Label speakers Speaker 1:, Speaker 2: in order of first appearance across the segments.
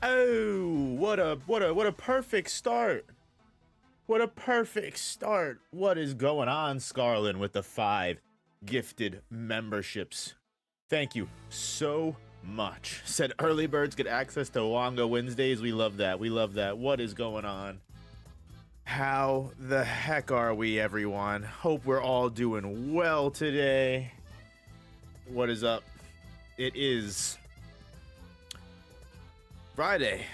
Speaker 1: Oh, what a perfect start. What a perfect start. What is going on, Scarlin, with the 5 gifted memberships? Thank you so much. Said early birds get access to Wanga Wednesdays. We love that. We love that. What is going on? How the heck are we, everyone? Hope we're all doing well today. What is up? It is Friday,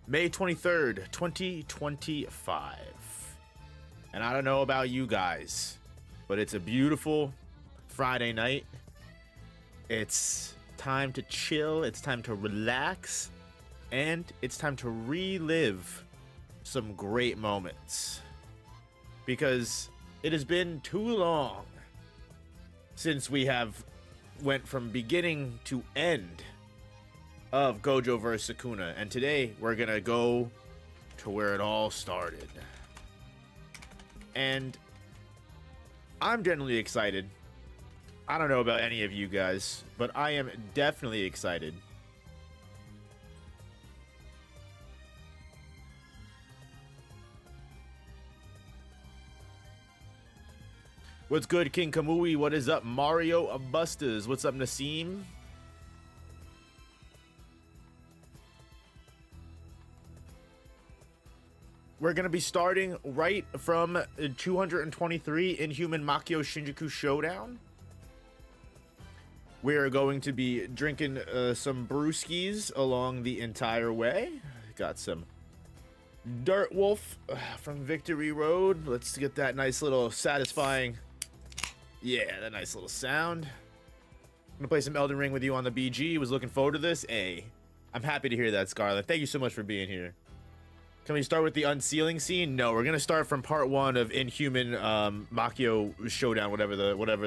Speaker 1: May 23rd, 2025. And I don't know about you guys, but it's a beautiful Friday night. It's time to chill, it's time to relax, and it's time to relive some great moments. Because it has been too long since we have went from beginning to end of Gojo vs. Sukuna, and today we're gonna go to where it all started. And I'm genuinely excited. I don't know about any of you guys, but I am definitely excited. What's good, King Kamui? What is up, Mario Abustas? What's up, Nassim? We're going to be starting right from 223 Inhuman Makio Shinjuku Showdown. We are going to be drinking some brewskis along the entire way. Got some Dirt Wolf from Victory Road. Let's get that nice little satisfying, yeah, that nice little sound. I'm going to play some Elden Ring with you on the BG. Was looking forward to this. Hey, I'm happy to hear that, Scarlett. Thank you so much for being here. Can we start with the unsealing scene? No, we're gonna start from part 1 of Inhuman Makio Showdown, whatever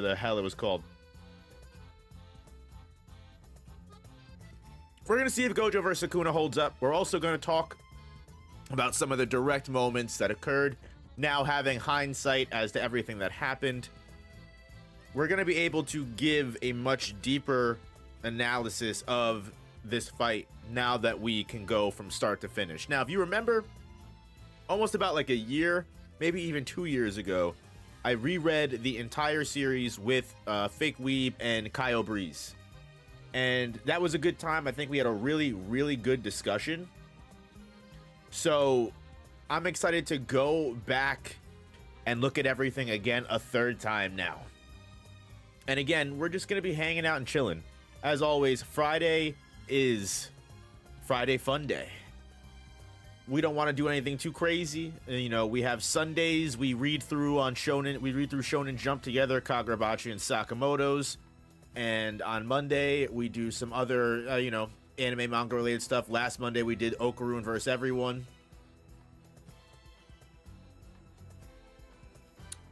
Speaker 1: the hell it was called. We're gonna see if Gojo vs. Sukuna holds up. We're also gonna talk about some of the direct moments that occurred, now having hindsight as to everything that happened. We're gonna be able to give a much deeper analysis of this fight now that we can go from start to finish. Now, if you remember, almost about like a year, maybe even 2 years ago, I reread the entire series with Fake Weeb and Kyle Breeze, and that was a good time. I think we had a really good discussion, so I'm excited to go back and look at everything again a third time now. And again, we're just gonna be hanging out and chilling. As always, Friday is Friday Fun Day. We don't want to do anything too crazy. You know, we have Sundays, we read through on Shonen, we read through Shonen Jump together, Kagurabachi and Sakamoto's. And on Monday, we do some other, you know, anime manga related stuff. Last Monday, we did Okarun vs. Everyone.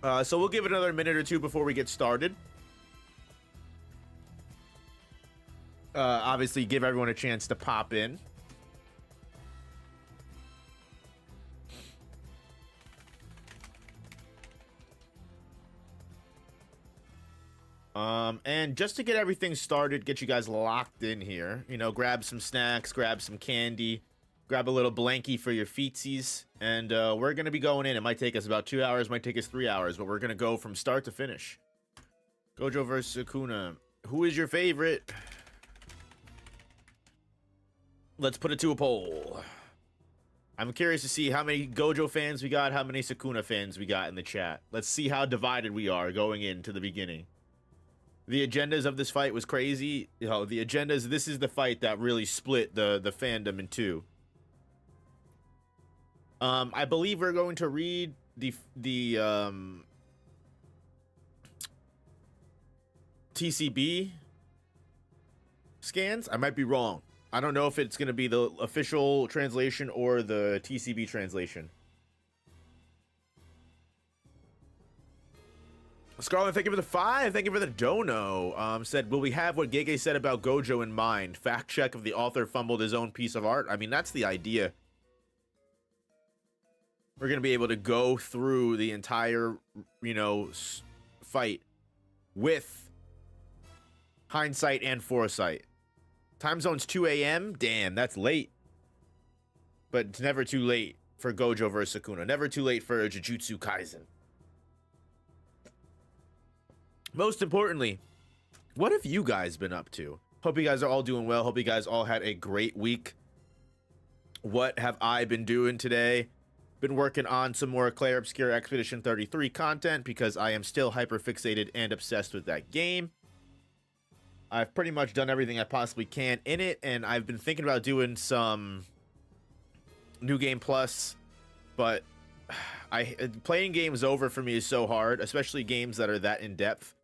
Speaker 1: So we'll give it another minute or two before we get started. Obviously give everyone a chance to pop in. And just to get everything started, get you guys locked in here, you know, grab some snacks, grab some candy, grab a little blankie for your feetsies, and we're gonna be going in. It might take us about 2 hours, might take us 3 hours, but we're gonna go from start to finish. Gojo vs. Sukuna. Who is your favorite? Let's put it to a poll. I'm curious to see how many Gojo fans we got, how many Sukuna fans we got in the chat. Let's see how divided we are going into the beginning. The agendas of this fight was crazy. You know, the agendas, this is the fight that really split the fandom in two. I believe we're going to read the TCB scans. I might be wrong. I don't know if it's going to be the official translation or the TCB translation. Scarlet, thank you for the 5. Thank you for the dono. Said, will we have what Gege said about Gojo in mind? Fact check if the author fumbled his own piece of art. I mean, that's the idea. We're going to be able to go through the entire, you know, fight with hindsight and foresight. Time zone's 2 a.m. Damn, that's late. but it's never too late for Gojo versus Sukuna. Never too late for Jujutsu Kaisen. Most importantly, what have you guys been up to? Hope you guys are all doing well. Hope you guys all had a great week. What have I been doing today? Been working on some more Clair Obscure Expedition 33 content because I am still hyper fixated and obsessed with that game. I've pretty much done everything I possibly can in it, and I've been thinking about doing some New Game Plus, but playing games over for me is so hard, especially games that are that in depth.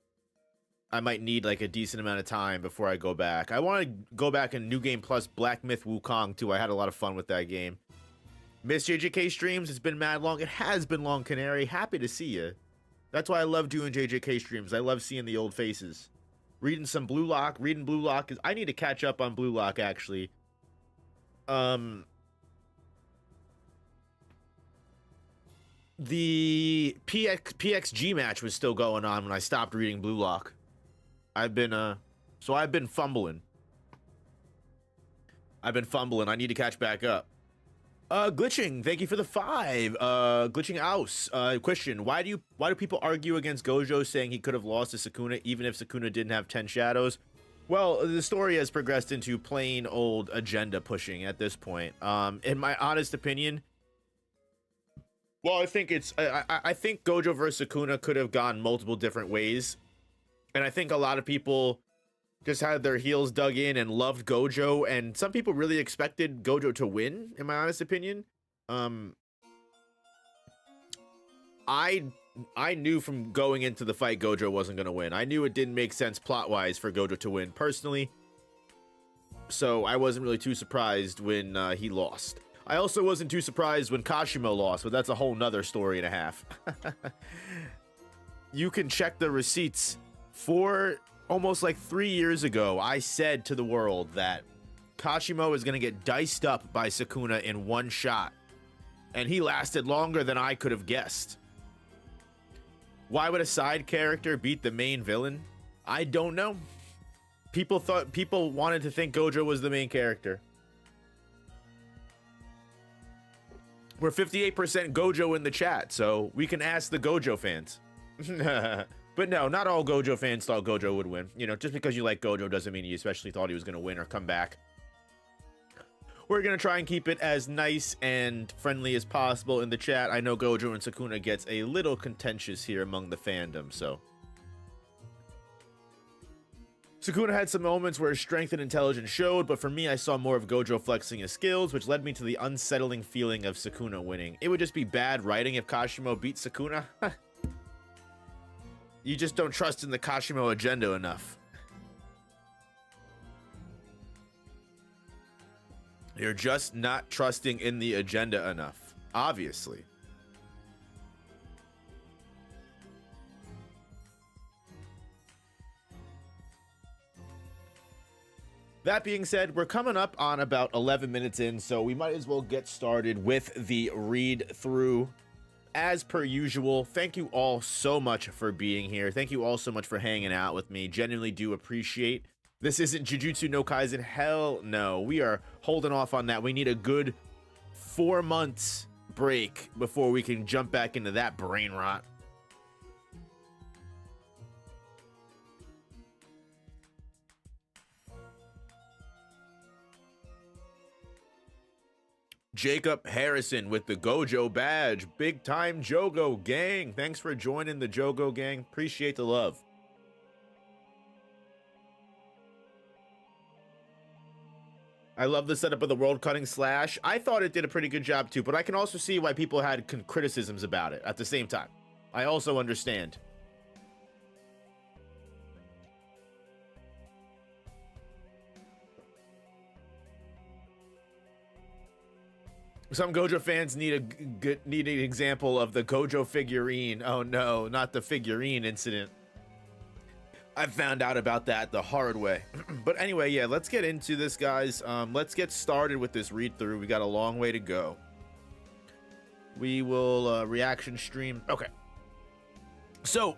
Speaker 1: I might need like a decent amount of time before I go back. I want to go back in New Game Plus Black Myth Wukong too. I had a lot of fun with that game. Miss JJK streams. It's been mad long. It has been long, Canary. Happy to see you. That's why I love doing JJK streams. I love seeing the old faces. Reading some Blue Lock. Reading Blue Lock. I need to catch up on Blue Lock, actually. The PXG match was still going on when I stopped reading Blue Lock. I've been fumbling. I need to catch back up. Glitching, thank you for the 5. Glitching Ouse. Question: Why do people argue against Gojo saying he could have lost to Sukuna even if Sukuna didn't have 10 shadows? Well, the story has progressed into plain old agenda pushing at this point. In my honest opinion, well, I think Gojo versus Sukuna could have gone multiple different ways, and I think a lot of people just had their heels dug in and loved Gojo, and some people really expected Gojo to win, in my honest opinion. I knew from going into the fight Gojo wasn't going to win. I knew it didn't make sense plot-wise for Gojo to win personally, so I wasn't really too surprised when he lost. I also wasn't too surprised when Kashimo lost, but that's a whole nother story and a half. You can check the receipts. For almost like 3 years ago, I said to the world that Kashimo is going to get diced up by Sukuna in one shot, and he lasted longer than I could have guessed. Why would a side character beat the main villain? I don't know. People wanted to think Gojo was the main character. We're 58% Gojo in the chat, so we can ask the Gojo fans. But no, not all Gojo fans thought Gojo would win. You know, just because you like Gojo doesn't mean you especially thought he was going to win or come back. We're going to try and keep it as nice and friendly as possible in the chat. I know Gojo and Sukuna gets a little contentious here among the fandom, so. Sukuna had some moments where his strength and intelligence showed, but for me, I saw more of Gojo flexing his skills, which led me to the unsettling feeling of Sukuna winning. It would just be bad writing if Kashimo beat Sukuna. You just don't trust in the Kashimo agenda enough. You're just not trusting in the agenda enough, obviously. That being said, we're coming up on about 11 minutes in, so we might as well get started with the read through. As per usual, thank you all so much for being here. Thank you all so much for hanging out with me. Genuinely do appreciate. This isn't Jujutsu no Kaisen. Hell no. We are holding off on that. We need a good 4 months break before we can jump back into that brain rot. Jacob Harrison with the Gojo badge. Big time Jogo gang. Thanks for joining the Jogo gang. Appreciate the love. I love the setup of the world cutting slash. I thought it did a pretty good job too, but I can also see why people had criticisms about it at the same time. I also understand. Some Gojo fans need an example of the Gojo figurine. Oh no, not the figurine incident. I found out about that the hard way. But anyway, yeah, let's get into this, guys. Let's get started with this read through. We got a long way to go. We will reaction stream. Okay. So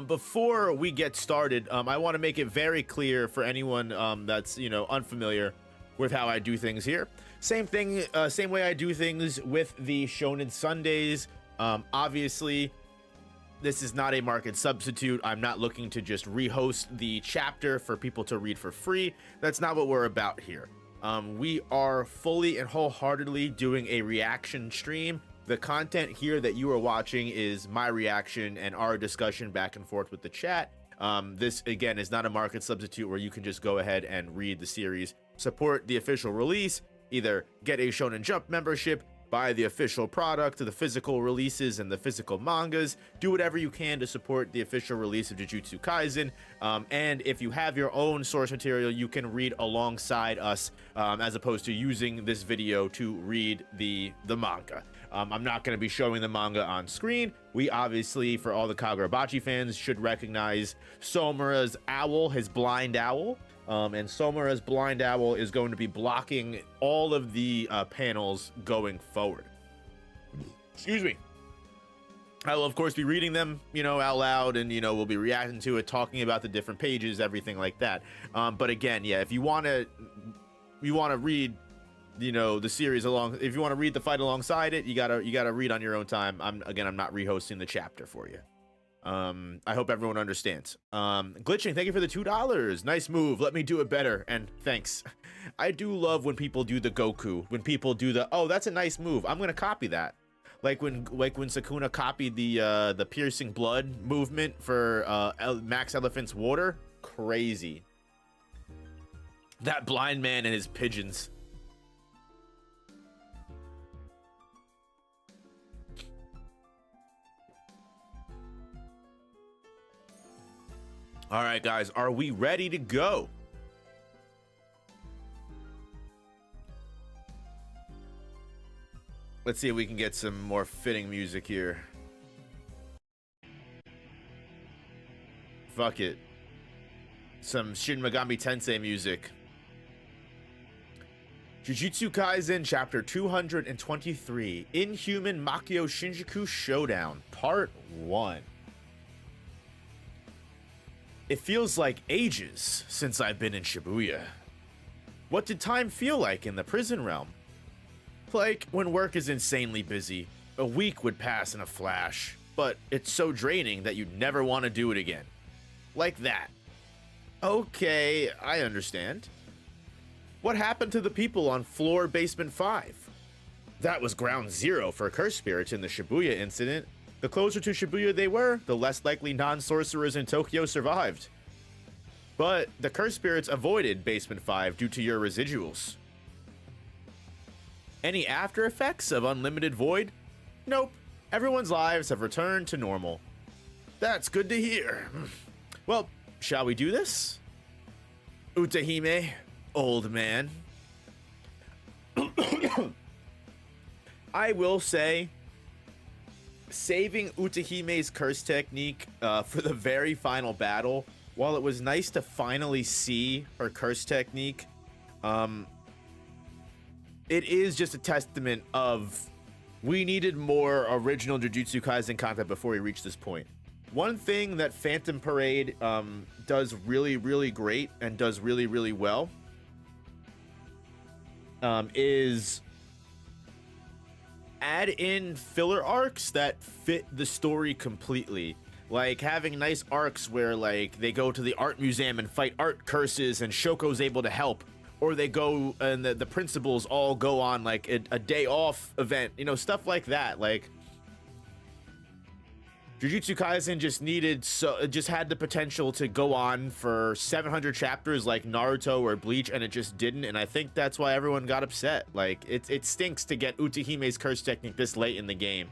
Speaker 1: before we get started, I want to make it very clear for anyone that's unfamiliar with how I do things here. Same thing, same way I do things with the Shonen Sundays. Obviously, this is not a market substitute. I'm not looking to just rehost the chapter for people to read for free. That's not what we're about here. We are fully and wholeheartedly doing a reaction stream. The content here that you are watching is my reaction and our discussion back and forth with the chat. This, again, is not a market substitute where you can just go ahead and read the series. Support the official release. Either get a Shonen Jump membership, buy the official product, the physical releases and the physical mangas. Do whatever you can to support the official release of Jujutsu Kaisen. And if you have your own source material, you can read alongside us, as opposed to using this video to read the manga. I'm not going to be showing the manga on screen. We obviously, for all the Kagurabachi fans, should recognize Somura's owl, his blind owl. And Somura's blind owl is going to be blocking all of the panels going forward. Excuse me. I will, of course, be reading them, out loud, and, we'll be reacting to it, talking about the different pages, everything like that. But again, yeah, if you want to read, the series if you want to read the fight alongside it, you gotta read on your own time. I'm not rehosting the chapter for you. I hope everyone understands. Glitching, thank you for the $2. Nice move. Let me do it better. And thanks. I do love when people do the Goku. When people do the, oh, that's a nice move, I'm gonna copy that. Like when Sukuna copied the piercing blood movement for Max Elephant's water. Crazy. That blind man and his pigeons. All right, guys, are we ready to go? Let's see if we can get some more fitting music here. Fuck it. Some Shin Megami Tensei music. Jujutsu Kaisen Chapter 223, Inhuman Makio Shinjuku Showdown, Part 1. It feels like ages since I've been in Shibuya. What did time feel like in the prison realm? Like when work is insanely busy, a week would pass in a flash, but it's so draining that you'd never want to do it again. Like that. Okay, I understand. What happened to the people on floor basement 5? That was ground zero for curse spirits in the Shibuya incident. The closer to Shibuya they were, the less likely non-sorcerers in Tokyo survived. But the curse spirits avoided basement 5 due to your residuals. Any after effects of Unlimited Void? Nope. Everyone's lives have returned to normal. That's good to hear. Well, shall we do this? Utahime, old man. I will say, saving Utahime's curse technique for the very final battle, while it was nice to finally see her curse technique, it is just a testament of we needed more original Jujutsu Kaisen content before we reached this point. One thing that Phantom Parade does really, really great and does really, really well is add in filler arcs that fit the story completely. Like having nice arcs where like they go to the art museum and fight art curses and Shoko's able to help, or they go and the principals all go on like a day off event, stuff like that. Like Jujutsu Kaisen just had the potential to go on for 700 chapters like Naruto or Bleach, and it just didn't, and I think that's why everyone got upset. Like it stinks to get Utahime's curse technique this late in the game.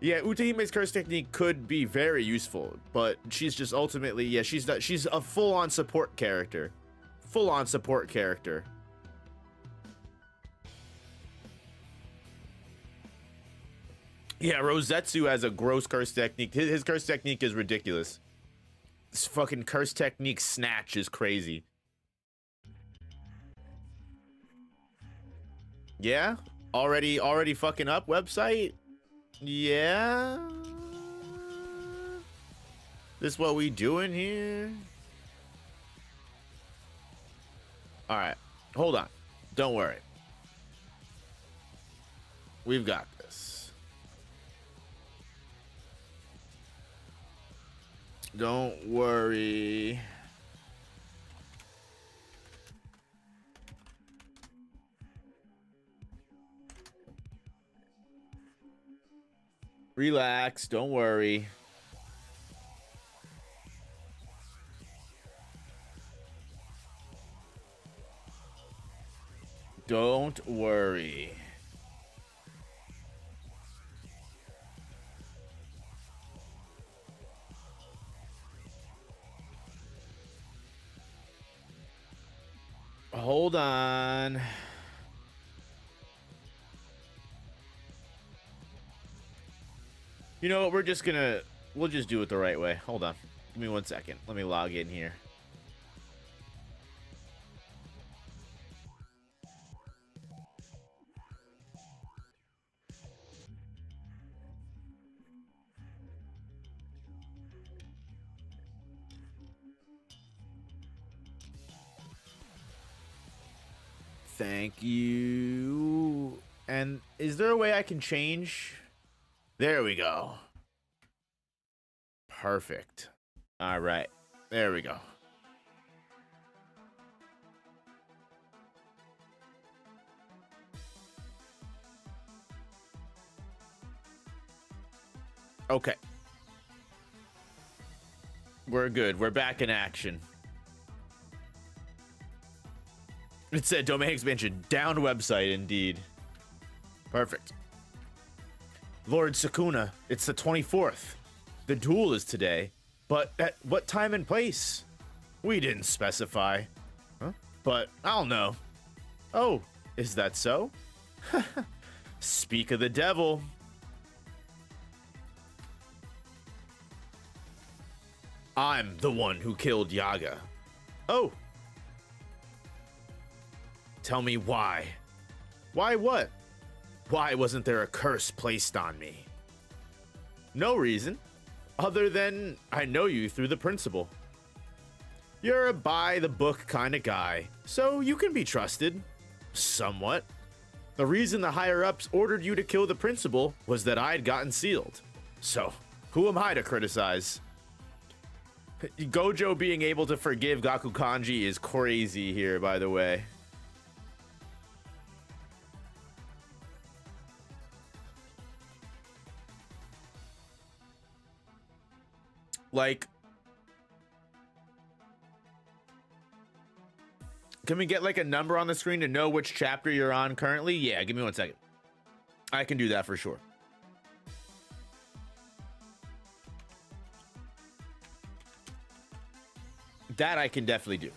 Speaker 1: Yeah, Utahime's curse technique could be very useful, but she's just ultimately, yeah, she's a full-on support character. Full-on support character. Yeah, Rosetsu has a gross curse technique. His curse technique is ridiculous. This fucking curse technique snatch is crazy. Yeah? Already fucking up website? Yeah? This what we doing here? Alright. Hold on. Don't worry. We've got this. Don't worry. Relax, don't worry. Don't worry. Hold on. You know what? We'll just do it the right way. Hold on. Give me 1 second. Let me log in here. Thank you. And is there a way I can change? There we go. Perfect. All right. There we go. Okay. We're good. We're back in action. It said domain expansion. Down website, indeed. Perfect. Lord Sukuna, it's the 24th. The duel is today, but at what time and place? We didn't specify. Huh? But I'll know. Oh, is that so? Speak of the devil. I'm the one who killed Yaga. Oh. Tell me why. Why what? Why wasn't there a curse placed on me? No reason, other than I know you through the principal. You're a by-the-book kind of guy, so you can be trusted. Somewhat. The reason the higher-ups ordered you to kill the principal was that I'd gotten sealed. So, who am I to criticize? Gojo being able to forgive Gaku Kanji is crazy here, by the way. Like, can we get like a number on the screen to know which chapter you're on currently? Yeah, give me 1 second. I can do that for sure. That I can definitely do.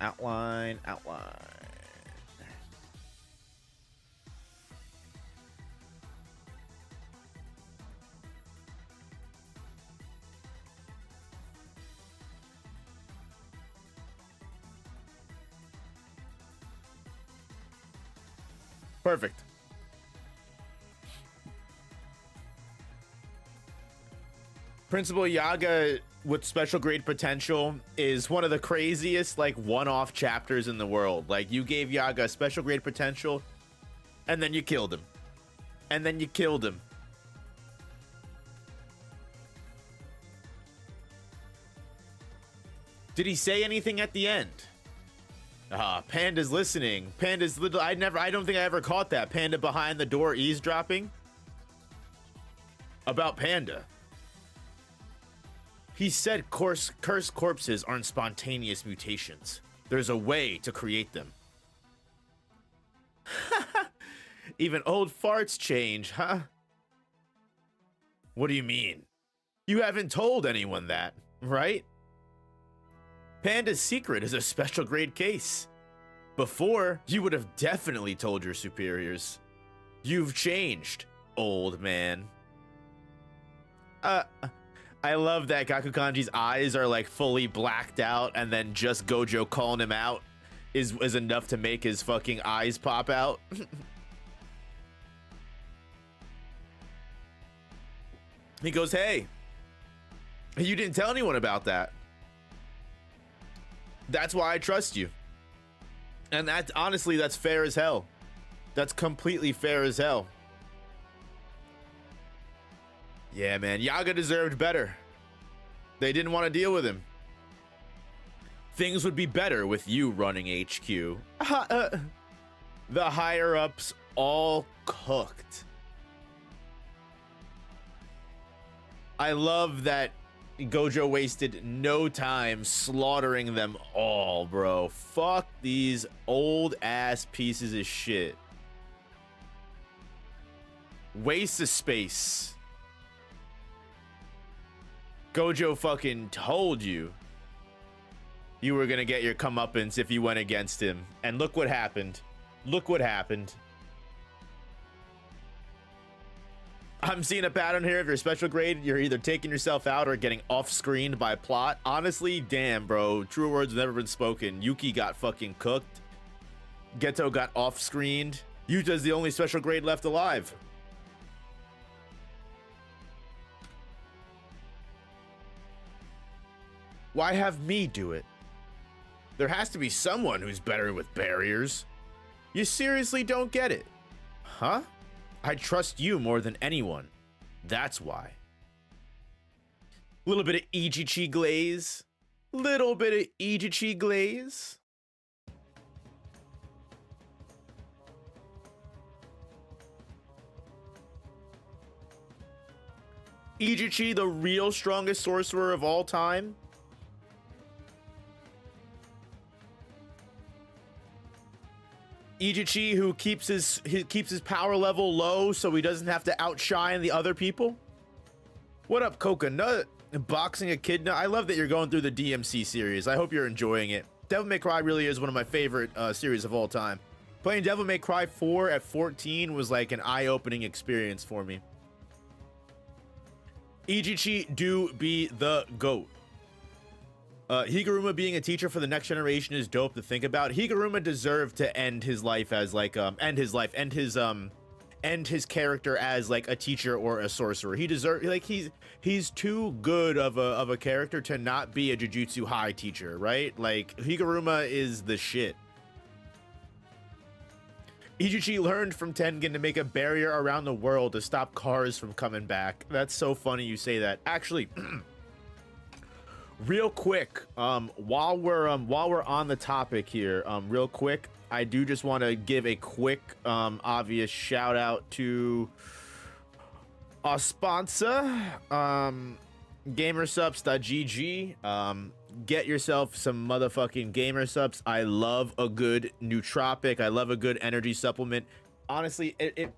Speaker 1: Outline. Perfect. Principal Yaga with special grade potential is one of the craziest like one-off chapters in the world. Like, you gave Yaga special grade potential and then you killed him. And then you killed him. Did he say anything at the end? Panda's listening. Panda's little. I don't think I ever caught that. Panda behind the door eavesdropping. About Panda. He said cursed corpses aren't spontaneous mutations. There's a way to create them. Even old farts change, huh? What do you mean? You haven't told anyone that, right? Panda's secret is a special grade case. Before, you would have definitely told your superiors. You've changed, old man. I love that Gaku Kanji's eyes are like fully blacked out, and then just Gojo calling him out is enough to make his fucking eyes pop out. He goes, hey, You didn't tell anyone about that. That's why I trust you. And that's honestly, that's fair as hell. That's completely fair as hell. Yeah, man, Yaga deserved better. They didn't want to deal with him. Things would be better with you running HQ. The higher ups all cooked. I love that Gojo wasted no time slaughtering them all, bro. Fuck these old ass pieces of shit. Waste of space. Gojo fucking told you you were gonna get your comeuppance if you went against him. And look what happened. Look what happened. I'm seeing a pattern here. If you're special grade, you're either taking yourself out or getting off-screened by plot. Honestly, damn, bro. True words have never been spoken. Yuki got fucking cooked. Geto got off-screened. Yuta's the only special grade left alive. Why have me do it? There has to be someone who's better with barriers. You seriously don't get it? Huh? I trust you more than anyone. That's why. Little bit of Ijichi glaze. Little bit of Ijichi glaze. Ijichi, the real strongest sorcerer of all time. Ijichi, who keeps his power level low so he doesn't have to outshine the other people. What up, Coconut? Boxing Echidna. I love that you're going through the DMC series. I hope you're enjoying it. Devil May Cry really is one of my favorite series of all time. Playing Devil May Cry 4 at 14 was like an eye-opening experience for me. Ijichi do be the GOAT. Higuruma being a teacher for the next generation is dope to think about. Higuruma deserved to end his life as like end his character as like a teacher or a sorcerer. He deserves, like, he's too good of a character to not be a Jujutsu High teacher, right? Like, Higuruma is the shit. Ijichi learned from Tengen to make a barrier around the world to stop cars from coming back. That's so funny you say that. Actually, real quick, while we're on the topic here, real quick, I do just want to give a quick, obvious shout out to our sponsor, gamersubs.gg. Get yourself some motherfucking gamer subs. I love a good nootropic. I love a good energy supplement. Honestly, it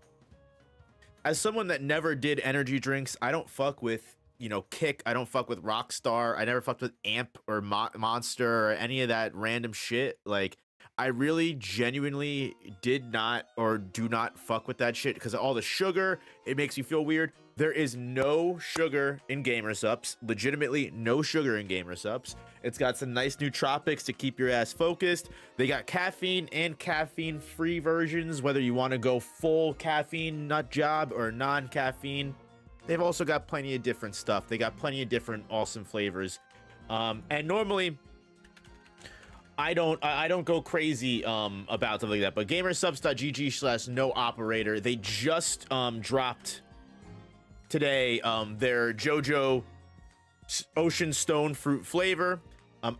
Speaker 1: as someone that never did energy drinks, I don't fuck with, you know, Kick. I don't fuck with Rockstar. I never fucked with Amp or Monster or any of that random shit. Like, I really genuinely did not or do not fuck with that shit because of all the sugar. It makes me feel weird. There is no sugar in Gamer Subs. Legitimately no sugar in Gamer Subs. It's got some nice nootropics to keep your ass focused. They got caffeine and caffeine free versions, whether you want to go full caffeine nut job or non-caffeine. They've also got plenty of different stuff. They got plenty of different awesome flavors. And normally I don't go crazy about stuff like that, but gamersubs.gg/no-operator, they just dropped today their Jojo Ocean Stone Fruit flavor.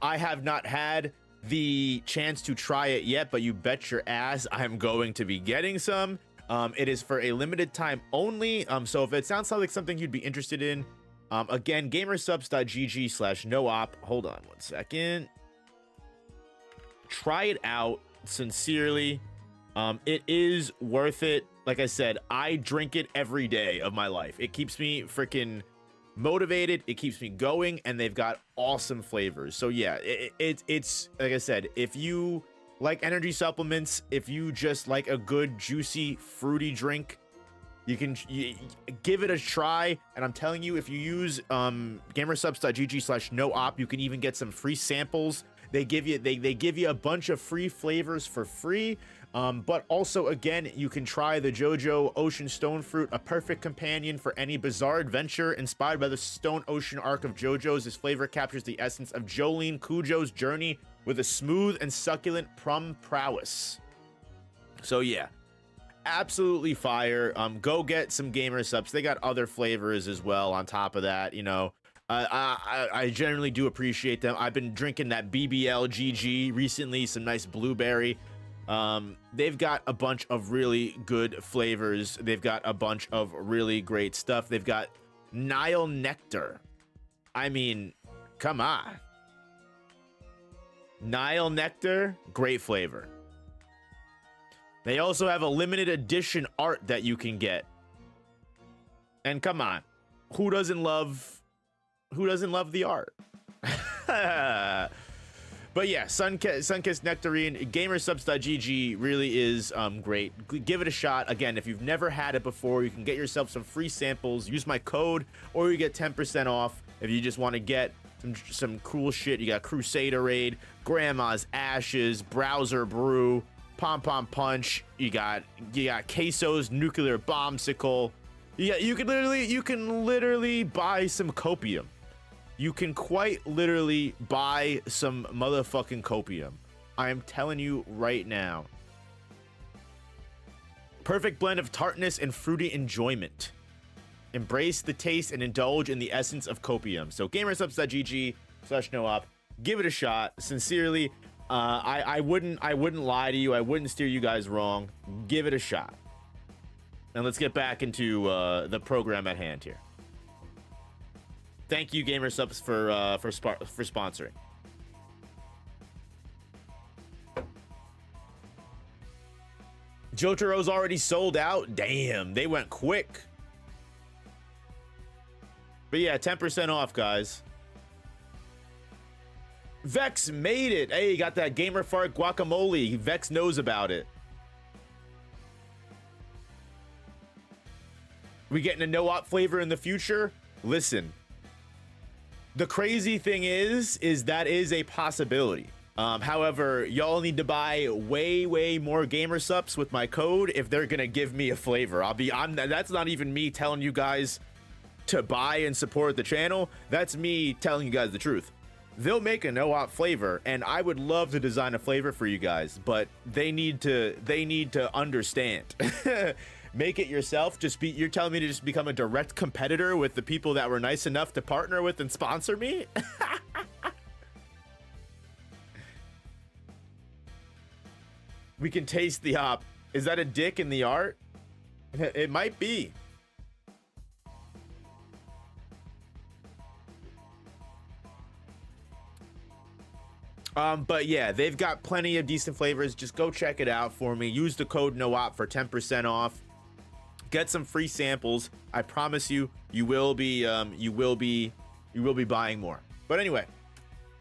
Speaker 1: I have not had the chance to try it yet, but you bet your ass I'm going to be getting some. It is for a limited time only, so if it sounds like something you'd be interested in, again, gamersubs.gg/no-op. Hold on one second. Try it out, sincerely. It is worth it. Like I said, I drink it every day of my life. It keeps me freaking motivated. It keeps me going, and they've got awesome flavors. So yeah, it's like I said, if you like energy supplements, if you just like a good juicy fruity drink, you can give it a try. And I'm telling you, if you use gamersubs.gg/no-op, you can even get some free samples. They give you a bunch of free flavors for free. But also, again, you can try the Gojo Ocean Stone Fruit, a perfect companion for any bizarre adventure inspired by the Stone Ocean arc of JoJo's. This flavor captures the essence of Jolene Kujo's journey with a smooth and succulent plum prowess. So yeah, absolutely fire. Go get some Gamer Subs. They got other flavors as well on top of that, you know. I generally do appreciate them. I've been drinking that BBL GG recently, some nice blueberry. They've got a bunch of really good flavors. They've got a bunch of really great stuff. They've got Nile Nectar. I mean, come on. Nile Nectar, great flavor. They also have a limited edition art that you can get. And come on, who doesn't love the art? But yeah, Sunkissed Nectarine, gamersubs.gg really is great. Give it a shot. Again, if you've never had it before, you can get yourself some free samples. Use my code, or you get 10% off if you just want to get some cool shit. You got Crusaderade, Grandma's Ashes, Browser Brew, Pom Pom Punch. You got Queso's Nuclear Bombsicle. Yeah, you can literally buy some copium. You can quite literally buy some motherfucking copium. I am telling you right now. Perfect blend of tartness and fruity enjoyment. Embrace the taste and indulge in the essence of copium. So gamersubs.gg/noop. Give it a shot. Sincerely, I wouldn't lie to you. I wouldn't steer you guys wrong. Give it a shot. And let's get back into the program at hand here. Thank you, Gamersubs, for sponsoring. Jotaro's already sold out. Damn, they went quick. But yeah, 10% off, guys. Vex made it. Hey, got that Gamer Fart guacamole. Vex knows about it. We getting a no-op flavor in the future? Listen. The crazy thing is that is a possibility. However, y'all need to buy way more Gamer Subs with my code if they're gonna give me a flavor. That's not even me telling you guys to buy and support the channel. That's me telling you guys the truth. They'll make a no-op flavor, and I would love to design a flavor for you guys, but they need to understand. Make it yourself. You're telling me to just become a direct competitor with the people that were nice enough to partner with and sponsor me? We can taste the hop. Is that a dick in the art? It might be. But yeah, they've got plenty of decent flavors. Just go check it out for me. Use the code NOOP for 10% off. Get some free samples. I promise you, you will be buying more. But anyway,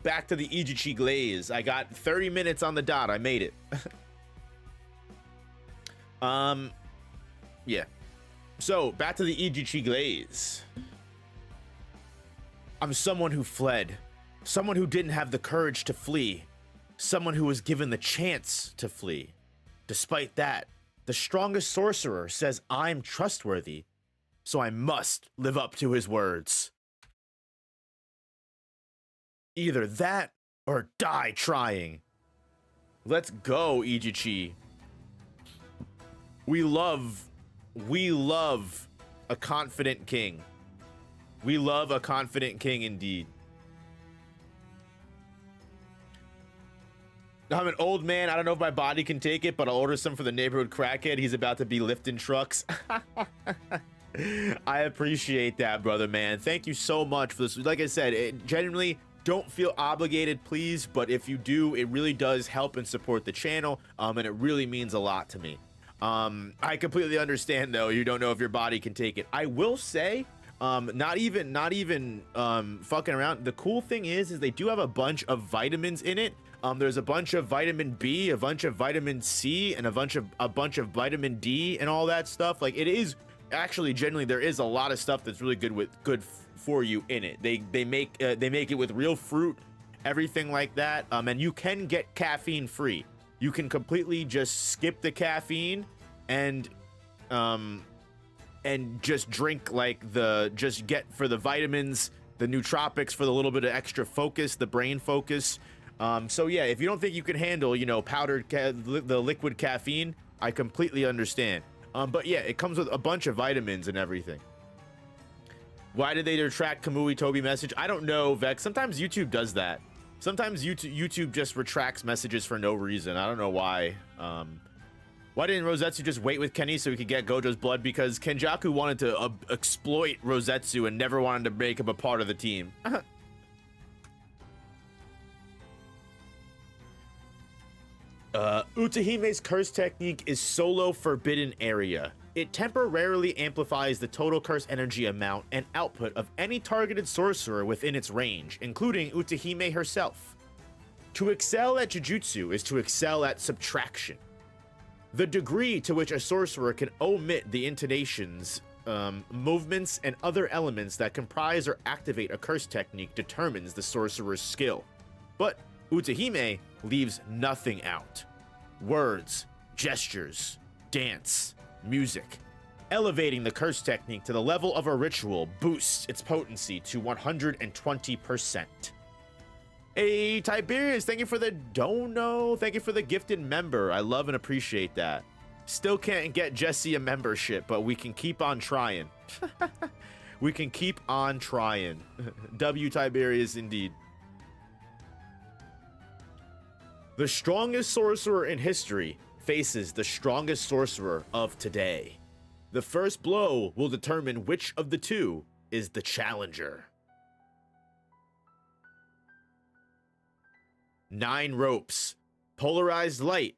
Speaker 1: back to the Ijichi Glaze. I got 30 minutes on the dot. I made it. Yeah. So back to the Ijichi Glaze. I'm someone who fled. Someone who didn't have the courage to flee. Someone who was given the chance to flee. Despite that, the strongest sorcerer says I'm trustworthy, so I must live up to his words. Either that or die trying. Let's go, Ijichi. We love a confident king. We love a confident king indeed. I'm an old man. I don't know if my body can take it, but I'll order some for the neighborhood crackhead. He's about to be lifting trucks. I appreciate that, brother, man. Thank you so much for this. Like I said, genuinely don't feel obligated, please. But if you do, it really does help and support the channel. And it really means a lot to me. I completely understand, though. You don't know if your body can take it. I will say, not even fucking around. The cool thing is they do have a bunch of vitamins in it. There's a bunch of vitamin B, a bunch of vitamin C, and a bunch of vitamin D and all that stuff. Like, it is actually generally there is a lot of stuff that's really good for you in it. They make it with real fruit everything like that. And you can get caffeine free. You can completely just skip the caffeine and just drink like just get for the vitamins, the nootropics for the little bit of extra focus, the brain focus. So yeah, if you don't think you can handle, you know, the liquid caffeine, I completely understand. But yeah, it comes with a bunch of vitamins and everything. Why did they retract Kamui Toby message? I don't know, Vex. Sometimes YouTube does that. Sometimes YouTube just retracts messages for no reason. I don't know why. Why didn't Rosetsu just wait with Kenny so he could get Gojo's blood? Because Kenjaku wanted to exploit Rosetsu and never wanted to make him a part of the team. Utahime's curse technique is solo forbidden area. It temporarily amplifies the total curse energy amount and output of any targeted sorcerer within its range, including Utahime herself. To excel at Jujutsu is to excel at subtraction. The degree to which a sorcerer can omit the intonations, movements, and other elements that comprise or activate a curse technique determines the sorcerer's skill. But Utahime leaves nothing out. Words, gestures, dance, music. Elevating the curse technique to the level of a ritual boosts its potency to 120%. Hey, Tiberius, thank you for the dono. Thank you for the gifted member. I love and appreciate that. Still can't get Jesse a membership, but we can keep on trying. We can keep on trying. W Tiberius indeed. The strongest sorcerer in history faces the strongest sorcerer of today. The first blow will determine which of the two is the challenger. 9 ropes, polarized light,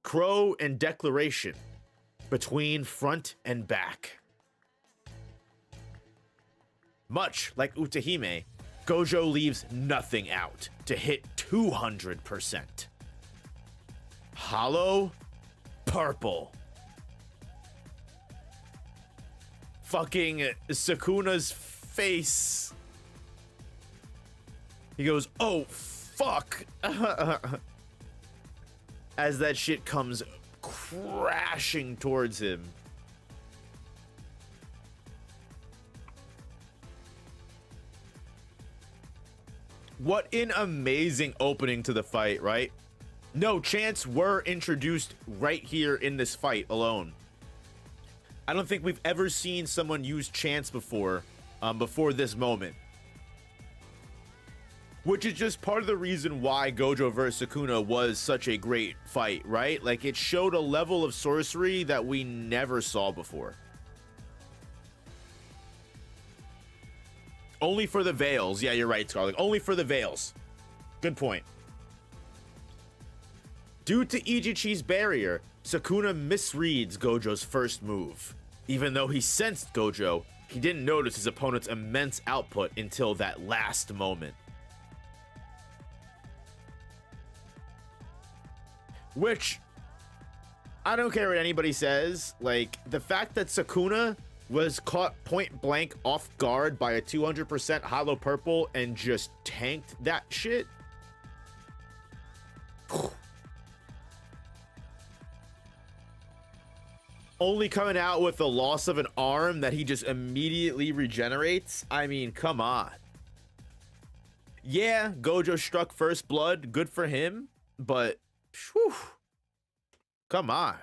Speaker 1: crow, and declaration between front and back. Much like Utahime, Gojo leaves nothing out to hit 200%. Hollow purple. Fucking Sukuna's face. He goes, oh fuck. As that shit comes crashing towards him. What an amazing opening to the fight, right? No, chants were introduced right here in this fight alone. I don't think we've ever seen someone use chants before this moment. Which is just part of the reason why Gojo vs. Sukuna was such a great fight, right? Like, it showed a level of sorcery that we never saw before. Only for the veils. Yeah, you're right, Scarlet. Only for the veils. Good point. Due to Ijichi's barrier, Sukuna misreads Gojo's first move. Even though he sensed Gojo, he didn't notice his opponent's immense output until that last moment. Which, I don't care what anybody says, like, the fact that Sukuna was caught point blank off guard by a 200% hollow purple and just tanked that shit. Only coming out with the loss of an arm that he just immediately regenerates. I mean, come on. Yeah, Gojo struck first blood. Good for him. But, whew, come on.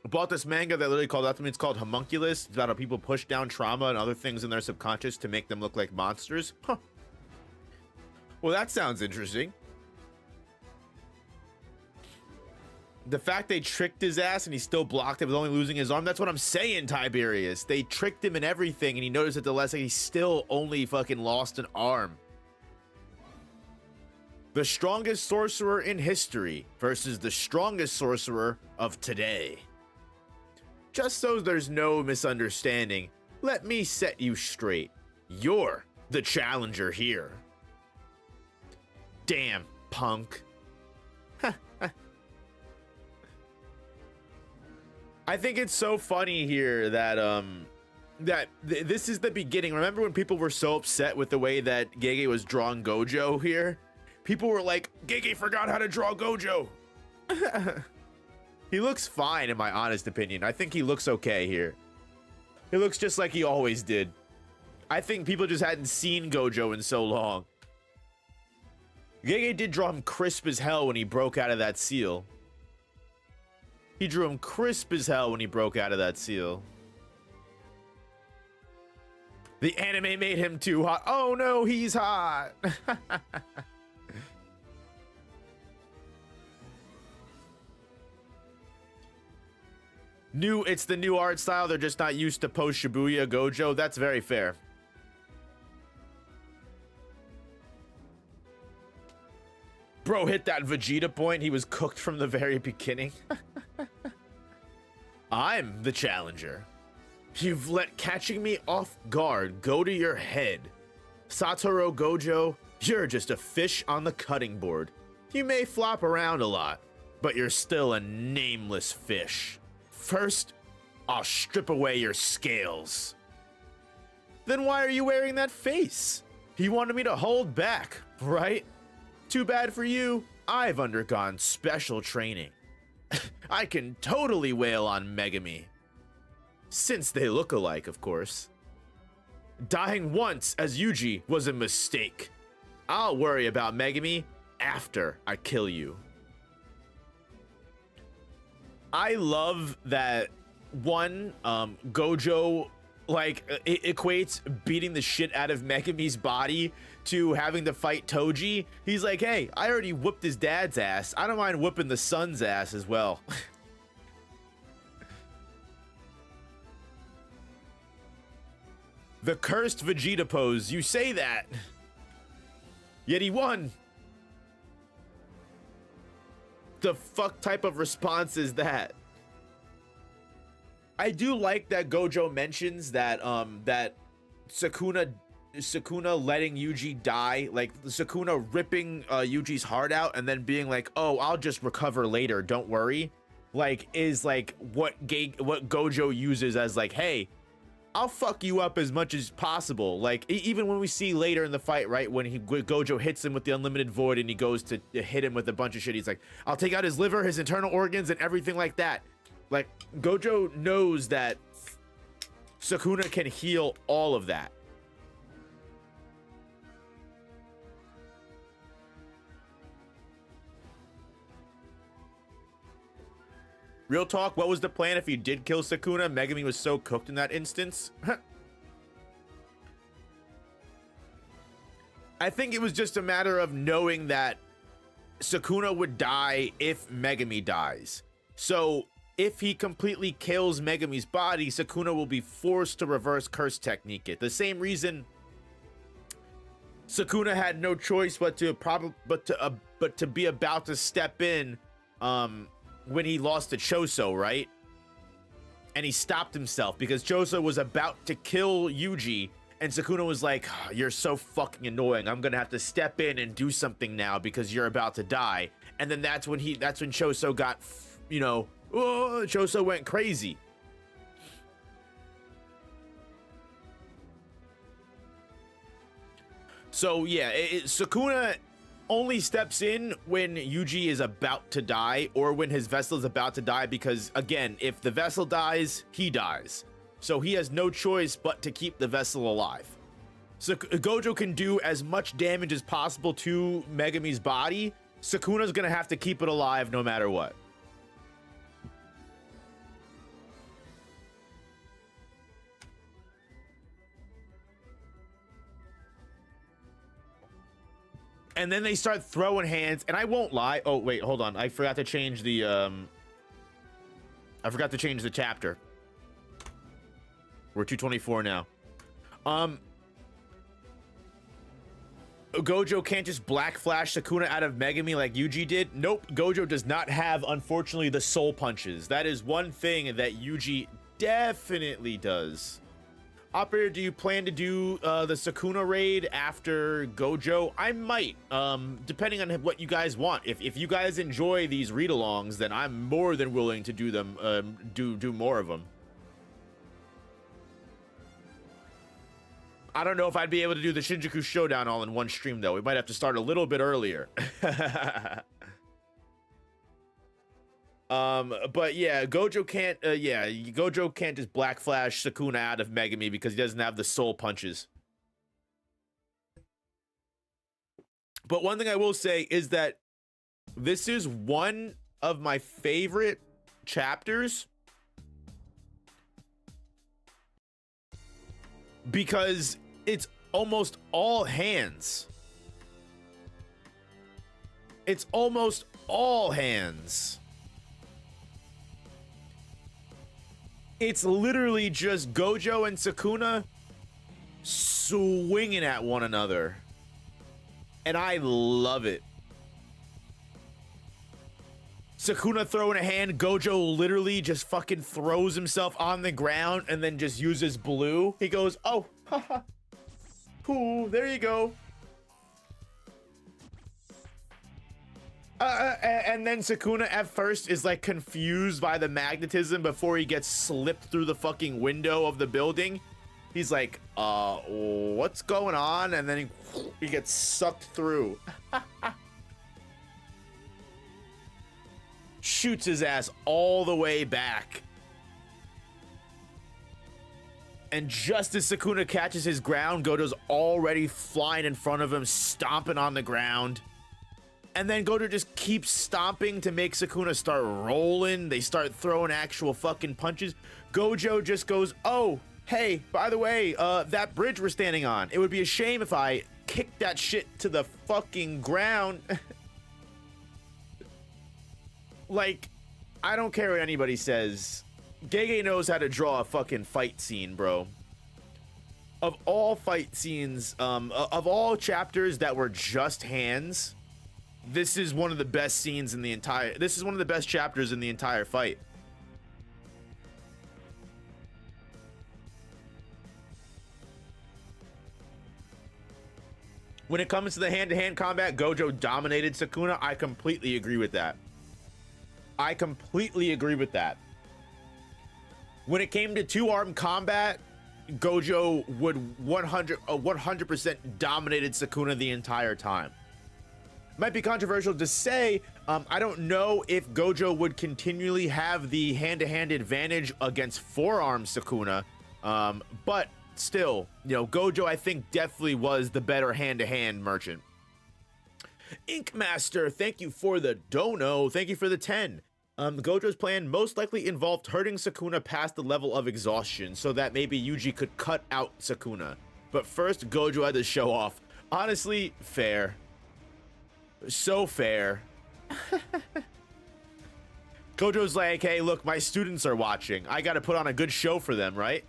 Speaker 1: I bought this manga that literally called out to me. It's called Homunculus. It's about how people push down trauma and other things in their subconscious to make them look like monsters. Huh. Well, that sounds interesting. The fact they tricked his ass and he still blocked it with only losing his arm. That's what I'm saying, Tiberius. They tricked him in everything and he noticed at the last second he still only fucking lost an arm. The strongest sorcerer in history versus the strongest sorcerer of today. Just so there's no misunderstanding, let me set you straight. You're the challenger here. Damn, punk. I think it's so funny here that this is the beginning. Remember when people were so upset with the way that Gege was drawing Gojo here? People were like, Gege forgot how to draw Gojo. He looks fine in my honest opinion. I think he looks okay here. He looks just like he always did. I think people just hadn't seen Gojo in so long. Gege did draw him crisp as hell when he broke out of that seal. He drew him crisp as hell when he broke out of that seal. The anime made him too hot. Oh no, he's hot. It's the new art style. They're just not used to post Shibuya Gojo. That's very fair. Bro hit that Vegeta point. He was cooked from the very beginning. I'm the challenger. You've let catching me off guard go to your head. Satoru Gojo, you're just a fish on the cutting board. You may flop around a lot, but you're still a nameless fish. First, I'll strip away your scales. Then why are you wearing that face? He wanted me to hold back, right? Too bad for you, I've undergone special training. I can totally wail on Megami. Since they look alike, of course. Dying once as Yuji was a mistake. I'll worry about Megami after I kill you. I love that Gojo it equates beating the shit out of Megami's body to having to fight Toji. He's like, hey, I already whooped his dad's ass. I don't mind whooping the son's ass as well. The cursed Vegeta pose, you say that. Yet he won. The fuck type of response is that? I do like that Gojo mentions that that Sukuna letting Yuji die, like Sukuna ripping Yuji's heart out and then being like, oh, I'll just recover later, don't worry, like is like what Gojo uses as like, hey, I'll fuck you up as much as possible. Like even when we see later in the fight, right, when Gojo hits him with the unlimited void and he goes to hit him with a bunch of shit, he's like, I'll take out his liver, his internal organs, and everything like that. Like Gojo knows that Sukuna can heal all of that. Real talk, what was the plan if he did kill Sukuna? Megami was so cooked in that instance. I think it was just a matter of knowing that Sukuna would die if Megami dies. So if he completely kills Megami's body, Sukuna will be forced to reverse curse technique it. The same reason Sukuna had no choice but to be about to step in when he lost to Choso, right? And he stopped himself because Choso was about to kill Yuji, and Sukuna was like, oh, you're so fucking annoying. I'm gonna have to step in and do something now because you're about to die. And then that's when Choso got, you know, oh, Choso went crazy. So yeah, Sukuna only steps in when Yuji is about to die or when his vessel is about to die, because again, if the vessel dies, he dies. So he has no choice but to keep the vessel alive. So Gojo can do as much damage as possible to Megami's body. Sukuna's gonna have to keep it alive no matter what. And then they start throwing hands, and I won't lie. Oh, wait, hold on. I forgot to change the, chapter. We're 224 now. Gojo can't just black flash Sukuna out of Megami like Yuji did. Nope, Gojo does not have, unfortunately, the soul punches. That is one thing that Yuji definitely does. Operator, do you plan to do the Sukuna raid after Gojo? I might, depending on what you guys want. If you guys enjoy these read-alongs, then I'm more than willing to do them, do more of them. I don't know if I'd be able to do the Shinjuku Showdown all in one stream, though. We might have to start a little bit earlier. But yeah, Gojo can't, Gojo can't just Black Flash Sukuna out of Megami because he doesn't have the soul punches. But one thing I will say is that this is one of my favorite chapters because it's almost all hands. It's almost all hands. It's literally just Gojo and Sukuna swinging at one another. And I love it. Sukuna throwing a hand, Gojo literally just fucking throws himself on the ground and then just uses blue. He goes, oh, haha. Cool, there you go. And then Sukuna at first is like confused by the magnetism before he gets slipped through the fucking window of the building. He's like, what's going on? And then he gets sucked through. Shoots his ass all the way back. And just as Sukuna catches his ground, Gojo's already flying in front of him, stomping on the ground. And then Gojo just keeps stomping to make Sukuna start rolling. They start throwing actual fucking punches. Gojo just goes, oh, hey, by the way, that bridge we're standing on, it would be a shame if I kicked that shit to the fucking ground. Like, I don't care what anybody says. Gege knows how to draw a fucking fight scene, bro. Of all fight scenes, of all chapters that were just hands, this is one of the best scenes in the entire, this is one of the best chapters in the entire fight. When it comes to the hand-to-hand combat, Gojo dominated Sukuna. I completely agree with that. I completely agree with that. When it came to two-arm combat, Gojo would 100% dominated Sukuna the entire time. Might be controversial to say, I don't know if Gojo would continually have the hand-to-hand advantage against forearm Sukuna, but still, you know, Gojo I think definitely was the better hand-to-hand merchant. Ink Master, thank you for the dono. Thank you for the 10. Gojo's plan most likely involved hurting Sukuna past the level of exhaustion so that maybe Yuji could cut out Sukuna. But first, Gojo had to show off. Honestly, fair. So fair. Gojo's like, hey, look, my students are watching. I gotta put on a good show for them, right?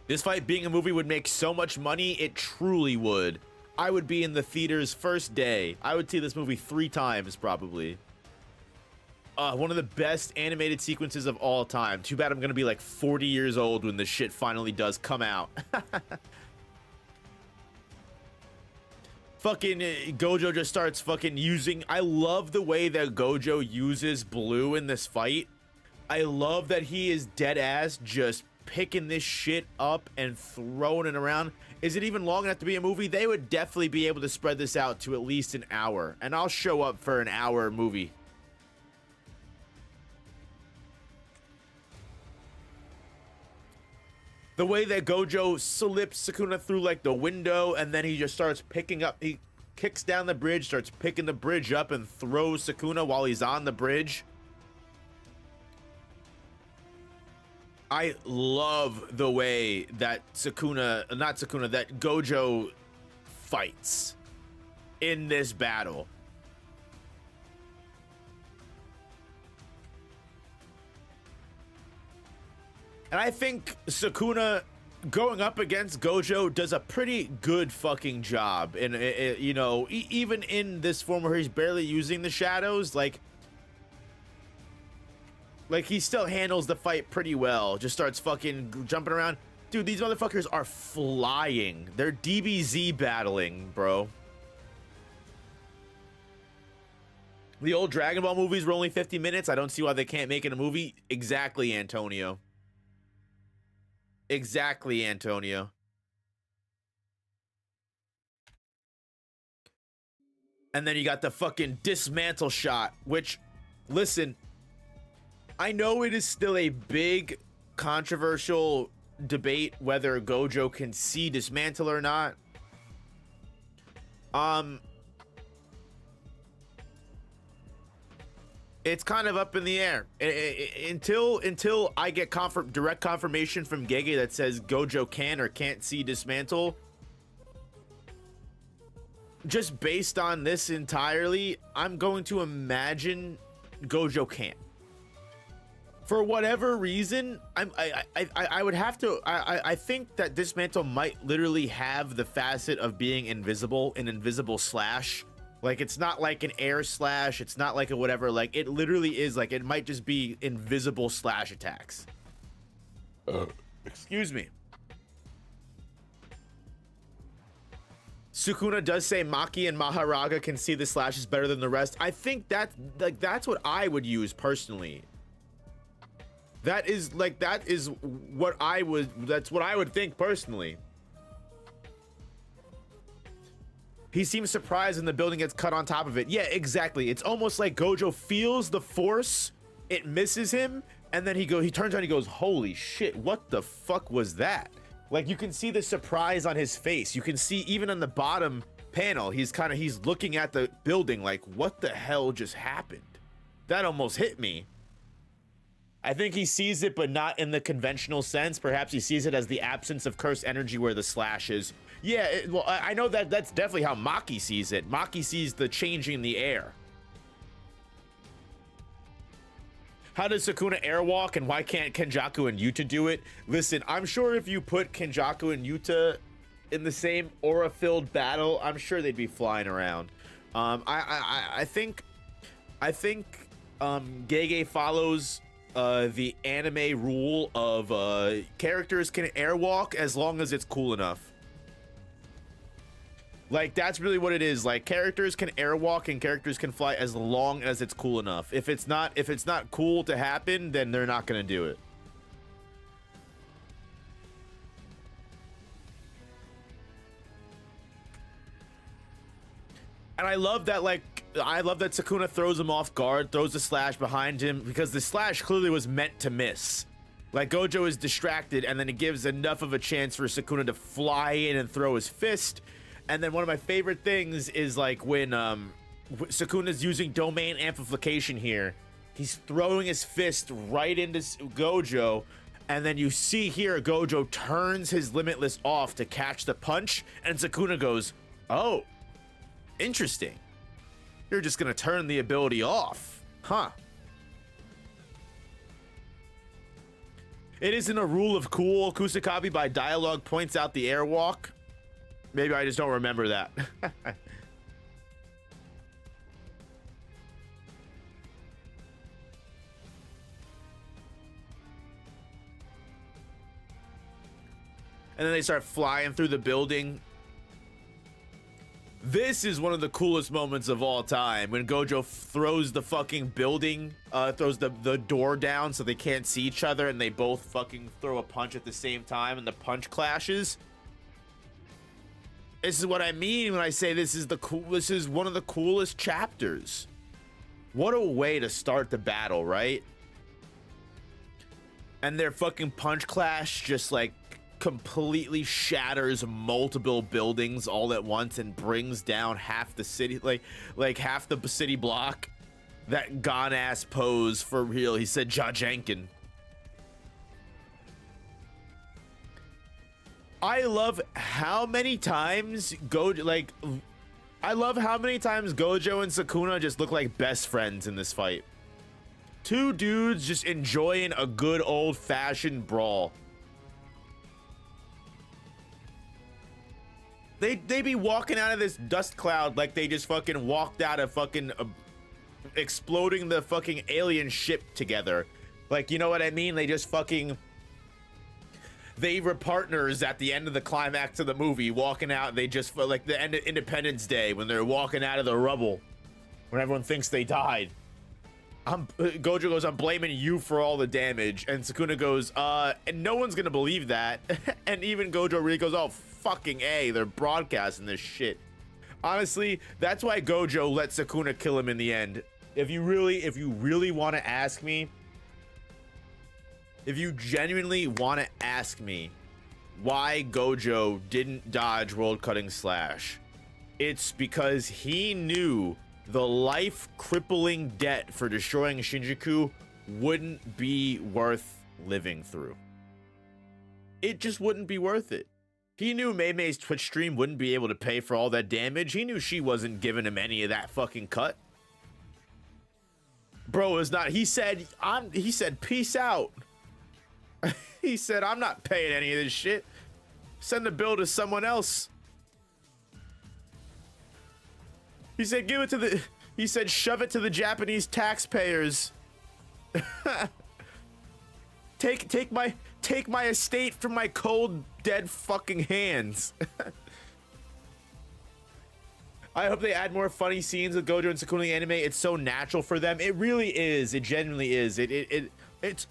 Speaker 1: This fight being a movie would make so much money, it truly would. I would be in the theaters first day. I would see this movie 3 times, probably. One of the best animated sequences of all time. Too bad I'm gonna be like 40 years old when this shit finally does come out. Fucking Gojo just starts fucking using... I love the way that Gojo uses blue in this fight. I love that he is dead ass just picking this shit up and throwing it around. Is it even long enough to be a movie? They would definitely be able to spread this out to at least an hour. And I'll show up for an hour movie. The way that Gojo slips Sukuna through like the window and then he just starts picking up, he kicks down the bridge, starts picking the bridge up and throws Sukuna while he's on the bridge. I love the way that that Gojo fights in this battle. And I think Sukuna going up against Gojo does a pretty good fucking job. And, you know, even in this form where he's barely using the shadows, like, Like, he still handles the fight pretty well. Just starts fucking jumping around. Dude, these motherfuckers are flying. They're DBZ battling, bro. The old Dragon Ball movies were only 50 minutes. I don't see why they can't make it a movie. Exactly, Antonio. Exactly, Antonio. And then you got the fucking dismantle shot, which, listen, I know it is still a big controversial debate whether Gojo can see dismantle or not. It's kind of up in the air until I get direct confirmation from Gege that says Gojo can or can't see dismantle. Just based on this entirely, I'm going to imagine Gojo can't. For whatever reason, I would have to. I think that dismantle might literally have the facet of being invisible, an invisible slash. Like, it's not like an air slash. It's not like a whatever. Like, it literally is like, it might just be invisible slash attacks. Excuse me. Sukuna does say Maki and Maharaga can see the slashes better than the rest. I think that's what I would use personally. That's what I would think personally. He seems surprised when the building gets cut on top of it. Yeah, exactly. It's almost like Gojo feels the force, it misses him, and then he turns around and he goes, holy shit, what the fuck was that? Like, you can see the surprise on his face. You can see even on the bottom panel, he's looking at the building like, what the hell just happened? That almost hit me. I think he sees it, but not in the conventional sense. Perhaps he sees it as the absence of cursed energy where the slash is. Yeah, well, I know that's definitely how Maki sees it. Maki sees the changing in the air. How does Sukuna airwalk, and why can't Kenjaku and Yuta do it? Listen, I'm sure if you put Kenjaku and Yuta in the same aura-filled battle, I'm sure they'd be flying around. I think Gege follows the anime rule of characters can airwalk as long as it's cool enough. Like, that's really what it is. Like, characters can airwalk and characters can fly as long as it's cool enough. If it's not cool to happen, then they're not gonna do it. And I love that, Sukuna throws him off guard, throws the slash behind him, because the slash clearly was meant to miss. Like, Gojo is distracted, and then it gives enough of a chance for Sukuna to fly in and throw his fist. And then one of my favorite things is, like, when Sukuna's using domain amplification here, he's throwing his fist right into Gojo, and then you see here Gojo turns his limitless off to catch the punch, and Sukuna goes, oh, interesting. You're just gonna turn the ability off, huh? It isn't a rule of cool. Kusakabe by dialogue points out the airwalk. Maybe I just don't remember that. And then they start flying through the building. This is one of the coolest moments of all time, when Gojo throws the fucking building, throws the door down so they can't see each other, and they both fucking throw a punch at the same time, and the punch clashes. This is what I mean when I say this is one of the coolest chapters. What a way to start the battle, right? And their fucking punch clash just like completely shatters multiple buildings all at once and brings down half the city, like half the city block. That gone ass pose for real. He said Jajankin. I love how many times Gojo and Sukuna just look like best friends in this fight. Two dudes just enjoying a good old-fashioned brawl. They be walking out of this dust cloud like they just fucking walked out of fucking exploding the fucking alien ship together. Like, you know what I mean? They just fucking... They were partners at the end of the climax of the movie, walking out. They just, like the end of Independence Day, when they're walking out of the rubble, when everyone thinks they died. Gojo goes, I'm blaming you for all the damage. And Sukuna goes, and no one's gonna believe that. And even Gojo really goes, oh, fucking A, they're broadcasting this shit. Honestly, that's why Gojo let Sukuna kill him in the end. If you really want to ask me, if you genuinely want to ask me why Gojo didn't dodge World Cutting Slash, it's because he knew the life-crippling debt for destroying Shinjuku wouldn't be worth living through. It just wouldn't be worth it. He knew Mei Mei's Twitch stream wouldn't be able to pay for all that damage. He knew she wasn't giving him any of that fucking cut. Bro, is not. He said, peace out. He said, I'm not paying any of this shit. Send the bill to someone else. He said, give it to the... He said, shove it to the Japanese taxpayers. Take my estate from my cold, dead fucking hands. I hope they add more funny scenes with Gojo and Sukuna in the anime. It's so natural for them. It really is. It genuinely is. It's...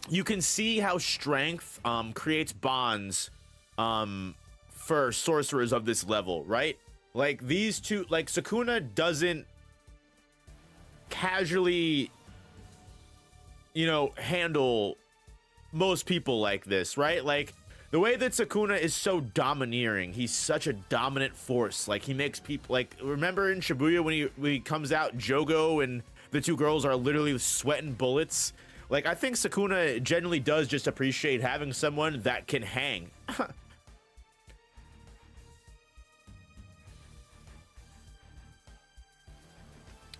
Speaker 1: You can see how strength creates bonds for sorcerers of this level, right? Like these two, like Sukuna doesn't casually, you know, handle most people like this, right? Like the way that Sukuna is so domineering, he's such a dominant force. Like he makes people, like, remember in Shibuya when he comes out, Jogo and the two girls are literally sweating bullets. Like, I think Sukuna generally does just appreciate having someone that can hang.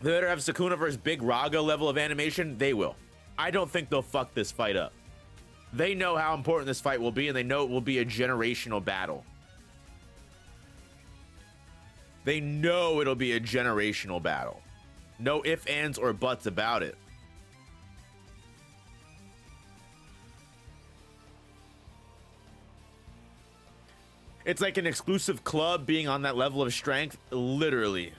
Speaker 1: They better have Sukuna versus Big Raga level of animation. They will. I don't think they'll fuck this fight up. They know how important this fight will be, and they know it will be a generational battle. They know it'll be a generational battle. No ifs, ands, or buts about it. It's like an exclusive club being on that level of strength, literally.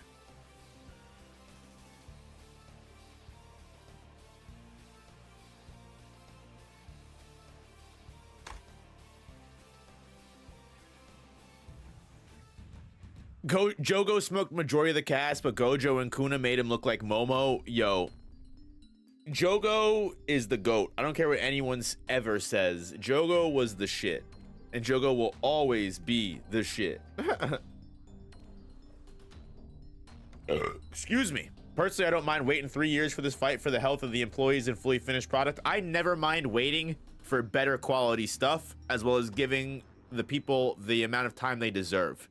Speaker 1: Jogo smoked majority of the cast, but Gojo and Kuna made him look like Momo. Yo, Jogo is the GOAT. I don't care what anyone ever says. Jogo was the shit. And Jogo will always be the shit. Excuse me. Personally, I don't mind waiting 3 years for this fight for the health of the employees and fully finished product. I never mind waiting for better quality stuff, as well as giving the people the amount of time they deserve.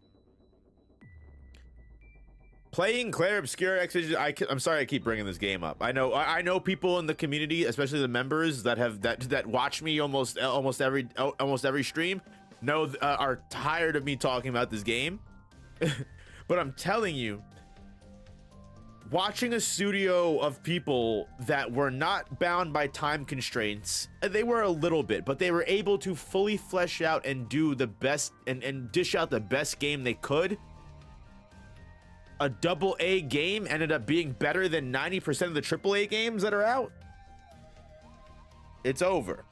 Speaker 1: Playing Claire Obscura Exige, I'm sorry I keep bringing this game up. I know people in the community, especially the members that watch me almost every stream, are tired of me talking about this game. But I'm telling you, watching a studio of people that were not bound by time constraints, they were a little bit, but they were able to fully flesh out and do the best and dish out the best game they could. A AA game ended up being better than 90% of the AAA games that are out. It's over.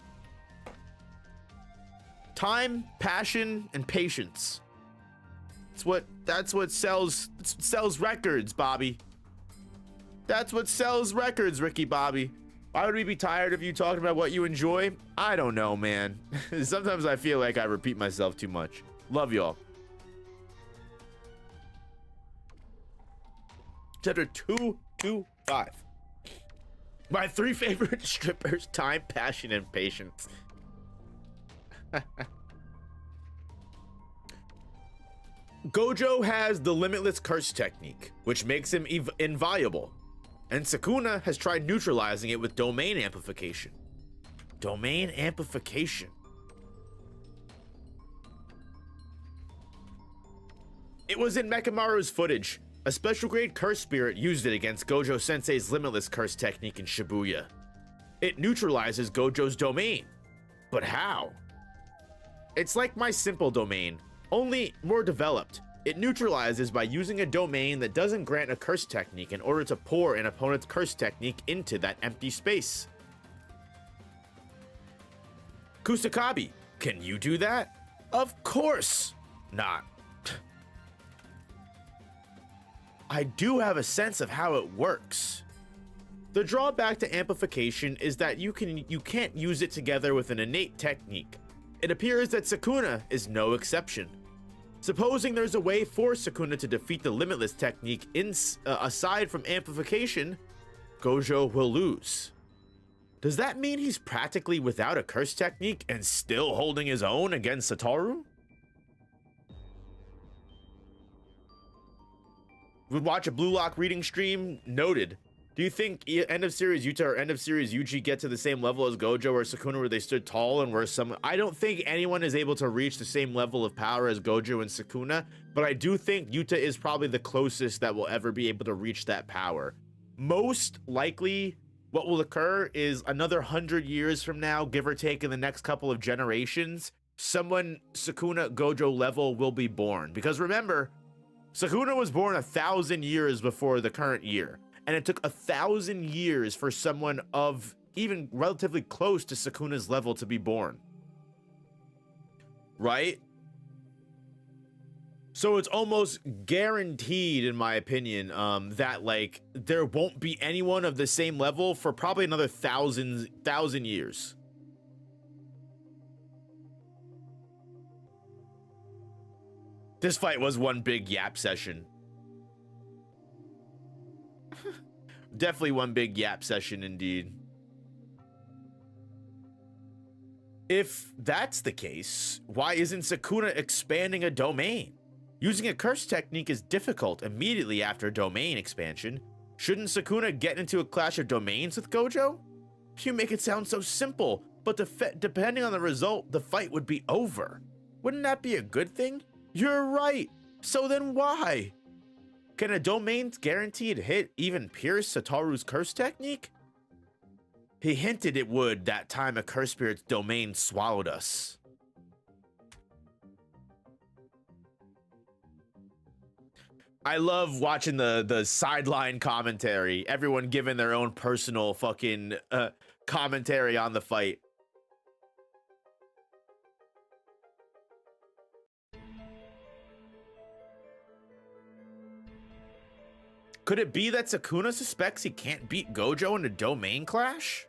Speaker 1: Time, passion, and patience. That's what sells records, Bobby. That's what sells records, Ricky Bobby. Why would we be tired of you talking about what you enjoy? I don't know, man. Sometimes I feel like I repeat myself too much. Love y'all. Chapter 225. My 3 favorite strippers: time, passion, and patience. Gojo has the limitless curse technique, which makes him inviolable, and Sukuna has tried neutralizing it with domain amplification. Domain amplification. It was in Mekamaru's footage. A special grade curse spirit used it against Gojo Sensei's limitless curse technique in Shibuya. It neutralizes Gojo's domain. But how? It's like my simple domain, only more developed. It neutralizes by using a domain that doesn't grant a curse technique in order to pour an opponent's curse technique into that empty space. Kusakabe, can you do that? Of course not. I do have a sense of how it works. The drawback to amplification is that you can't use it together with an innate technique. It appears that Sukuna is no exception. Supposing there's a way for Sukuna to defeat the limitless technique aside from amplification, Gojo will lose. Does that mean he's practically without a curse technique and still holding his own against Satoru? Would watch a Blue Lock reading stream? Noted. Do you think end of series Yuta or end of series Yuji get to the same level as Gojo or Sukuna where they stood tall and where some... I don't think anyone is able to reach the same level of power as Gojo and Sukuna, but I do think Yuta is probably the closest that will ever be able to reach that power. Most likely, what will occur is another 100 years from now, give or take in the next couple of generations, someone Sukuna Gojo level will be born. Because remember, Sukuna was born 1,000 years before the current year. And it took 1,000 years for someone of even relatively close to Sukuna's level to be born. Right? So it's almost guaranteed, in my opinion, that like there won't be anyone of the same level for probably another thousand years. This fight was one big yap session. Definitely one big yap session indeed. If that's the case, why isn't Sukuna expanding a domain? Using a curse technique is difficult immediately after domain expansion. Shouldn't Sukuna get into a clash of domains with Gojo? You make it sound so simple, but depending on the result, the fight would be over. Wouldn't that be a good thing? You're right. So then why? Can a domain's guaranteed hit even pierce Satoru's curse technique? He hinted it would that time a curse spirit's domain swallowed us. I love watching the sideline commentary. Everyone giving their own personal fucking commentary on the fight. Could it be that Sukuna suspects he can't beat Gojo in a domain clash?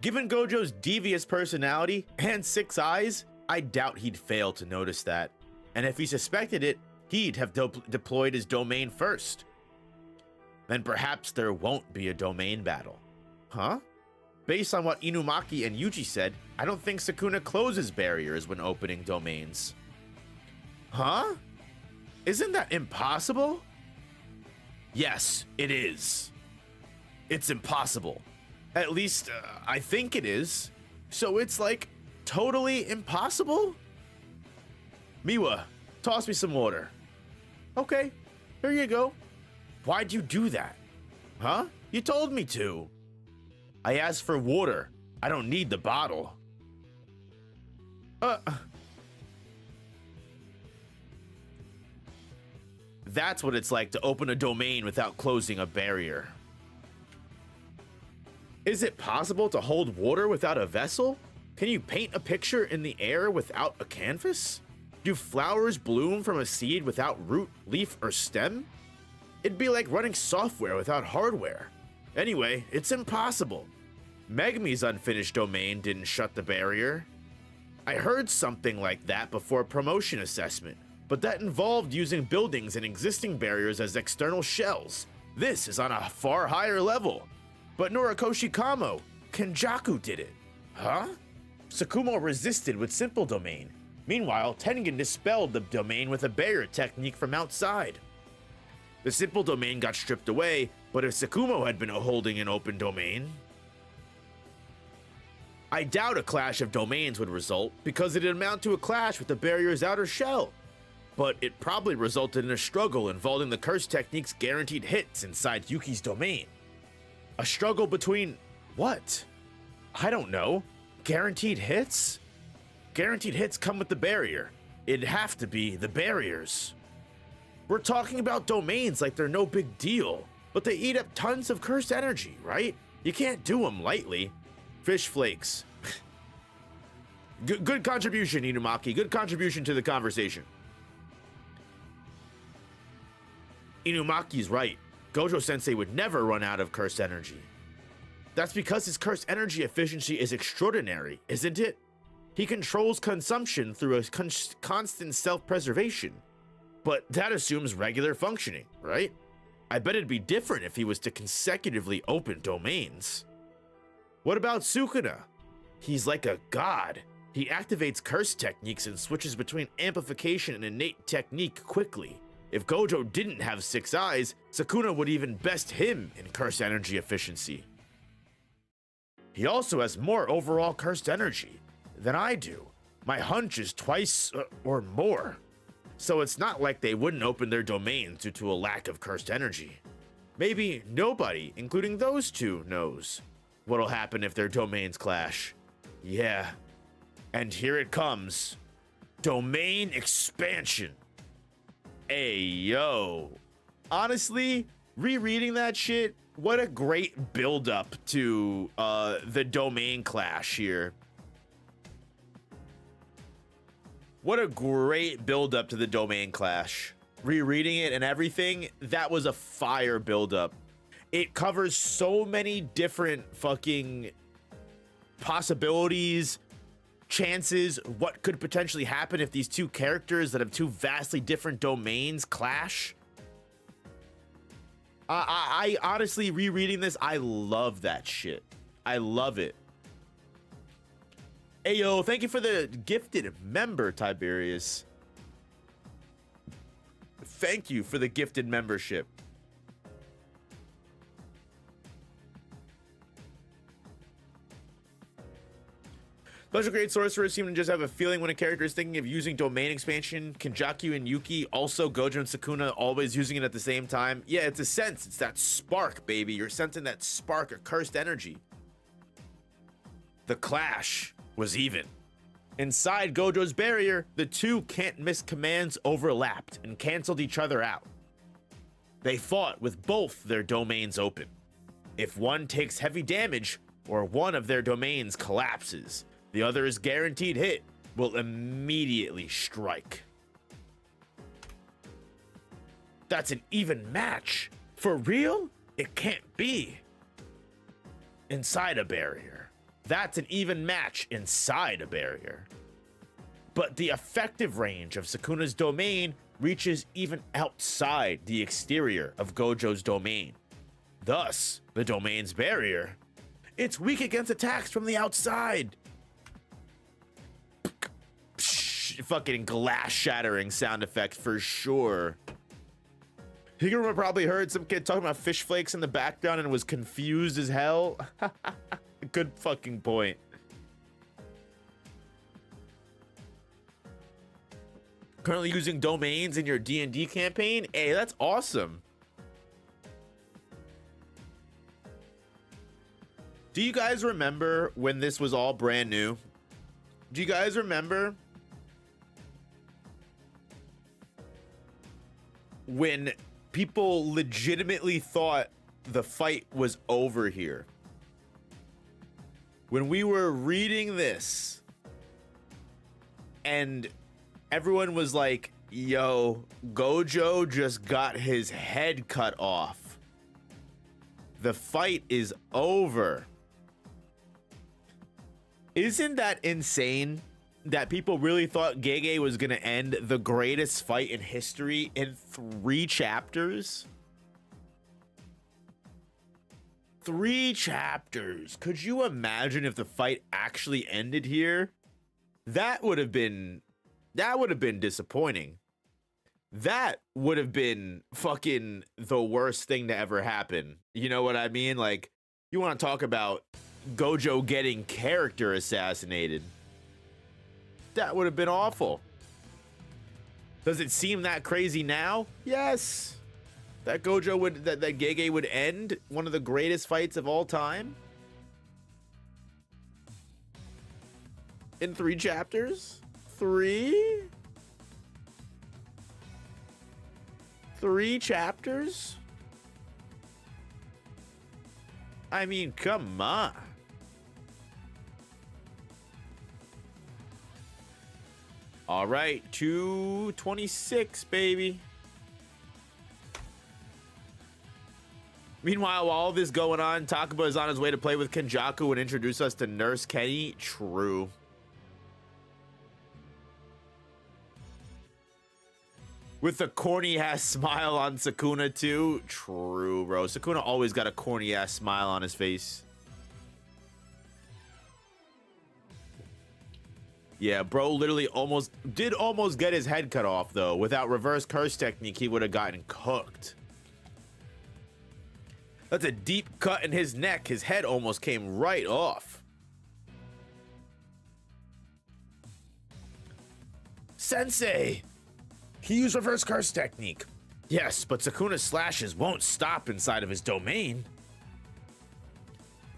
Speaker 1: Given Gojo's devious personality and 6 eyes, I doubt he'd fail to notice that. And if he suspected it, he'd have deployed his domain first. Then perhaps there won't be a domain battle. Huh? Based on what Inumaki and Yuji said, I don't think Sukuna closes barriers when opening domains. Huh? Isn't that impossible? Yes, it is. It's impossible. At least, I think it is. So it's like, totally impossible? Miwa, toss me some water. Okay, here you go. Why'd you do that? Huh? You told me to. I asked for water. I don't need the bottle. That's what it's like to open a domain without closing a barrier. Is it possible to hold water without a vessel? Can you paint a picture in the air without a canvas? Do flowers bloom from a seed without root, leaf, or stem? It'd be like running software without hardware. Anyway, it's impossible. Megumi's unfinished domain didn't shut the barrier. I heard something like that before promotion assessment, but that involved using buildings and existing barriers as external shells. This is on a far higher level. But Norikoshi Kamo, Kenjaku did it. Huh? Tsukumo resisted with simple domain. Meanwhile, Tengen dispelled the domain with a barrier technique from outside. The simple domain got stripped away, but if Tsukumo had been holding an open domain... I doubt a clash of domains would result, because it'd amount to a clash with the barrier's outer shell. But it probably resulted in a struggle involving the curse technique's guaranteed hits inside Yuki's domain. A struggle between what? I don't know. Guaranteed hits? Guaranteed hits come with the barrier. It'd have to be the barriers. We're talking about domains like they're no big deal, but they eat up tons of cursed energy, right? You can't do them lightly. Fish flakes. Good contribution, Inumaki. Good contribution to the conversation. Inumaki's right. Gojo Sensei would never run out of cursed energy. That's because his cursed energy efficiency is extraordinary, isn't it? He controls consumption through a constant self-preservation. But that assumes regular functioning, right? I bet it'd be different if he was to consecutively open domains. What about Sukuna? He's like a god. He activates curse techniques and switches between amplification and innate technique quickly. If Gojo didn't have 6 eyes, Sukuna would even best him in curse energy efficiency. He also has more overall cursed energy than I do. My hunch is twice or more. So it's not like they wouldn't open their domains due to a lack of cursed energy. Maybe nobody, including those two, knows what'll happen if their domains clash. Yeah, and here it comes. Domain expansion. Ayo. Honestly, rereading that shit, what a great build-up to the domain clash here. What a great build-up to the domain clash. Rereading it and everything, that was a fire build-up. It covers so many different fucking possibilities, chances, what could potentially happen if these two characters that have two vastly different domains clash. I honestly, rereading this, I love that shit. I love it. Ayo, thank you for the gifted member, Tiberius. Thank you for the gifted membership. Special grade sorcerers seem to just have a feeling when a character is thinking of using domain expansion. Kenjaku and Yuki, also Gojo and Sukuna, always using it at the same time. Yeah, it's a sense. It's that spark, baby. You're sensing that spark of cursed energy. The clash was even. Inside Gojo's barrier, the two can't miss commands overlapped and canceled each other out. They fought with both their domains open. If one takes heavy damage or one of their domains collapses, the other's guaranteed hit will immediately strike. That's an even match. For real? It can't be. Inside a barrier. That's an even match inside a barrier. But the effective range of Sukuna's domain reaches even outside the exterior of Gojo's domain. Thus, the domain's barrier, it's weak against attacks from the outside. Fucking glass shattering sound effect for sure. Higuruma probably heard some kid talking about fish flakes in the background and was confused as hell. Good fucking point. Currently using domains in your D&D campaign? Hey, that's awesome. Do you guys remember when this was all brand new? Do you guys remember when people legitimately thought the fight was over here? When we were reading this and everyone was like, yo, Gojo just got his head cut off. The fight is over. Isn't that insane that people really thought Gege was going to end the greatest fight in history in 3 chapters? 3 chapters. Could you imagine if the fight actually ended here? That would have been disappointing. That would have been fucking the worst thing to ever happen. You know what I mean? Like, you want to talk about Gojo getting character assassinated. That would have been awful. Does it seem that crazy now? Yes. That Gojo would, that Gege would end one of the greatest fights of all time? In 3 chapters? 3? 3 chapters? I mean, come on. All right, 226, baby. Meanwhile, while all this going on, Takaba is on his way to play with Kenjaku and introduce us to Nurse Kenny. True. With a corny-ass smile on Sukuna, too. True, bro. Sukuna always got a corny-ass smile on his face. Yeah, bro literally almost get his head cut off, though. Without reverse curse technique, he would have gotten cooked. That's a deep cut in his neck. His head almost came right off. Sensei! He used reverse curse technique. Yes, but Sukuna's slashes won't stop inside of his domain.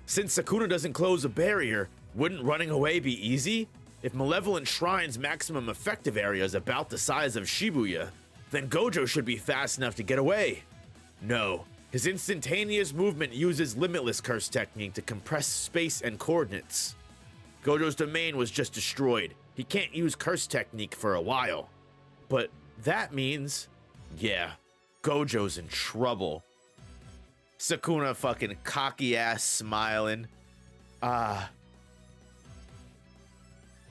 Speaker 1: Since Sukuna doesn't close a barrier, wouldn't running away be easy? If Malevolent Shrine's maximum effective area is about the size of Shibuya, then Gojo should be fast enough to get away. No, his instantaneous movement uses Limitless Curse technique to compress space and coordinates. Gojo's domain was just destroyed. He can't use curse technique for a while. But that means, yeah, Gojo's in trouble. Sukuna fucking cocky ass smiling.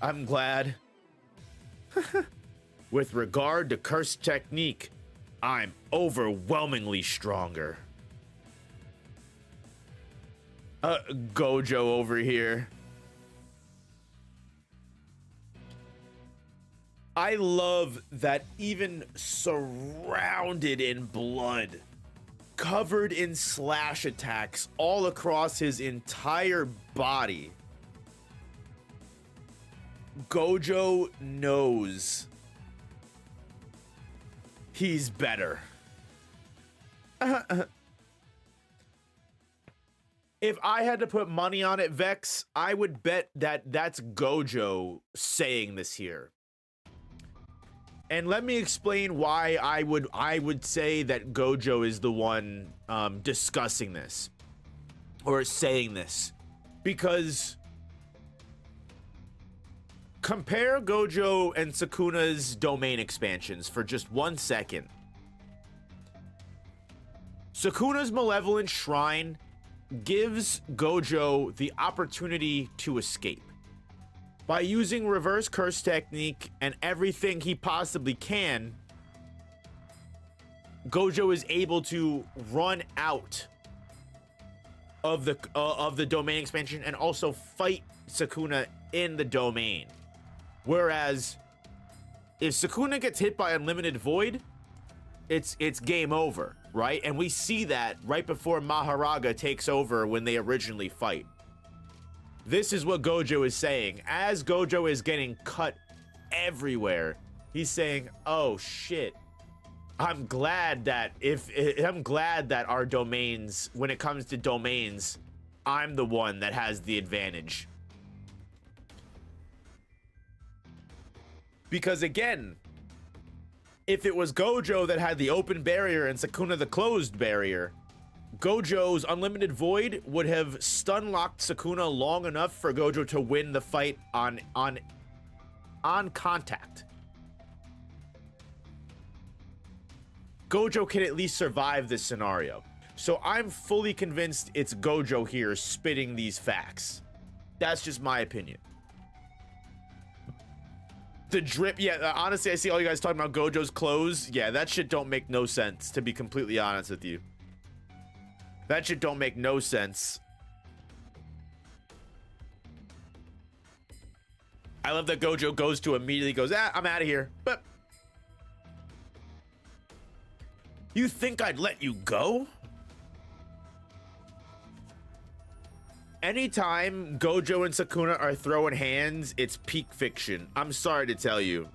Speaker 1: I'm glad. With regard to curse technique, I'm overwhelmingly stronger. Gojo over here. I love that even surrounded in blood, covered in slash attacks all across his entire body, Gojo knows he's better. If I had to put money on it, Vex, I would bet that that's Gojo saying this here. And let me explain why I would say that Gojo is the one discussing this or saying this. Because compare Gojo and Sukuna's domain expansions for just 1 second. Sukuna's Malevolent Shrine gives Gojo the opportunity to escape. By using reverse curse technique and everything he possibly can, Gojo is able to run out of the domain expansion and also fight Sukuna in the domain. Whereas if Sukuna gets hit by Unlimited Void, it's game over, right? And we see that right before Maharaga takes over when they originally fight. This is what Gojo is saying. As Gojo is getting cut everywhere, he's saying, "Oh shit. I'm glad that our domains, when it comes to domains, I'm the one that has the advantage." Because again, if it was Gojo that had the open barrier and Sukuna the closed barrier, Gojo's Unlimited Void would have stun locked Sukuna long enough for Gojo to win the fight on contact. Gojo can at least survive this scenario. So I'm fully convinced it's Gojo here spitting these facts. That's just my opinion. The drip, yeah, honestly, I see all you guys talking about Gojo's clothes. Yeah, that shit don't make no sense, to be completely honest with you. That shit don't make no sense. I love that Gojo goes to immediately goes, I'm out of here. But you think I'd let you go? Anytime Gojo and Sukuna are throwing hands, it's peak fiction. I'm sorry to tell you.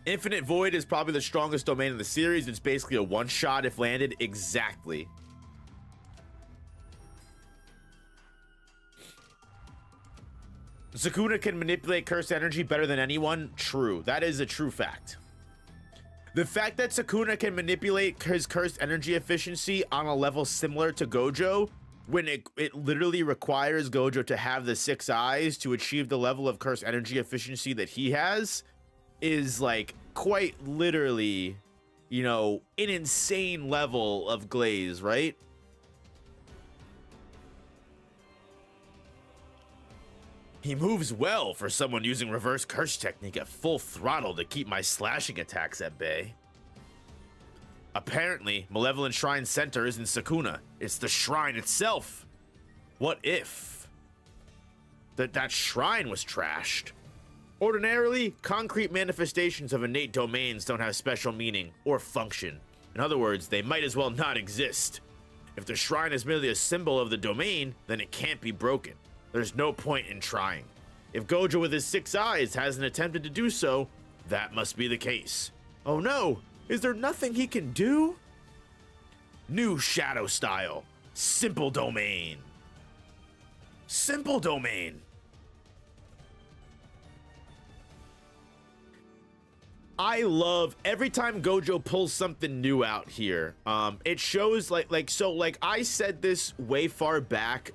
Speaker 1: Infinite Void is probably the strongest domain in the series. It's basically a one-shot if landed. Exactly. Sukuna can manipulate cursed energy better than anyone. True. That is a true fact. The fact that Sukuna can manipulate his cursed energy efficiency on a level similar to Gojo, when it literally requires Gojo to have the 6 eyes to achieve the level of cursed energy efficiency that he has, is like quite literally, you know, an insane level of glaze, right? He moves well for someone using reverse curse technique at full throttle to keep my slashing attacks at bay. Apparently, Malevolent Shrine Center isn't Sukuna, it's the shrine itself. What if that shrine was trashed? Ordinarily, concrete manifestations of innate domains don't have special meaning or function. In other words, they might as well not exist. If the shrine is merely a symbol of the domain, then it can't be broken. There's no point in trying. If Gojo with his 6 eyes hasn't attempted to do so, that must be the case. Oh no, is there nothing he can do? New shadow style, simple domain. Simple domain. I love every time Gojo pulls something new out here. It shows like I said this way far back,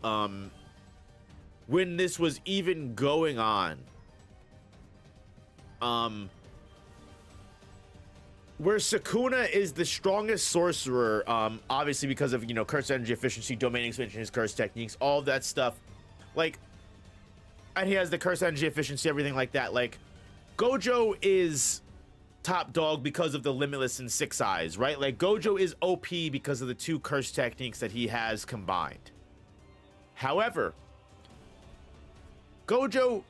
Speaker 1: when this was even going on, where Sukuna is the strongest sorcerer, obviously because of, you know, curse energy efficiency, domain expansion, his curse techniques, all of that stuff, like, and he has the curse energy efficiency, everything like that. Like, Gojo is top dog because of the limitless and 6 eyes, right? Like, Gojo is OP because of the 2 curse techniques that he has combined. However, Gojo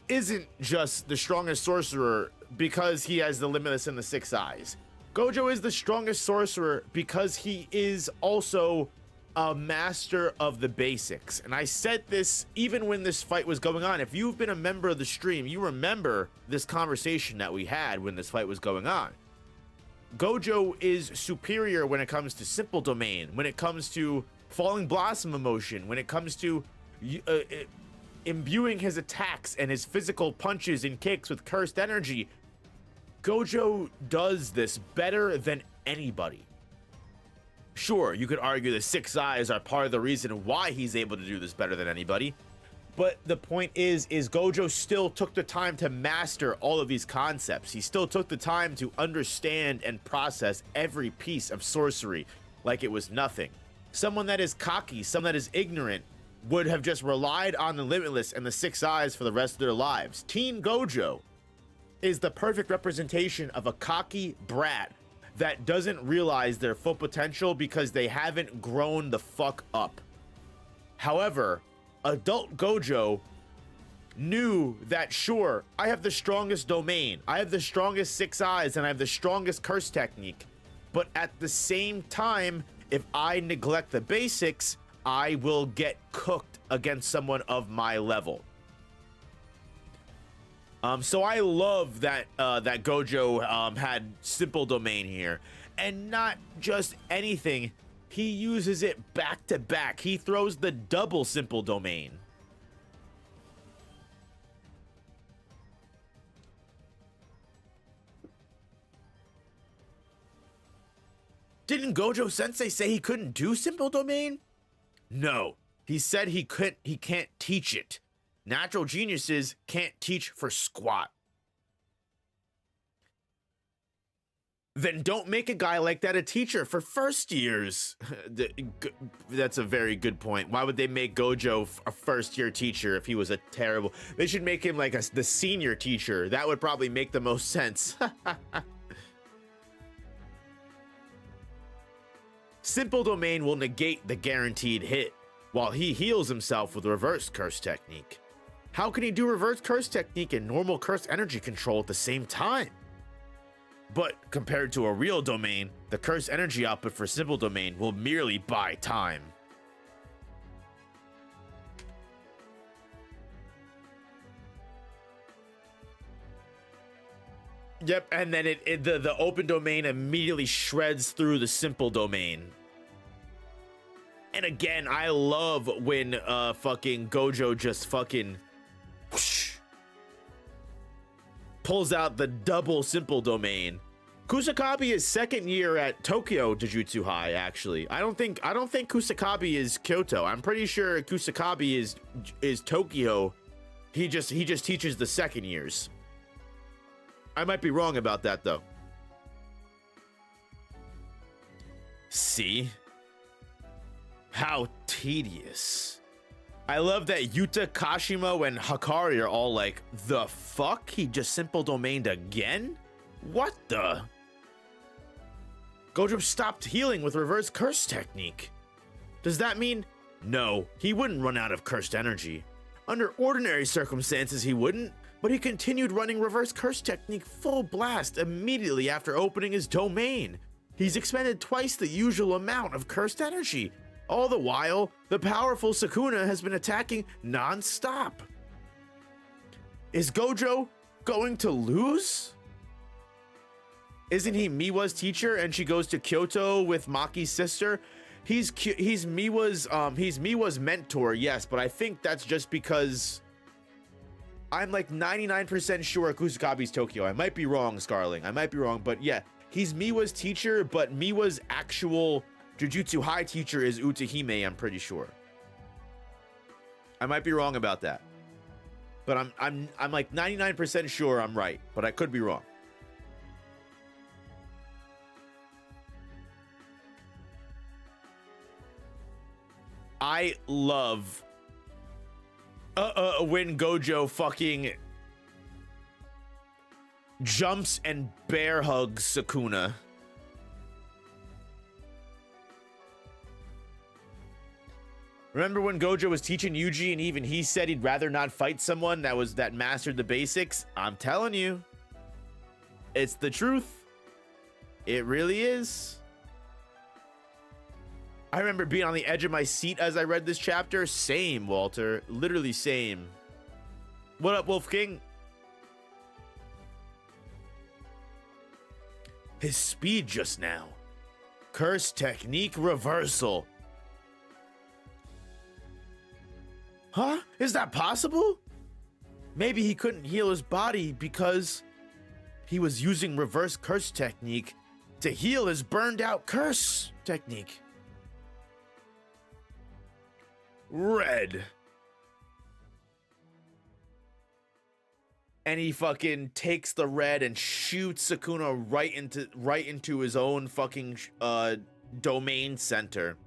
Speaker 1: isn't just the strongest sorcerer because he has the limitless and the 6 eyes. Gojo is the strongest sorcerer because he is also a master of the basics. And I said this even when this fight was going on. If you've been a member of the stream, you remember this conversation that we had when this fight was going on. Gojo is superior when it comes to simple domain, when it comes to falling blossom emotion, when it comes to imbuing his attacks and his physical punches and kicks with cursed energy. Gojo does this better than anybody. Sure, you could argue the 6 eyes are part of the reason why he's able to do this better than anybody, but the point is Gojo still took the time to master all of these concepts. He still took the time to understand and process every piece of sorcery like it was nothing. Someone that is cocky, someone that is ignorant, would have just relied on the limitless and the 6 eyes for the rest of their lives. Teen Gojo is the perfect representation of a cocky brat that doesn't realize their full potential because they haven't grown the fuck up. However, adult Gojo knew that, sure, I have the strongest domain, I have the strongest 6 eyes, and I have the strongest curse technique, but at the same time, if I neglect the basics, I will get cooked against someone of my level. So I love that that Gojo had simple domain here, and not just anything. He uses it back to back. He throws the double simple domain. Didn't Gojo Sensei say he couldn't do simple domain? No, he said he can't teach it. Natural geniuses can't teach for squat. Then don't make a guy like that a teacher for first years. That's a very good point. Why would they make Gojo a first year teacher if he was a terrible... They should make him like the senior teacher. That would probably make the most sense. Simple domain will negate the guaranteed hit, while he heals himself with reverse curse technique. How can he do reverse curse technique and normal curse energy control at the same time? But compared to a real domain, the curse energy output for simple domain will merely buy time. Yep, and then the open domain immediately shreds through the simple domain. And again, I love when fucking Gojo just fucking whoosh, pulls out the double simple domain. Kusakabe is second year at Tokyo Jujutsu High, actually. I don't think Kusakabe is Kyoto. I'm pretty sure Kusakabe is Tokyo. He just teaches the second years. I might be wrong about that though. See? How tedious. I love that Yuta, Kashimo, and Hakari are all like, the fuck? He just simple domained again? What the? Gojo stopped healing with reverse curse technique. Does that mean? No, he wouldn't run out of cursed energy. Under ordinary circumstances, he wouldn't, but he continued running reverse curse technique full blast immediately after opening his domain. He's expended twice the usual amount of cursed energy. All the while, the powerful Sukuna has been attacking non-stop. Is Gojo going to lose? Isn't he Miwa's teacher and she goes to Kyoto with Maki's sister? He's Miwa's mentor, yes, but I think that's just because I'm like 99% sure Kusakabe's Tokyo. I might be wrong, Scarling. I might be wrong, but yeah, he's Miwa's teacher, but Miwa's actual Jujutsu High teacher is Utahime, I'm pretty sure. I might be wrong about that. But I'm like 99% sure I'm right, but I could be wrong. I love when Gojo fucking jumps and bear hugs Sukuna. Remember when Gojo was teaching Yuji and even he said he'd rather not fight someone that mastered the basics? I'm telling you, it's the truth. It really is. I remember being on the edge of my seat as I read this chapter. Same, Walter. Literally same. What up, Wolf King? His speed just now. Curse technique reversal. Huh? Is that possible? Maybe he couldn't heal his body because he was using reverse curse technique to heal his burned out curse technique. Red. And he fucking takes the red and shoots Sukuna right into his own fucking domain center.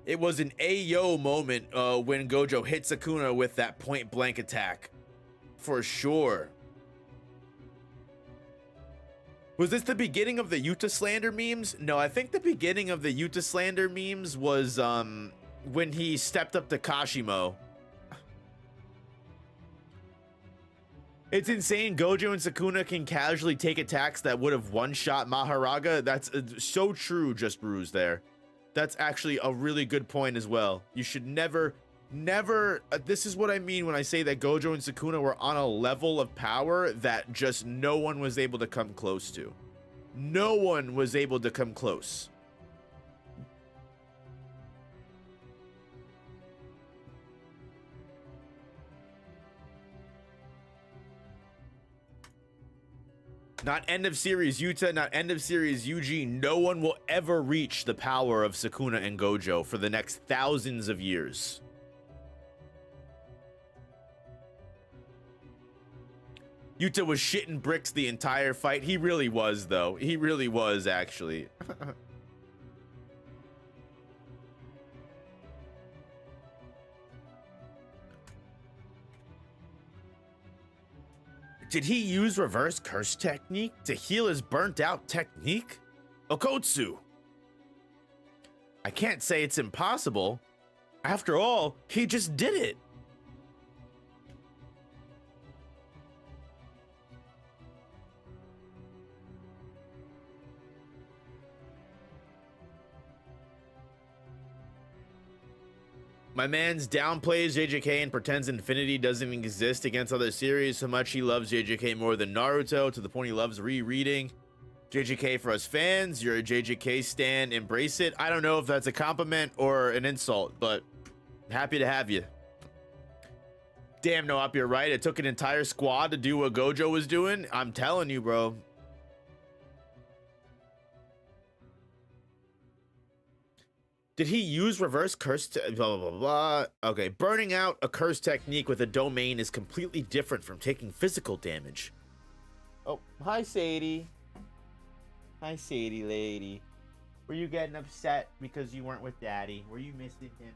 Speaker 1: It was an Ayo moment when Gojo hit Sukuna with that point blank attack. For sure. Was this the beginning of the Yuta slander memes? No, I think the beginning of the Yuta slander memes was when he stepped up to Kashimo. It's insane Gojo and Sukuna can casually take attacks that would have one-shot Maharaga. That's so true, Just Bruise there. That's actually a really good point as well. You should never, this is what I mean when I say that Gojo and Sukuna were on a level of power that just no one was able to come close to. No one was able to come close. Not end of series Yuta, not end of series Yuji. No one will ever reach the power of Sukuna and Gojo for the next thousands of years. Yuta was shitting bricks the entire fight. He really was, though. He really was, actually. Did he use reverse curse technique to heal his burnt out technique? Okotsu. I can't say it's impossible. After all, he just did it. My man's downplays JJK and pretends Infinity doesn't exist against other series so much he loves JJK more than Naruto, to the point he loves rereading JJK. For us fans, you're a JJK stan, embrace it. I don't know if that's a compliment or an insult, but happy to have you. Damn, no, up, you're right. It took an entire squad to do what Gojo was doing. I'm telling you, bro. Did he use reverse curse? Blah, blah, blah, blah. Okay, burning out a curse technique with a domain is completely different from taking physical damage. Oh, hi, Sadie. Hi, Sadie lady. Were you getting upset because you weren't with Daddy? Were you missing him?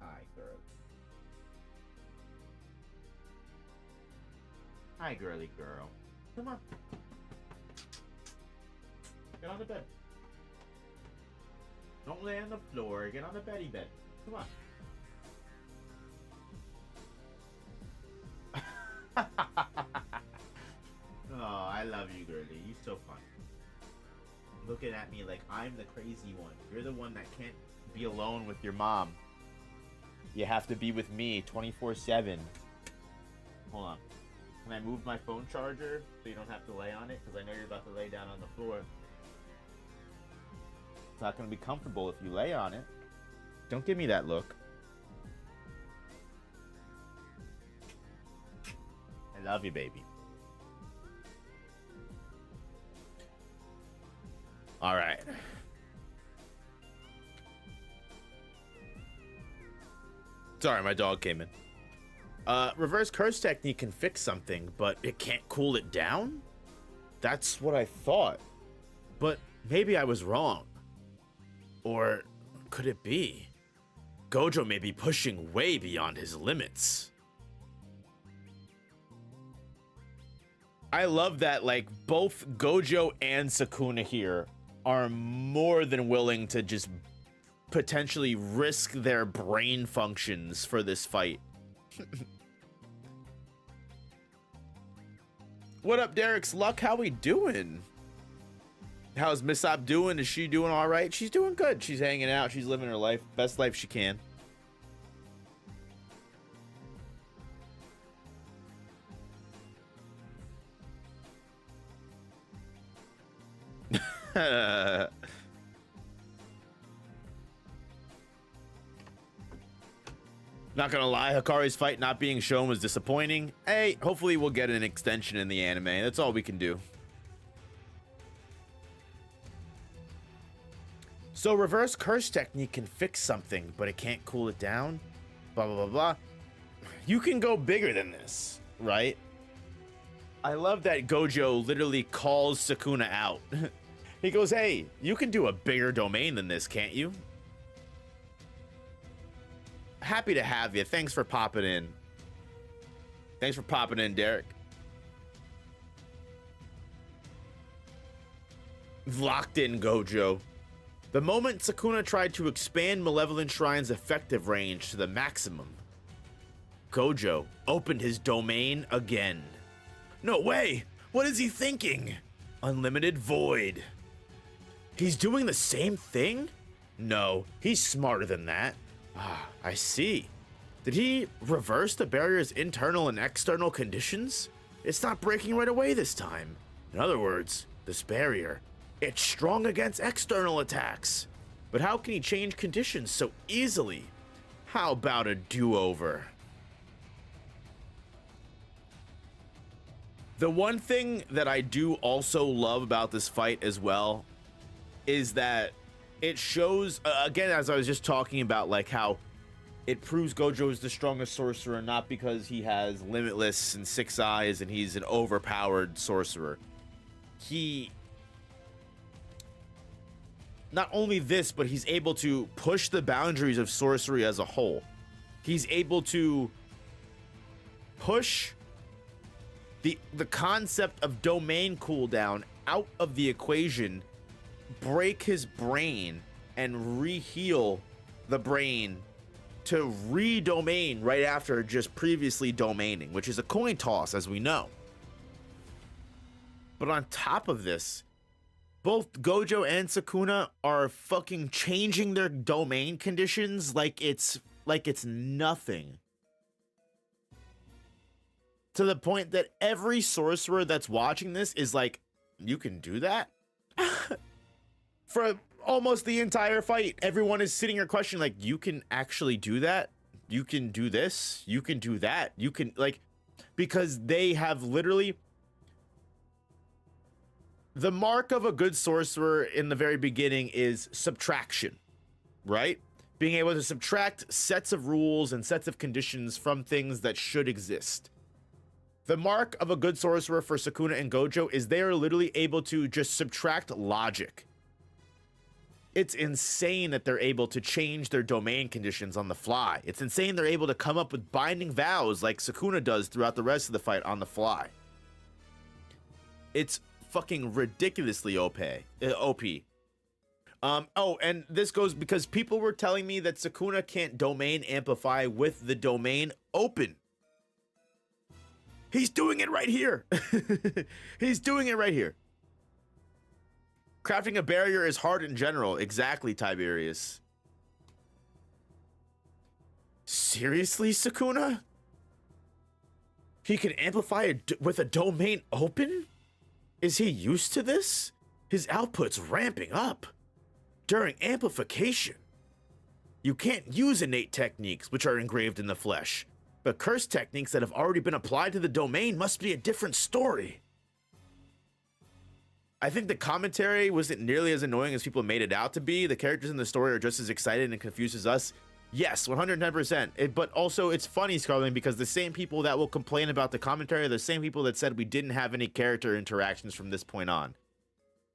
Speaker 1: Hi, girl. Hi, girly girl. Come on. Get on the bed. Don't lay on the floor. Get on the beddy bed. Come on. Oh, I love you, girly. You're so fun. Looking at me like I'm the crazy one. You're the one that can't be alone with your mom. You have to be with me 24/7. Hold on. Can I move my phone charger so you don't have to lay on it? Because I know you're about to lay down on the floor. It's not going to be comfortable if you lay on it. Don't give me that look. I love you, baby. All right. Sorry, my dog came in. Reverse curse technique can fix something, but it can't cool it down? That's what I thought. But maybe I was wrong. Or could it be? Gojo may be pushing way beyond his limits. I love that, like, both Gojo and Sukuna here are more than willing to just potentially risk their brain functions for this fight. What up, Derek's Luck? How we doing? How's Misop doing? Is she doing all right? She's doing good. She's hanging out. She's living her life. Best life she can. Not gonna lie, Hikari's fight not being shown was disappointing. Hey, hopefully we'll get an extension in the anime. That's all we can do. So reverse curse technique can fix something, but it can't cool it down. Blah, blah, blah, blah. You can go bigger than this, right? I love that Gojo literally calls Sukuna out. He goes, hey, you can do a bigger domain than this, can't you? Happy to have you. Thanks for popping in. Thanks for popping in, Derek. Locked in, Gojo. The moment Sukuna tried to expand Malevolent Shrine's effective range to the maximum, Gojo opened his domain again. No way! What is he thinking? Unlimited Void. He's doing the same thing? No, he's smarter than that. Ah, I see. Did he reverse the barrier's internal and external conditions? It's not breaking right away this time. In other words, this barrier, it's strong against external attacks. But how can he change conditions so easily? How about a do-over? The one thing that I do also love about this fight as well is that it shows, again, as I was just talking about, like how it proves Gojo is the strongest sorcerer, not because he has Limitless and 6 eyes and he's an overpowered sorcerer. He, not only this, but he's able to push the boundaries of sorcery as a whole. He's able to push the concept of domain cooldown out of the equation, break his brain, and re-heal the brain to re-domain right after just previously domaining, which is a coin toss, as we know. But on top of this, both Gojo and Sukuna are fucking changing their domain conditions like it's like it's nothing. To the point that every sorcerer that's watching this is like, you can do that? For almost the entire fight, everyone is sitting here questioning, like, you can actually do that? You can do this? You can do that? You can, like, because they have literally... The mark of a good sorcerer in the very beginning is subtraction, right? Being able to subtract sets of rules and sets of conditions from things that should exist. The mark of a good sorcerer for Sukuna and Gojo is they are literally able to just subtract logic. It's insane that they're able to change their domain conditions on the fly. It's insane they're able to come up with binding vows like Sukuna does throughout the rest of the fight on the fly. It's fucking ridiculously OP. Oh, and this goes because people were telling me that Sukuna can't domain amplify with the domain open. He's doing it right here. He's doing it right here. Crafting a barrier is hard in general. Exactly, Tiberius. Seriously, Sukuna? He can amplify with a domain open? Is he used to this? His output's ramping up. During amplification, you can't use innate techniques which are engraved in the flesh, but curse techniques that have already been applied to the domain must be a different story. I think the commentary wasn't nearly as annoying as people made it out to be. The characters in the story are just as excited and confused as us. Yes, 110%. But also, it's funny, Scarling, because the same people that will complain about the commentary are the same people that said we didn't have any character interactions from this point on.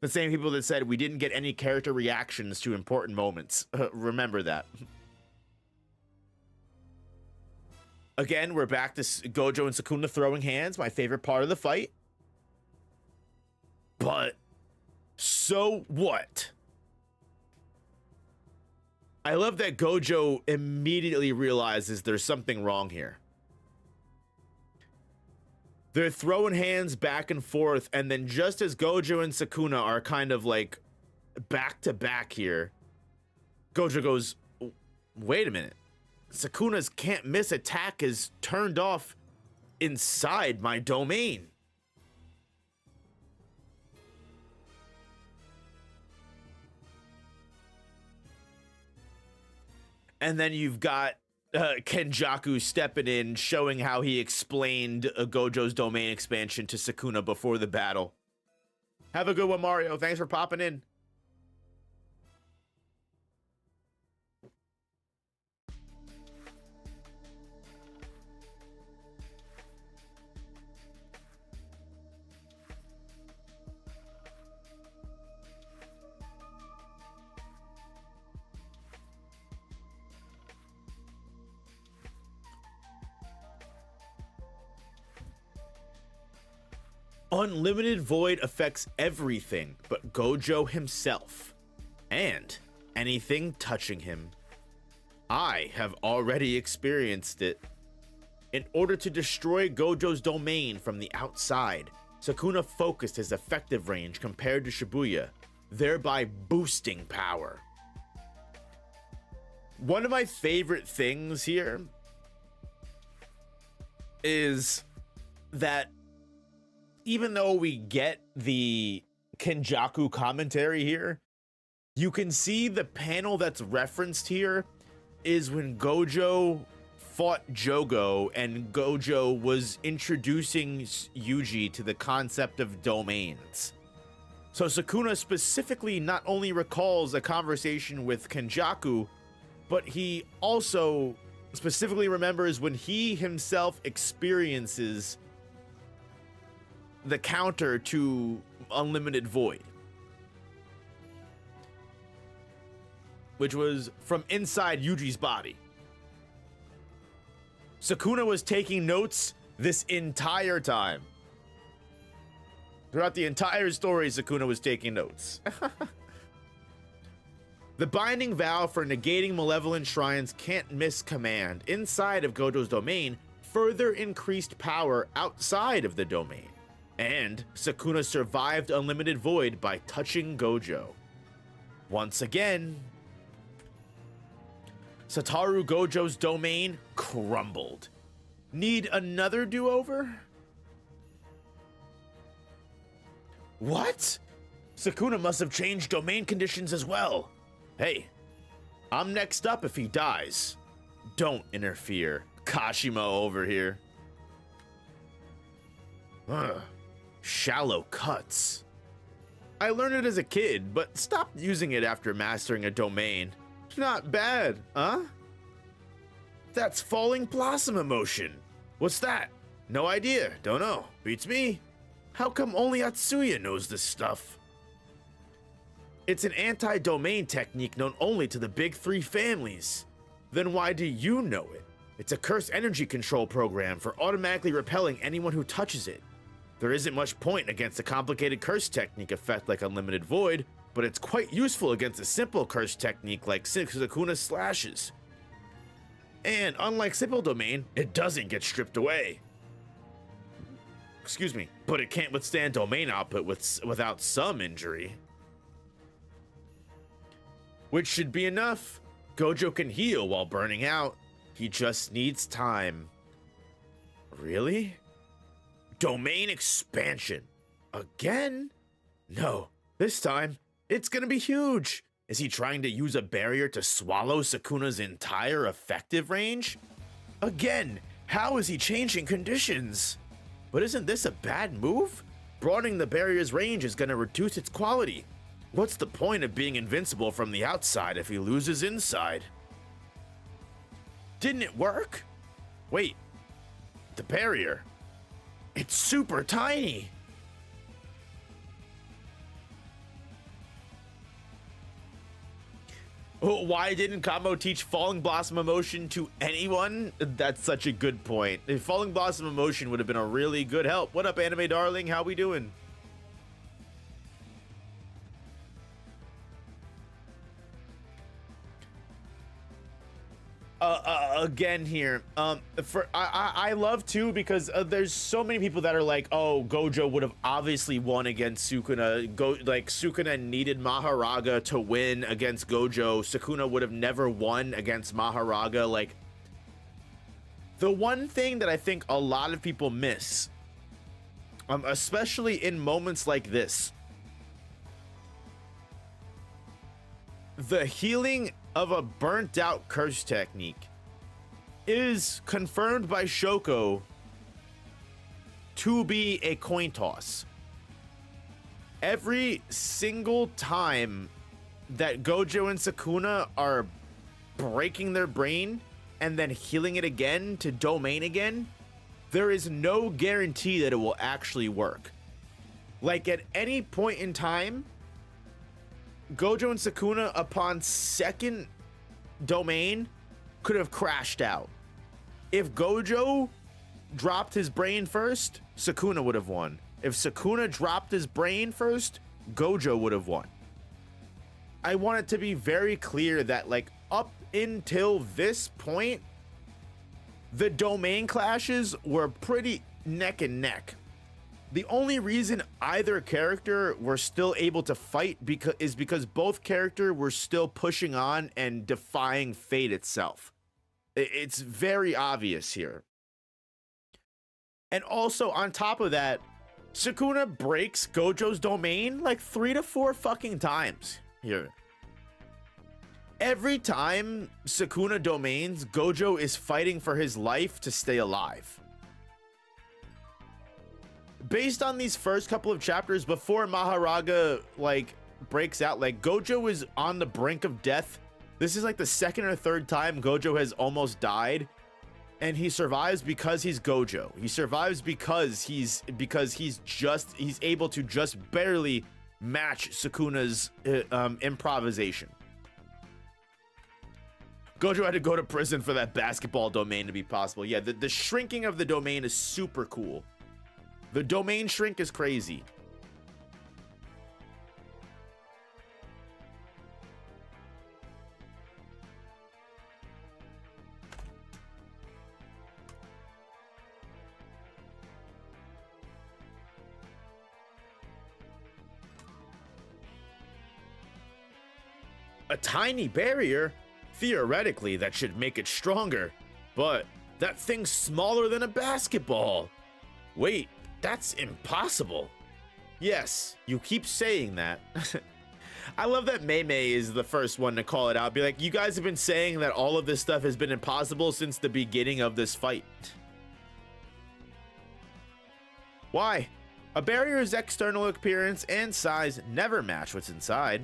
Speaker 1: The same people that said we didn't get any character reactions to important moments. Remember that. Again, we're back to Gojo and Sukuna throwing hands, my favorite part of the fight. But so what? I love that Gojo immediately realizes there's something wrong here. They're throwing hands back and forth, and then just as Gojo and Sukuna are kind of like back to back here, Gojo goes, wait a minute. Sukuna's can't miss attack is turned off inside my domain. And then you've got Kenjaku stepping in, showing how he explained Gojo's domain expansion to Sukuna before the battle. Have a good one, Mario. Thanks for popping in. Unlimited void affects everything but Gojo himself and anything touching him. I have already experienced it. In order to destroy Gojo's domain from the outside, Sukuna focused his effective range compared to Shibuya, thereby boosting power. One of my favorite things here is that even though we get the Kenjaku commentary here, you can see the panel that's referenced here is when Gojo fought Jogo and Gojo was introducing Yuji to the concept of domains. So Sukuna specifically not only recalls a conversation with Kenjaku, but he also specifically remembers when he himself experiences the counter to Unlimited Void, which was from inside Yuji's body. Sukuna was taking notes this entire time. Throughout the entire story, Sukuna was taking notes. The binding vow for negating malevolent shrines can't miss command inside of Gojo's domain further increased power outside of the domain. And Sukuna survived Unlimited Void by touching Gojo. Once again, Satoru Gojo's domain crumbled. Need another do-over? What? Sukuna must have changed domain conditions as well. Hey, I'm next up if he dies. Don't interfere. Kashima over here. Ugh. Shallow cuts. I learned it as a kid, but stopped using it after mastering a domain. Not bad, huh? That's falling blossom emotion. What's that? No idea. Don't know. Beats me. How come only Atsuya knows this stuff? It's an anti-domain technique known only to the big three families. Then why do you know it? It's a curse energy control program for automatically repelling anyone who touches it. There isn't much point against a complicated curse technique effect like Unlimited Void, but it's quite useful against a simple curse technique like Sukuna's slashes. And unlike simple domain, it doesn't get stripped away. Excuse me, but it can't withstand domain output without some injury. Which should be enough. Gojo can heal while burning out. He just needs time. Really? Domain expansion. Again? No, this time, it's gonna be huge. Is he trying to use a barrier to swallow Sukuna's entire effective range? Again, how is he changing conditions? But isn't this a bad move? Broadening the barrier's range is gonna reduce its quality. What's the point of being invincible from the outside if he loses inside? Didn't it work? Wait, the barrier. It's super tiny. Oh, why didn't Kamo teach Falling Blossom Emotion to anyone? That's such a good point. If Falling Blossom Emotion would have been a really good help. What up, anime darling? How we doing? Again here, I love too because there's so many people that are like, oh, Gojo would have obviously won against Sukuna. Sukuna needed Maharaga to win against Gojo. Sukuna would have never won against Maharaga. Like, the one thing that I think a lot of people miss, especially in moments like this, the healing of a burnt out curse technique is confirmed by Shoko to be a coin toss. Every single time that Gojo and Sukuna are breaking their brain and then healing it again to domain again, there is no guarantee that it will actually work. Like, at any point in time, Gojo and Sukuna upon second domain could have crashed out. If Gojo dropped his brain first, Sukuna would have won. If Sukuna dropped his brain first, Gojo would have won. I want it to be very clear that, like, up until this point, the domain clashes were pretty neck and neck. The only reason either character were still able to fight is because both characters were still pushing on and defying fate itself. It's very obvious here. And also, on top of that, Sukuna breaks Gojo's domain like 3 to 4 fucking times here. Every time Sukuna domains, Gojo is fighting for his life to stay alive. Based on these first couple of chapters, before Maharaga, like, breaks out, like, Gojo is on the brink of death. This is like the second or third time Gojo has almost died, and he survives because he's Gojo. He survives because he's able to just barely match Sukuna's improvisation. Gojo had to go to prison for that basketball domain to be possible. Yeah, the shrinking of the domain is super cool. The domain shrink is crazy. A tiny barrier? Theoretically, that should make it stronger, but that thing's smaller than a basketball. Wait, that's impossible. Yes, you keep saying that. I love that Mei Mei is the first one to call it out. Be like, you guys have been saying that all of this stuff has been impossible since the beginning of this fight. Why? A barrier's external appearance and size never match what's inside.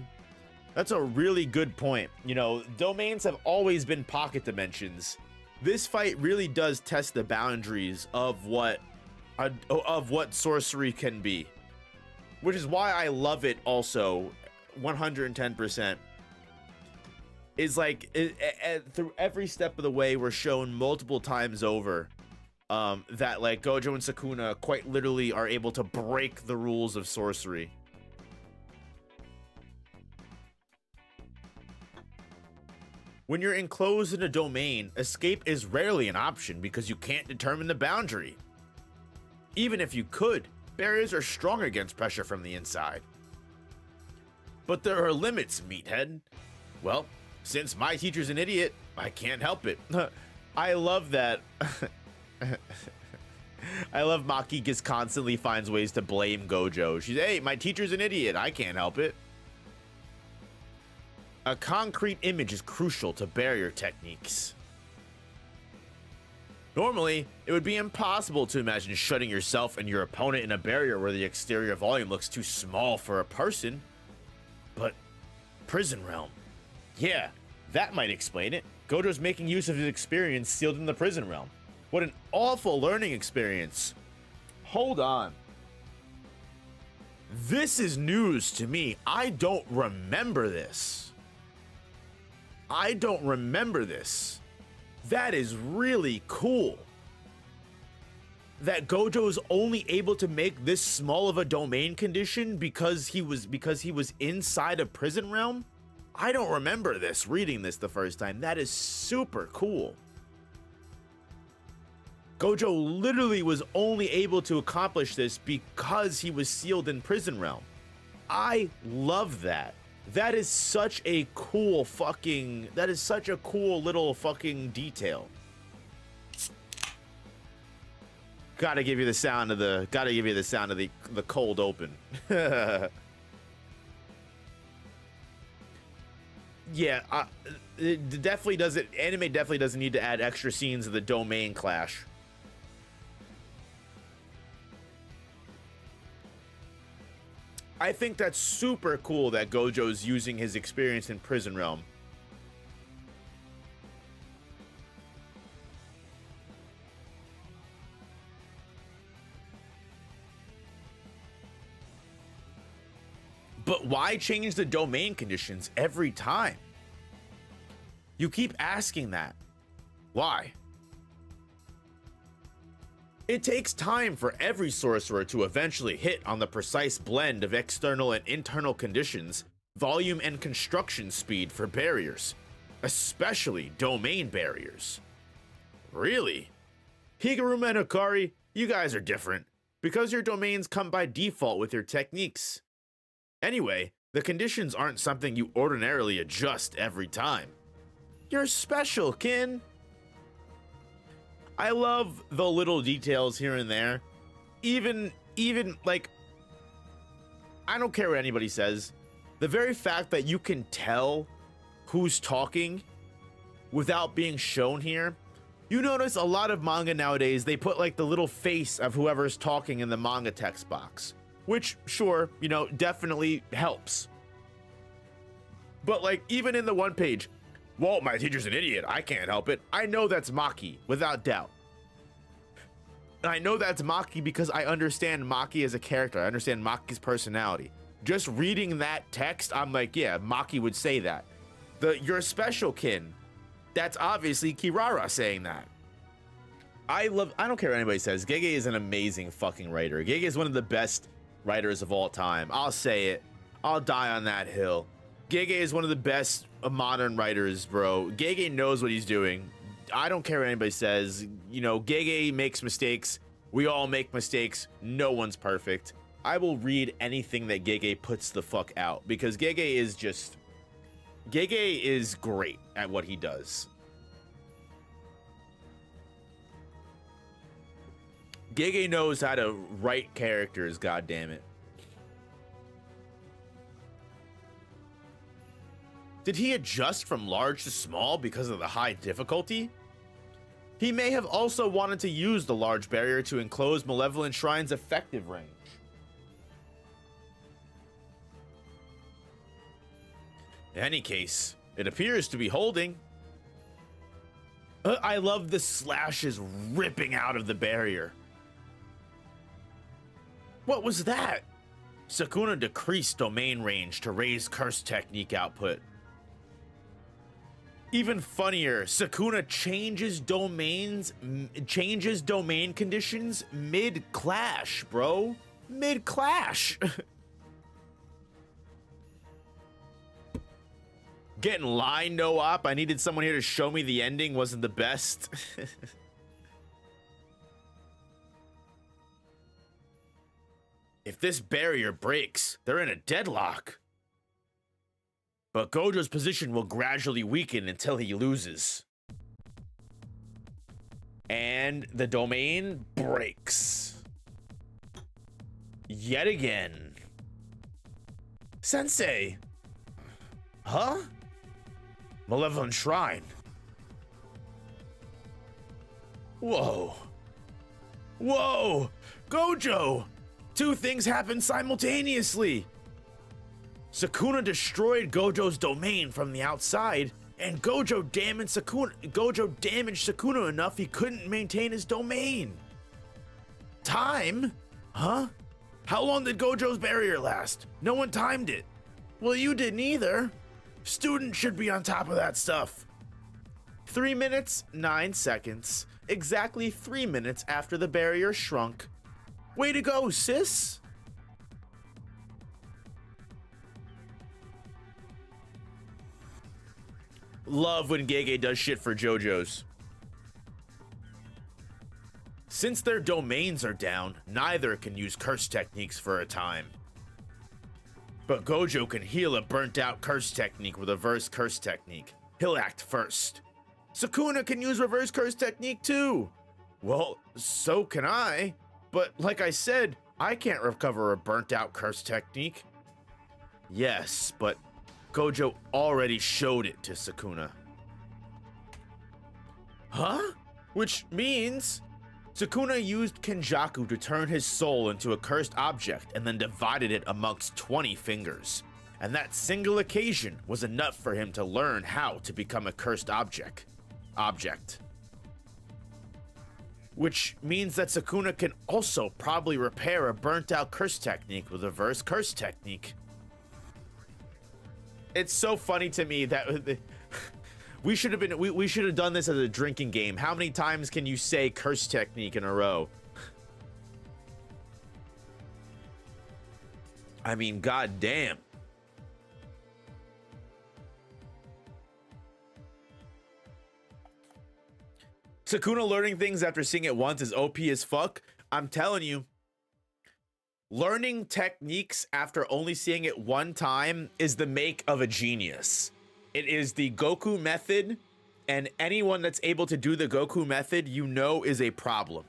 Speaker 1: That's a really good point. You know, domains have always been pocket dimensions. This fight really does test the boundaries of what sorcery can be, which is why I love it. Also, 110% is like through every step of the way, we're shown multiple times over that like Gojo and Sukuna quite literally are able to break the rules of sorcery. When you're enclosed in a domain, escape is rarely an option because you can't determine the boundary. Even if you could, barriers are strong against pressure from the inside. But there are limits, meathead. Well, since my teacher's an idiot, I can't help it. I love that. I love Maki just constantly finds ways to blame Gojo. She's, hey, my teacher's an idiot. I can't help it. A concrete image is crucial to barrier techniques. Normally, it would be impossible to imagine shutting yourself and your opponent in a barrier where the exterior volume looks too small for a person. But Prison Realm. Yeah, that might explain it. Gojo's making use of his experience sealed in the Prison Realm. What an awful learning experience. Hold on. This is news to me. I don't remember this. I don't remember this. That is really cool. That Gojo is only able to make this small of a domain condition because he was inside a prison realm. I don't remember this reading this the first time. That is super cool. Gojo literally was only able to accomplish this because he was sealed in prison realm. I love that. That is such a cool fucking, that is such a cool little fucking detail. Gotta give you the sound of the cold open. Yeah, it definitely doesn't, anime definitely doesn't need to add extra scenes of the domain clash. I think that's super cool that Gojo's using his experience in Prison Realm. But why change the domain conditions every time? You keep asking that. Why? It takes time for every sorcerer to eventually hit on the precise blend of external and internal conditions, volume and construction speed for barriers, especially domain barriers. Really? Higuruma and Hikari, you guys are different, because your domains come by default with your techniques. Anyway, the conditions aren't something you ordinarily adjust every time. You're special, kin. I love the little details here and there. Even like, I don't care what anybody says. The very fact that you can tell who's talking without being shown here. You notice a lot of manga nowadays, they put like the little face of whoever's talking in the manga text box, which sure, you know, definitely helps. But like, even in the one page, well, my teacher's an idiot. I can't help it. I know that's Maki, without doubt. And I know that's Maki because I understand Maki as a character. I understand Maki's personality. Just reading that text, I'm like, yeah, Maki would say that. You're special, kin. That's obviously Kirara saying that. I don't care what anybody says. Gege is an amazing fucking writer. Gege is one of the best writers of all time. I'll say it. I'll die on that hill. Gege is one of the best modern writers, bro. Gege knows what he's doing. I don't care what anybody says. You know, Gege makes mistakes. We all make mistakes. No one's perfect. I will read anything that Gege puts the fuck out because Gege is just Gege is great at what he does. Gege knows how to write characters, goddammit. Did he adjust from large to small because of the high difficulty? He may have also wanted to use the large barrier to enclose Malevolent Shrine's effective range. In any case, it appears to be holding. I love the slashes ripping out of the barrier. What was that? Sukuna decreased domain range to raise curse technique output. Even funnier, Sukuna changes domain conditions mid-clash, bro. Mid-clash. Getting line no op. I needed someone here to show me the ending wasn't the best. If this barrier breaks, they're in a deadlock. But Gojo's position will gradually weaken until he loses. And the domain breaks. Yet again. Sensei. Huh? Malevolent Shrine. Whoa. Whoa! Gojo! Two things happened simultaneously. Sukuna destroyed Gojo's domain from the outside, and Gojo damaged Sukuna enough he couldn't maintain his domain. Time? Huh? How long did Gojo's barrier last? No one timed it. Well, you didn't either. Students should be on top of that stuff. 3 minutes, 9 seconds. Exactly 3 minutes after the barrier shrunk. Way to go, sis. Love when Gege does shit for JoJo's. Since their domains are down, neither can use curse techniques for a time. But Gojo can heal a burnt out curse technique with a reverse curse technique. He'll act first. Sukuna can use reverse curse technique too. Well, so can I. But like I said, I can't recover a burnt out curse technique. Yes, but Gojo already showed it to Sukuna. Huh? Which means Sukuna used Kenjaku to turn his soul into a cursed object and then divided it amongst 20 fingers. And that single occasion was enough for him to learn how to become a cursed object. Which means that Sukuna can also probably repair a burnt out curse technique with a reverse curse technique. It's so funny to me that we should have done this as a drinking game. How many times can you say curse technique in a row? I mean, goddamn. Sukuna learning things after seeing it once is OP as fuck. I'm telling you, learning techniques after only seeing it one time is the make of a genius. It is the Goku method, and anyone that's able to do the Goku method, you know, is a problem.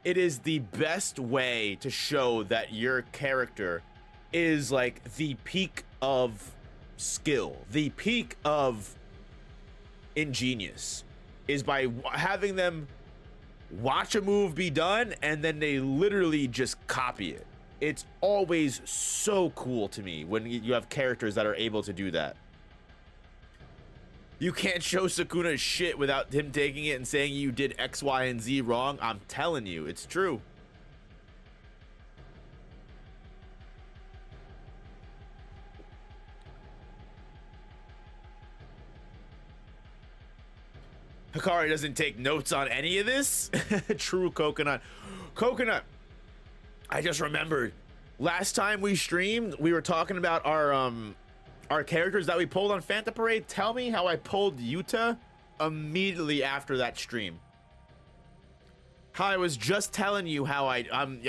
Speaker 1: It is the best way to show that your character is like the peak of skill, the peak of ingenious, is by having them watch a move be done and then they literally just copy it. It's always so cool to me when you have characters that are able to do that. You can't show Sukuna shit without him taking it and saying you did X, Y, and Z wrong. I'm telling you, it's true. Hikari doesn't take notes on any of this. True Coconut. Coconut, I just remembered. Last time we streamed, we were talking about our characters that we pulled on Phantom Parade. Tell me how I pulled Yuta immediately after that stream. How I was just telling you how I don't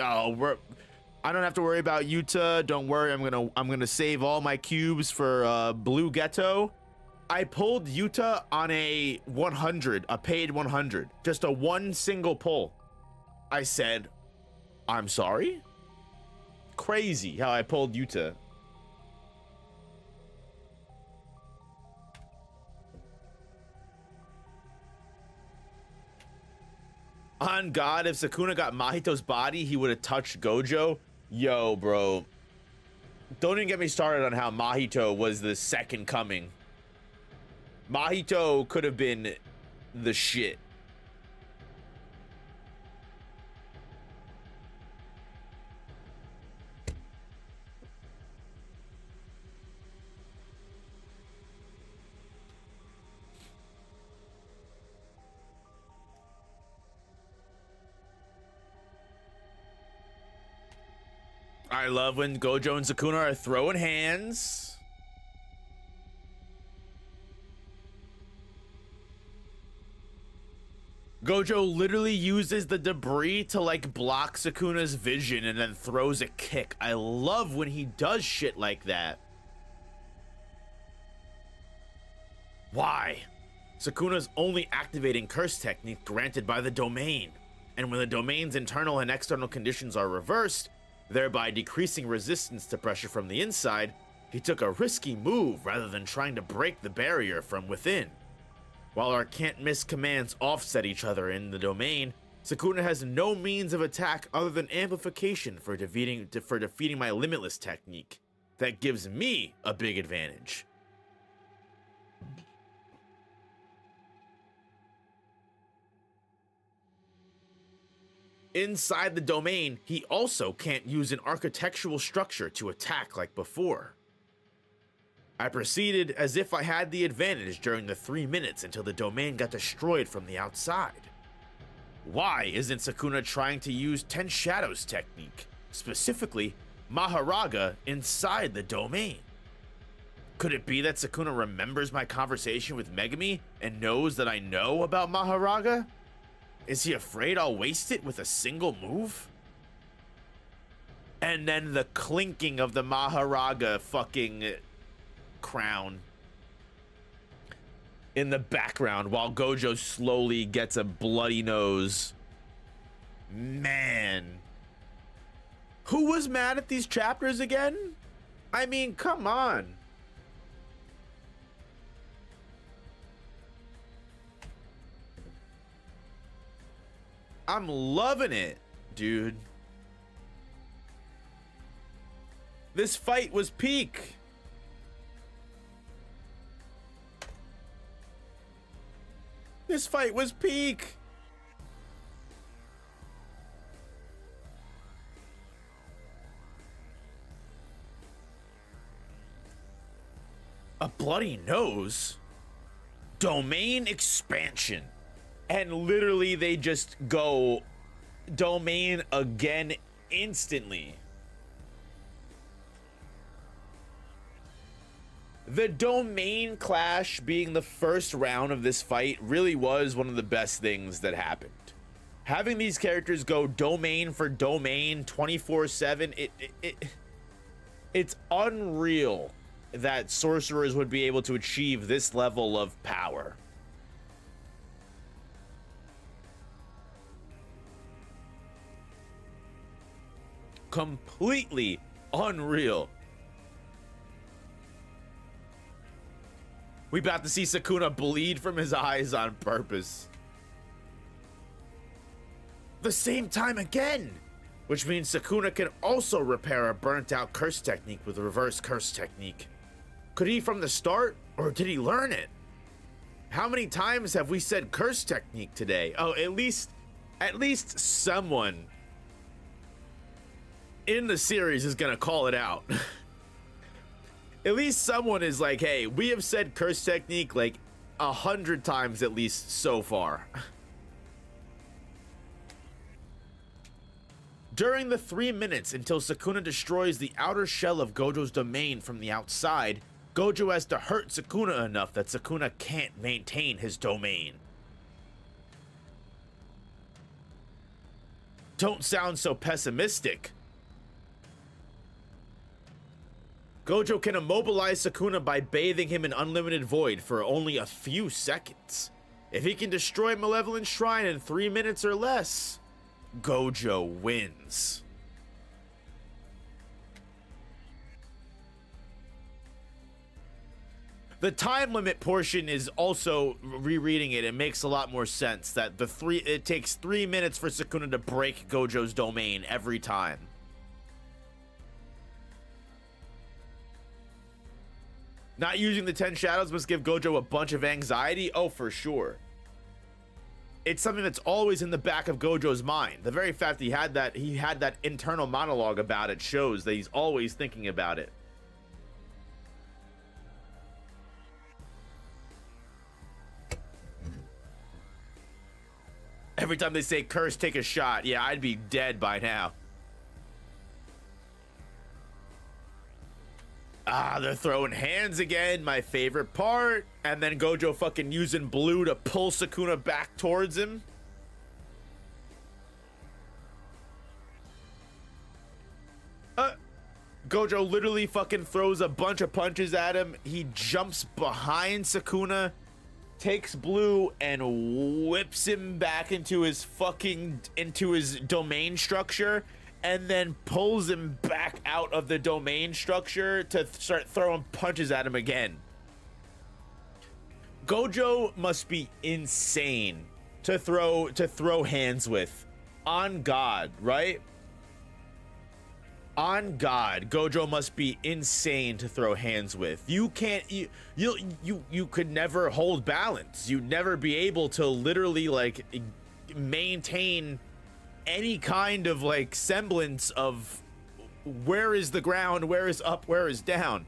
Speaker 1: have to worry about Yuta. Don't worry, I'm gonna save all my cubes for Blue Ghetto. I pulled Yuta on a 100, a paid 100, just a one single pull. I said, I'm sorry? Crazy how I pulled Yuta. On God, if Sukuna got Mahito's body, he would have touched Gojo. Yo, bro. Don't even get me started on how Mahito was the second coming. Mahito could have been the shit. I love when Gojo and Sukuna are throwing hands. Gojo literally uses the debris to like block Sukuna's vision and then throws a kick. I love when he does shit like that. Why? Sukuna's only activating curse technique granted by the domain. And when the domain's internal and external conditions are reversed, thereby decreasing resistance to pressure from the inside, he took a risky move rather than trying to break the barrier from within. While our can't-miss commands offset each other in the domain, Sukuna has no means of attack other than amplification for defeating my limitless technique. That gives me a big advantage. Inside the domain, he also can't use an architectural structure to attack like before. I proceeded as if I had the advantage during the 3 minutes until the domain got destroyed from the outside. Why isn't Sukuna trying to use Ten Shadows technique, specifically Maharaga, inside the domain? Could it be that Sukuna remembers my conversation with Megumi and knows that I know about Maharaga? Is he afraid I'll waste it with a single move? And then the clinking of the Maharaga fucking crown in the background while Gojo slowly gets a bloody nose. Man. Who was mad at these chapters again? I mean, come on. I'm loving it, dude. This fight was peak. This fight was peak. A bloody nose? Domain expansion. And literally they just go domain again instantly. The domain clash being the first round of this fight really was one of the best things that happened. Having these characters go domain for domain 24/7, it's unreal that sorcerers would be able to achieve this level of power. Completely unreal. We about to see Sukuna bleed from his eyes on purpose. The same time again, which means Sukuna can also repair a burnt out curse technique with a reverse curse technique. Could he from the start, or did he learn it? How many times have we said curse technique today? Oh, at least someone in the series is gonna call it out. At least someone is like, hey, we have said curse technique like 100 times at least so far. During the 3 minutes until Sukuna destroys the outer shell of Gojo's domain from the outside, Gojo has to hurt Sukuna enough that Sukuna can't maintain his domain. Don't sound so pessimistic. Gojo can immobilize Sukuna by bathing him in unlimited void for only a few seconds. If he can destroy Malevolent Shrine in 3 minutes or less, Gojo wins. The time limit portion is also, rereading it makes a lot more sense that it takes 3 minutes for Sukuna to break Gojo's domain every time. Not using the 10 shadows must give Gojo a bunch of anxiety. Oh, for sure. It's something that's always in the back of Gojo's mind. The very fact that he had that internal monologue about it shows that he's always thinking about it. Every time they say curse, take a shot. Yeah, I'd be dead by now. Ah, they're throwing hands again, my favorite part. And then Gojo fucking using blue to pull Sukuna back towards him. Gojo literally fucking throws a bunch of punches at him. He jumps behind Sukuna, takes blue and whips him back into his domain structure, and then pulls him back out of the domain structure to start throwing punches at him again. Gojo must be insane to throw hands with. On God, right? On God, Gojo must be insane to throw hands with. You can't, you could never hold balance. You'd never be able to literally like maintain any kind of like semblance of where is the ground, where is up, where is down.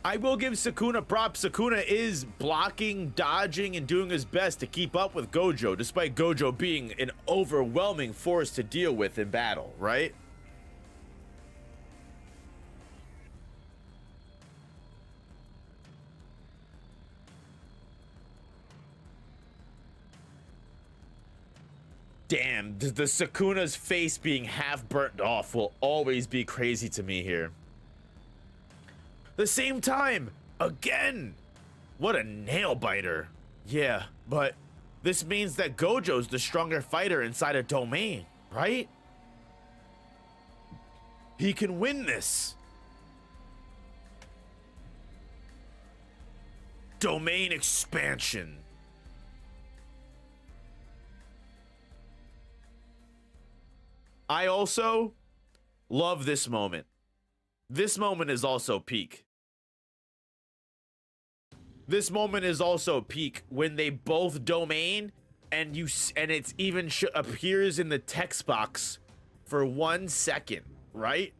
Speaker 1: I will give Sukuna props. Sukuna is blocking, dodging, and doing his best to keep up with Gojo, despite Gojo being an overwhelming force to deal with in battle, right? Damn, the Sukuna's face being half burnt off will always be crazy to me here. The same time, again! What a nail biter. Yeah, but this means that Gojo's the stronger fighter inside a domain, right? He can win this. Domain expansion. I also love this moment. This moment is also peak. This moment is also peak when they both domain and it's even appears in the text box for 1 second, right?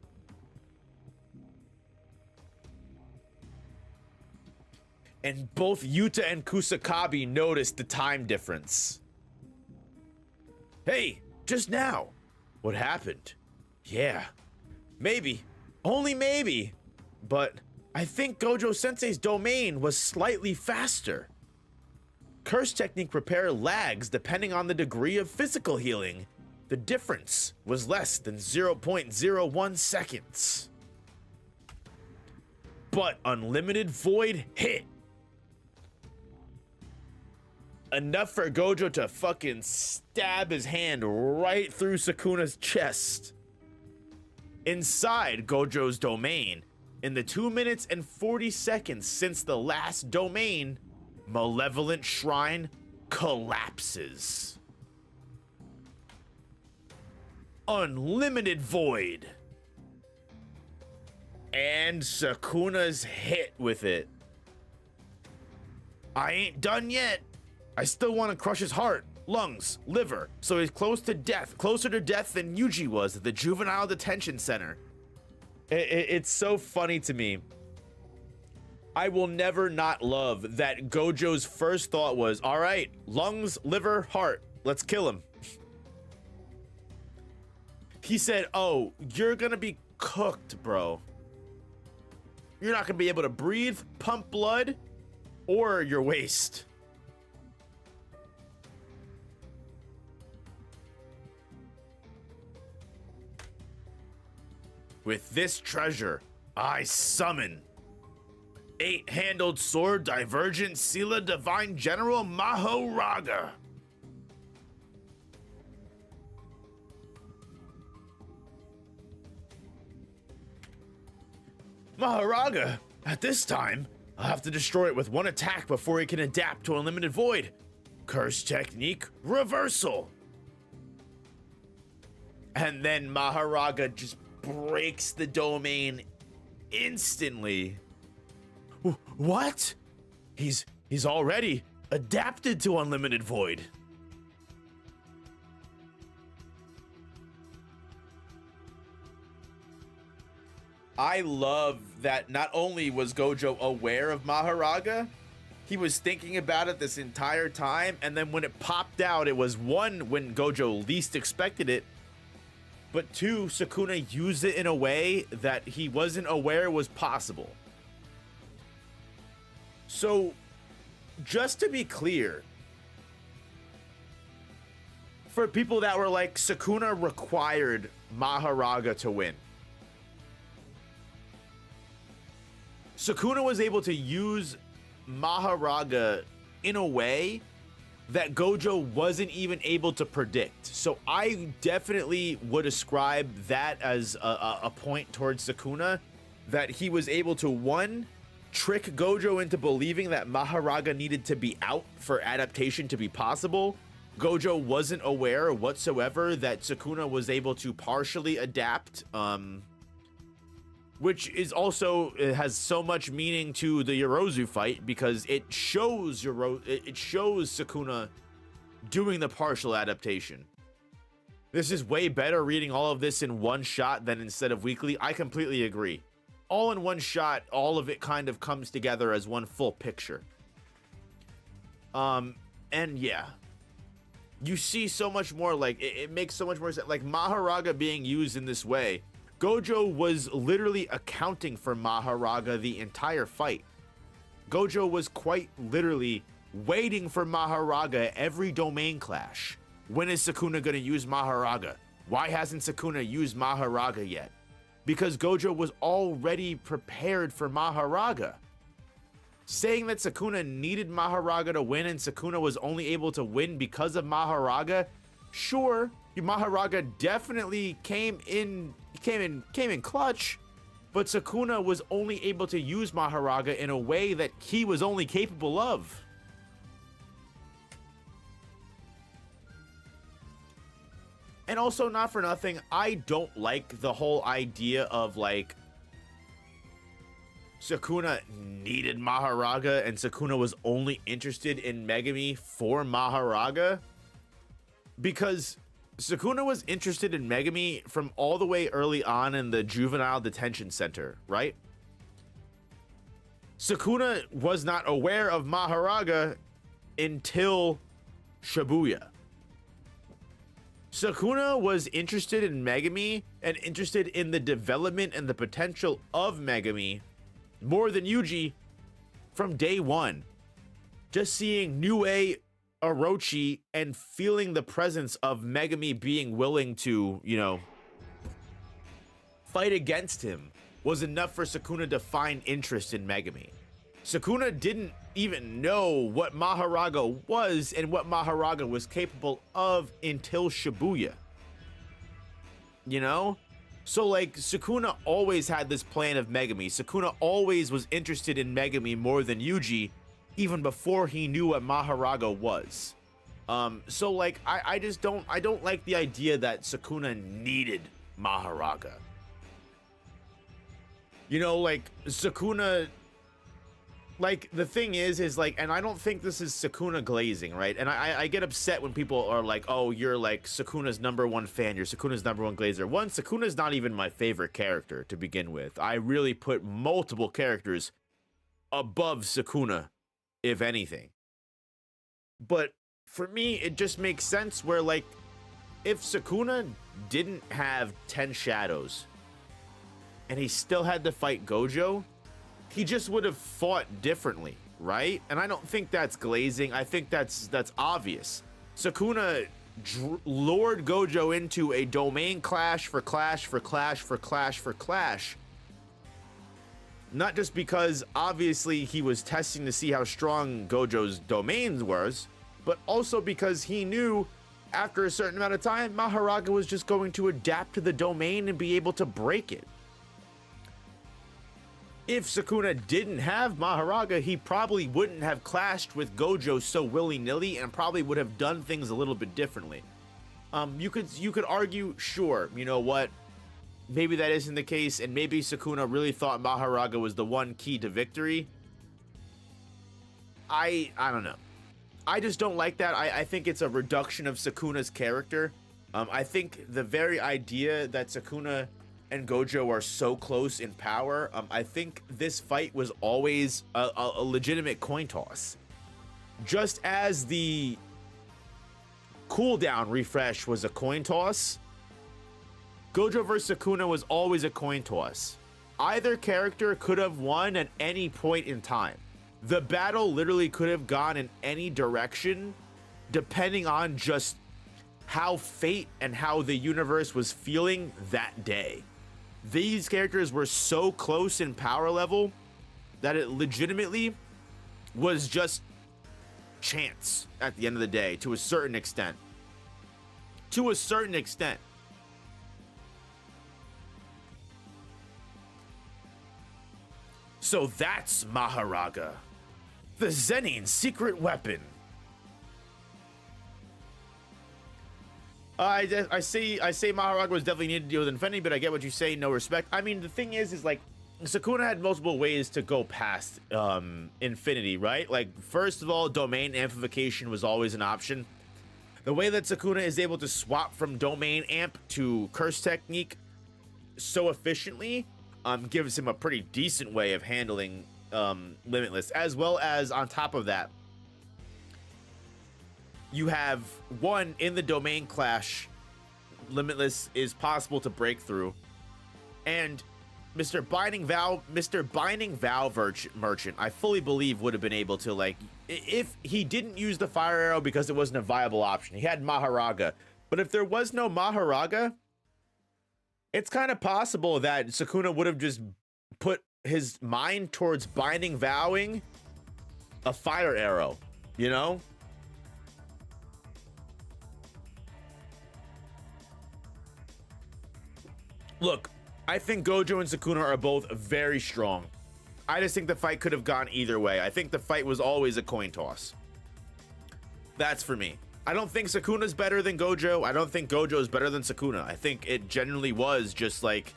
Speaker 1: And both Yuta and Kusakabe noticed the time difference. Hey, just now. What happened? Yeah, maybe. Only maybe, but I think Gojo Sensei's domain was slightly faster. Curse technique repair lags depending on the degree of physical healing. The difference was less than 0.01 seconds. But unlimited void hit. Enough for Gojo to fucking stab his hand right through Sukuna's chest. Inside Gojo's domain, in the 2 minutes and 40 seconds since the last domain, Malevolent Shrine collapses. Unlimited void. And Sukuna's hit with it. I ain't done yet. I still want to crush his heart, lungs, liver, so he's closer to death than Yuji was at the juvenile detention center. It's so funny to me. I will never not love that Gojo's first thought was, all right, lungs, liver, heart, let's kill him. He said, oh, you're gonna be cooked, bro. You're not gonna be able to breathe, pump blood, or your waste. With this treasure, I summon eight-handled sword divergent Sila divine general Mahoraga. Mahoraga, at this time, I'll have to destroy it with one attack before he can adapt to Unlimited Void. Curse technique reversal. And then Mahoraga just breaks the domain instantly. What? He's already adapted to Unlimited Void. I love that not only was Gojo aware of Mahoraga, he was thinking about it this entire time, and then when it popped out, it was one, when Gojo least expected it, but two, Sukuna used it in a way that he wasn't aware was possible. So, just to be clear, for people that were like, Sukuna required Mahoraga to win, Sukuna was able to use Mahoraga in a way that Gojo wasn't even able to predict. So I definitely would ascribe that as a point towards Sukuna, that he was able to, one, trick Gojo into believing that Mahoraga needed to be out for adaptation to be possible. Gojo wasn't aware whatsoever that Sukuna was able to partially adapt, which is also, it has so much meaning to the Yorozu fight, because it shows Sukuna doing the partial adaptation. This is way better reading all of this in one shot than instead of weekly. I completely agree. All in one shot, all of it kind of comes together as one full picture. And yeah, you see so much more, like, it makes so much more sense. Like, Mahoraga being used in this way, Gojo was literally accounting for Mahoraga the entire fight. Gojo was quite literally waiting for Mahoraga every domain clash. When is Sukuna gonna use Mahoraga? Why hasn't Sukuna used Mahoraga yet? Because Gojo was already prepared for Mahoraga. Saying that Sukuna needed Mahoraga to win and Sukuna was only able to win because of Mahoraga, sure, Mahoraga definitely came in clutch, but Sukuna was only able to use Mahoraga in a way that he was only capable of. And also, not for nothing, I don't like the whole idea of, like, Sukuna needed Mahoraga and Sukuna was only interested in Megami for Mahoraga, because Sukuna was interested in Megami from all the way early on in the juvenile detention center, right? Sukuna was not aware of Mahoraga until Shibuya. Sukuna was interested in Megami and interested in the development and the potential of Megami more than Yuji from day one. Just seeing Nue, Orochi, and feeling the presence of Megami being willing to, you know, fight against him was enough for Sukuna to find interest in Megami. Sukuna didn't even know what Mahoraga was and what Mahoraga was capable of until Shibuya. You know? So, like, Sukuna always had this plan of Megami. Sukuna always was interested in Megami more than Yuji, even before he knew what Mahoraga was. So, like, I don't like the idea that Sukuna needed Mahoraga. You know, like, Sukuna, like, the thing is like, and I don't think this is Sukuna glazing, right? And I get upset when people are like, oh, you're like Sukuna's #1 fan, you're Sukuna's #1 glazer. One, Sukuna's not even my favorite character to begin with. I really put multiple characters above Sukuna, if anything. But for me, it just makes sense where, like, if Sukuna didn't have 10 shadows and he still had to fight Gojo, he just would have fought differently, right? And I don't think that's glazing. I think that's obvious. Sukuna lured Gojo into a domain clash for clash for clash for clash for clash. Not just because obviously he was testing to see how strong Gojo's domains was, but also because he knew after a certain amount of time, Mahoraga was just going to adapt to the domain and be able to break it. If Sukuna didn't have Mahoraga, he probably wouldn't have clashed with Gojo so willy-nilly and probably would have done things a little bit differently. You could argue, sure, you know what? Maybe that isn't the case, and maybe Sukuna really thought Mahoraga was the one key to victory. I don't know. I just don't like that. I think it's a reduction of Sukuna's character. I think the very idea that Sukuna and Gojo are so close in power, I think this fight was always a legitimate coin toss. Just as the cooldown refresh was a coin toss, Gojo vs. Sukuna was always a coin toss. Either character could have won at any point in time. The battle literally could have gone in any direction depending on just how fate and how the universe was feeling that day. These characters were so close in power level that it legitimately was just chance at the end of the day, to a certain extent. To a certain extent. So that's Mahoraga, the Zenin's secret weapon. I say Mahoraga was definitely needed to deal with Infinity, but I get what you say. No respect. I mean, the thing is like Sukuna had multiple ways to go past Infinity, right? Like, first of all, domain amplification was always an option. The way that Sukuna is able to swap from domain amp to curse technique so efficiently gives him a pretty decent way of handling Limitless, as well as on top of that, you have one in the domain clash. Limitless is possible to break through, and Mr. Binding Vow Merchant, I fully believe would have been able to, like, if he didn't use the fire arrow because it wasn't a viable option. He had Mahoraga, but if there was no Mahoraga, it's kind of possible that Sukuna would have just put his mind towards binding vowing a fire arrow, you know? Look, I think Gojo and Sukuna are both very strong. I just think the fight could have gone either way. I think the fight was always a coin toss. That's for me. I don't think Sukuna's better than Gojo. I don't think Gojo's better than Sukuna. I think it generally was just like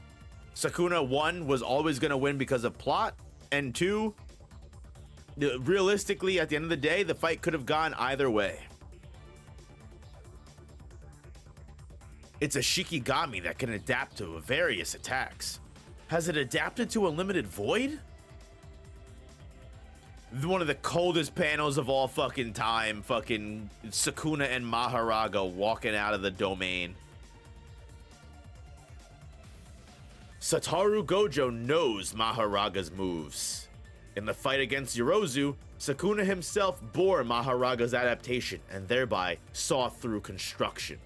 Speaker 1: Sukuna, one, was always going to win because of plot, and two, realistically, at the end of the day, the fight could have gone either way. It's a Shikigami that can adapt to various attacks. Has it adapted to a limited void? One of the coldest panels of all fucking time, fucking Sukuna and Mahoraga walking out of the domain. Satoru Gojo knows Mahoraga's moves. In the fight against Yorozu, Sukuna himself bore Mahoraga's adaptation and thereby saw through construction.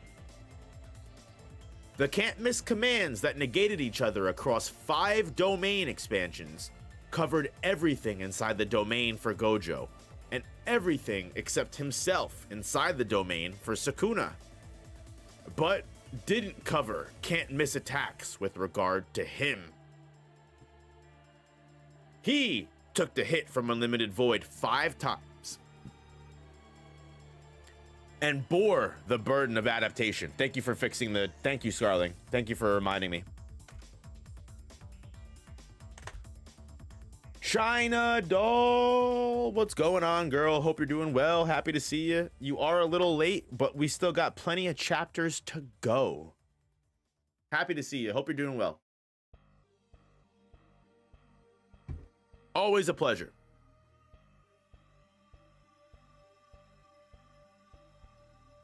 Speaker 1: The can't miss commands that negated each other across 5 domain expansions covered everything inside the domain for Gojo, and everything except himself inside the domain for Sukuna, but didn't cover can't miss attacks with regard to him. He took the hit from Unlimited Void 5 times and bore the burden of adaptation. Thank you for fixing the... Thank you, Scarling. Thank you for reminding me. China Doll, what's going on, girl? Hope you're doing well. Happy to see you. You are a little late, but we still got plenty of chapters to go. Happy to see you. Hope you're doing well. Always a pleasure.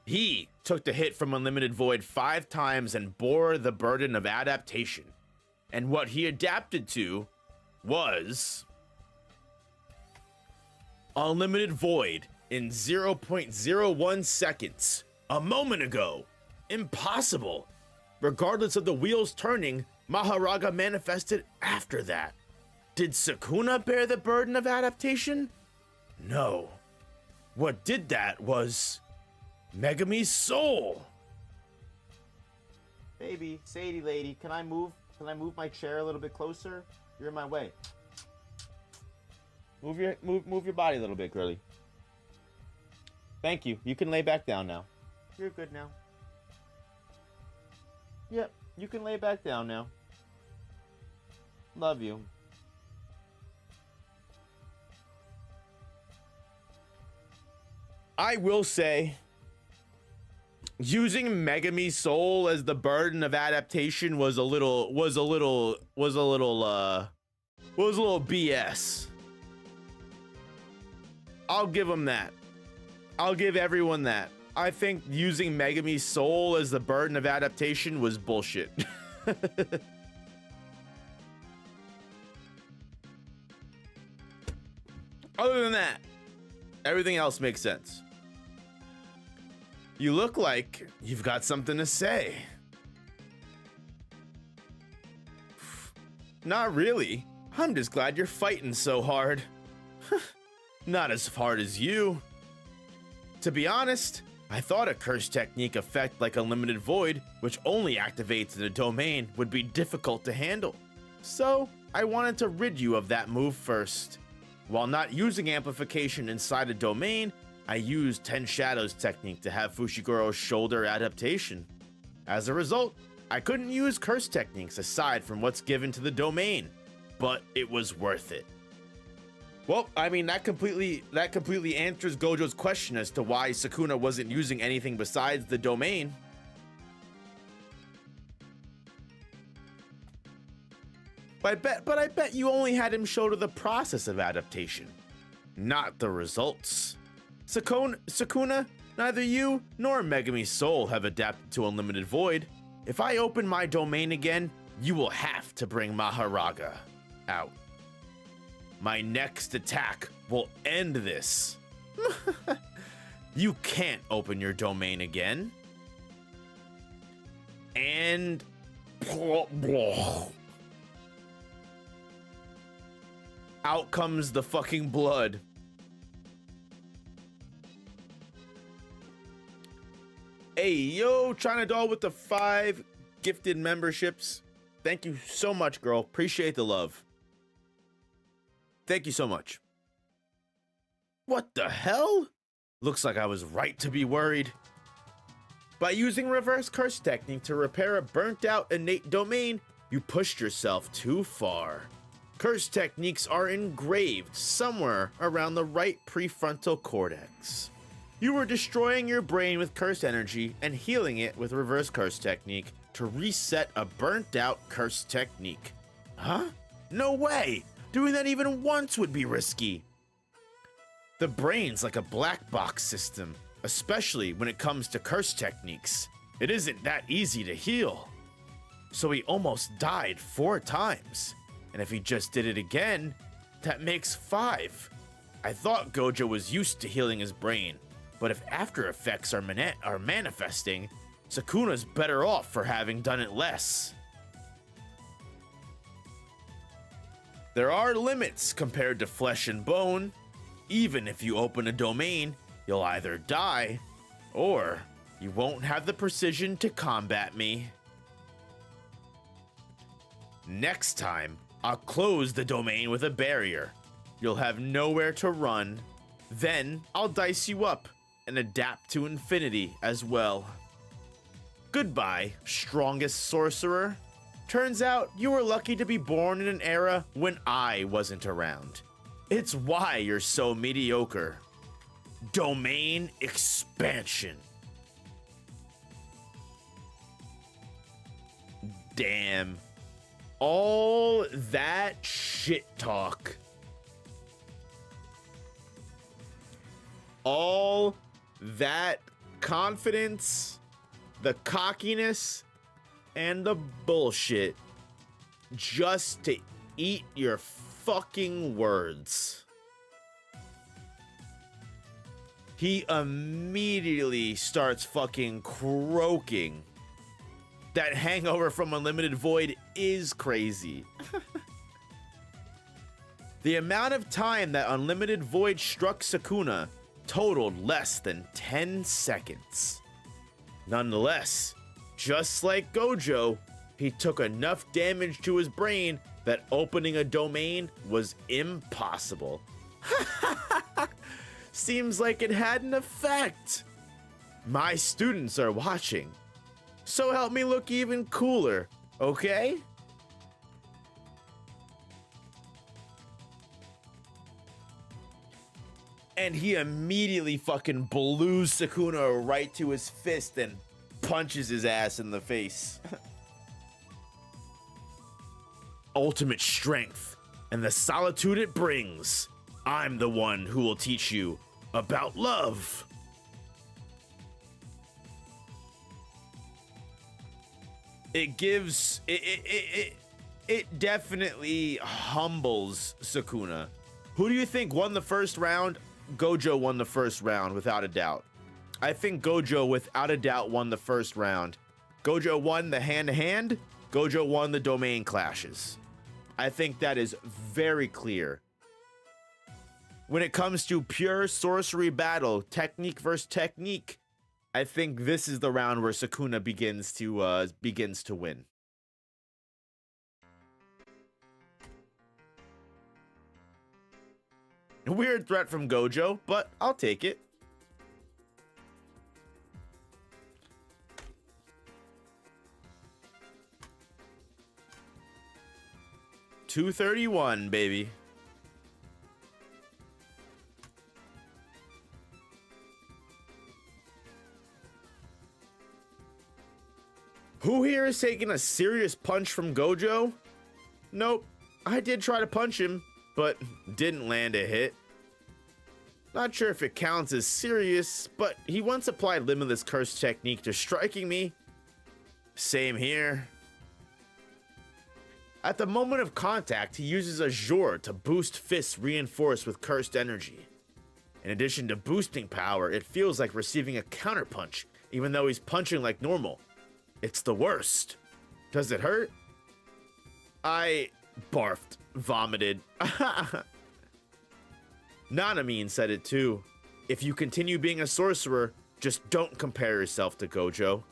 Speaker 1: He took the hit from Unlimited Void 5 times and bore the burden of adaptation. And what he adapted to was Unlimited Void in 0.01 seconds A moment ago. Impossible. Regardless of the wheels turning, Maharaga manifested after that. Did Sukuna bear the burden of adaptation? No. What did that was Megami's soul. Baby, Sadie lady, can I move my chair a little bit closer? You're in my way. Move your body a little bit, girly. Thank you. You can lay back down now. You're good now. Yep, you can lay back down now. Love you. I will say, using Megami's soul as the burden of adaptation was a little BS. I'll give him that. I'll give everyone that. I think using Megami's soul as the burden of adaptation was bullshit. Other than that, everything else makes sense. You look like you've got something to say. Not really. I'm just glad you're fighting so hard. Not as hard as you. To be honest, I thought a curse technique effect like Unlimited Void, which only activates in a domain, would be difficult to handle. So, I wanted to rid you of that move first. While not using amplification inside a domain, I used 10 Shadows technique to have Fushigoro's shoulder adaptation. As a result, I couldn't use curse techniques aside from what's given to the domain, but it was worth it. Well, I mean, that completely answers Gojo's question as to why Sukuna wasn't using anything besides the domain. But I bet you only had him show to the process of adaptation, not the results. Sukuna, neither you nor Megami's soul have adapted to Unlimited Void. If I open my domain again, you will have to bring Maharaga out. My next attack will end this. You can't open your domain again. And out comes the fucking blood. Hey, yo, China Doll with the 5 gifted memberships. Thank you so much, girl. Appreciate the love. Thank you so much. What the hell? Looks like I was right to be worried. By using reverse curse technique to repair a burnt out innate domain, you pushed yourself too far. Curse techniques are engraved somewhere around the right prefrontal cortex. You were destroying your brain with curse energy and healing it with reverse curse technique to reset a burnt out curse technique. Huh? No way! Doing that even once would be risky. The brain's like a black box system, especially when it comes to curse techniques. It isn't that easy to heal. So he almost died 4 times. And if he just did it again, that makes 5. I thought Gojo was used to healing his brain, but if after effects are manifesting, Sukuna's better off for having done it less. There are limits compared to flesh and bone. Even if you open a domain, you'll either die, or you won't have the precision to combat me. Next time, I'll close the domain with a barrier. You'll have nowhere to run. Then I'll dice you up and adapt to infinity as well. Goodbye, strongest sorcerer. Turns out you were lucky to be born in an era when I wasn't around. It's why you're so mediocre. Domain expansion. Damn. All that shit talk. All that confidence, the cockiness, and the bullshit just to eat your fucking words. he immediately starts fucking croaking. That hangover from Unlimited Void is crazy. The amount of time that Unlimited Void struck Sukuna totaled less than 10 seconds. Nonetheless, just like Gojo, he took enough damage to his brain that opening a domain was impossible. Seems like it had an effect. My students are watching, so help me look even cooler, okay? And he immediately fucking blues Sukuna right to his fist and punches his ass in the face. Ultimate strength and the solitude it brings. I'm the one who will teach you about love. It gives it definitely humbles Sukuna. Who do you think won the first round? Gojo won the first round without a doubt. I think Gojo without a doubt won the first round. Gojo won the hand-to-hand. Gojo won the domain clashes. I think that is very clear. When it comes to pure sorcery battle, technique versus technique, I think this is the round where Sukuna begins to win. A weird threat from Gojo, but I'll take it. $231, baby. Who here is taking a serious punch from Gojo? Nope. I did try to punch him, but didn't land a hit. Not sure if it counts as serious, but he once applied Limitless Curse technique to striking me. Same here. At the moment of contact, he uses a Jor to boost fists reinforced with cursed energy. In addition to boosting power, it feels like receiving a counterpunch, even though he's punching like normal. It's the worst. Does it hurt? I barfed, vomited. Nanamine said it too. If you continue being a sorcerer, just don't compare yourself to Gojo.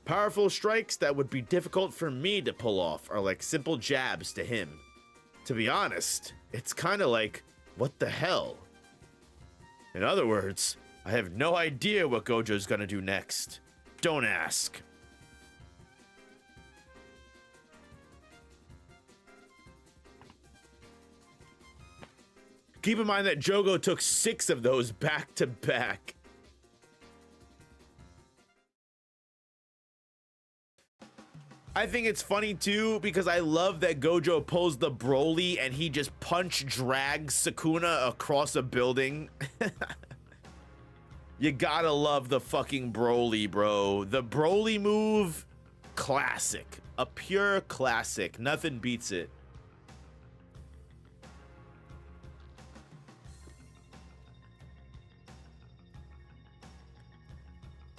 Speaker 1: Powerful strikes that would be difficult for me to pull off are like simple jabs to him. To be honest, it's kind of like, what the hell? In other words, I have no idea what Gojo's gonna do next. Don't ask. Keep in mind that Jogo took 6 of those back to back. I think it's funny too because I love that Gojo pulls the Broly and he just punch drags Sukuna across a building. You gotta love the fucking Broly, bro. The Broly move, classic. A pure classic. Nothing beats it.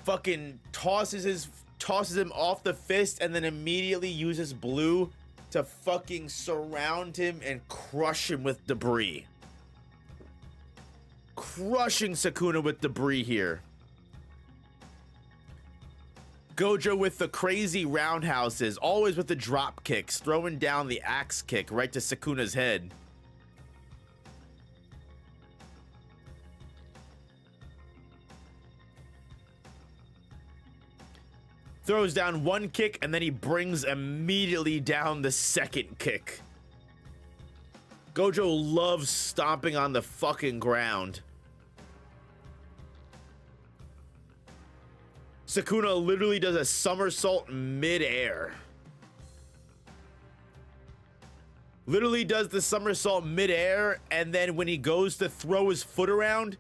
Speaker 1: Fucking tosses him off the fist and then immediately uses blue to fucking surround him and crush him with debris. Crushing Sukuna with debris here. Gojo with the crazy roundhouses, always with the drop kicks, throwing down the axe kick right to Sukuna's head. Throws down one kick and then he brings immediately down the second kick. Gojo loves stomping on the fucking ground. Sukuna literally does a somersault mid-air. Literally does the somersault mid-air, and then when he goes to throw his foot around,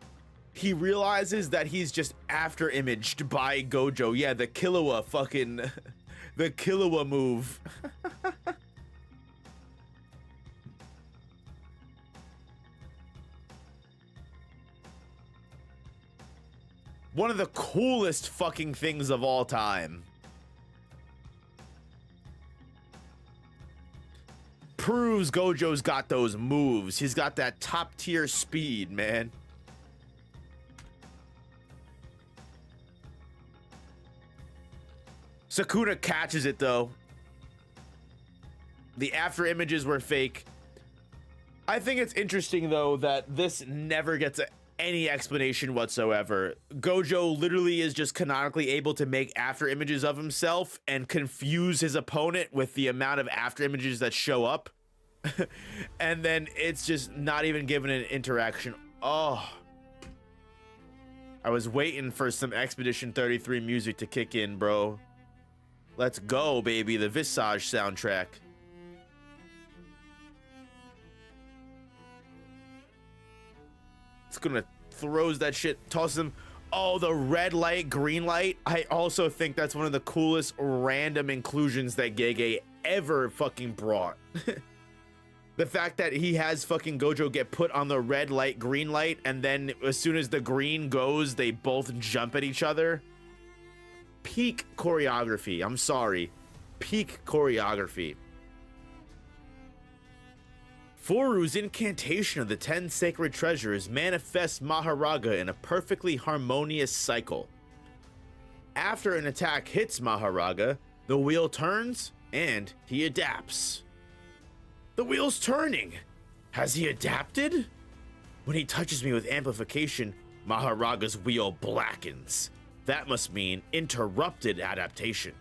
Speaker 1: he realizes that he's just after imaged by Gojo. Yeah, the Killua fucking... the Killua move. One of the coolest fucking things of all time. Proves Gojo's got those moves. He's got that top tier speed, man. Sukuna catches it though. The after images were fake. I think it's interesting though that this never gets any explanation whatsoever. Gojo literally is just canonically able to make after images of himself and confuse his opponent with the amount of after images that show up. And then it's just not even given an interaction. Oh, I was waiting for some Expedition 33 music to kick in, bro. Let's go, baby. The Visage soundtrack. It's gonna throws that shit, tosses him. Oh, the red light, green light. I also think that's one of the coolest random inclusions that Gege ever fucking brought. The fact that he has fucking Gojo get put on the red light, green light, and then as soon as the green goes, they both jump at each other. Peak choreography. I'm sorry. Peak choreography. Furu's incantation of the 10 sacred treasures manifests Maharaga in a perfectly harmonious cycle. After an attack hits Maharaga, the wheel turns and he adapts. The wheel's turning. Has he adapted? When he touches me with amplification, Maharaga's wheel blackens. That must mean interrupted adaptation.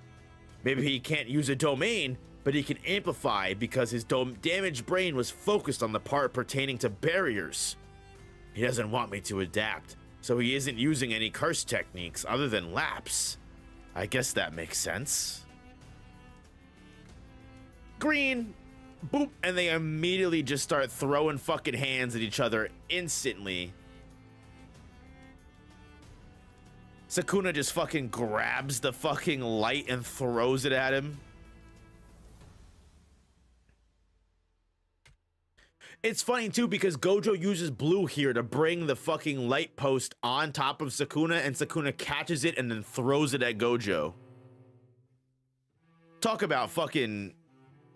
Speaker 1: Maybe he can't use a domain, but he can amplify because his damaged brain was focused on the part pertaining to barriers. He doesn't want me to adapt, so he isn't using any curse techniques other than lapse. I guess that makes sense. Green, boop, and they immediately just start throwing fucking hands at each other instantly. Sukuna just fucking grabs the fucking light and throws it at him. It's funny too because Gojo uses blue here to bring the fucking light post on top of Sukuna, and Sukuna catches it and then throws it at Gojo. Talk about fucking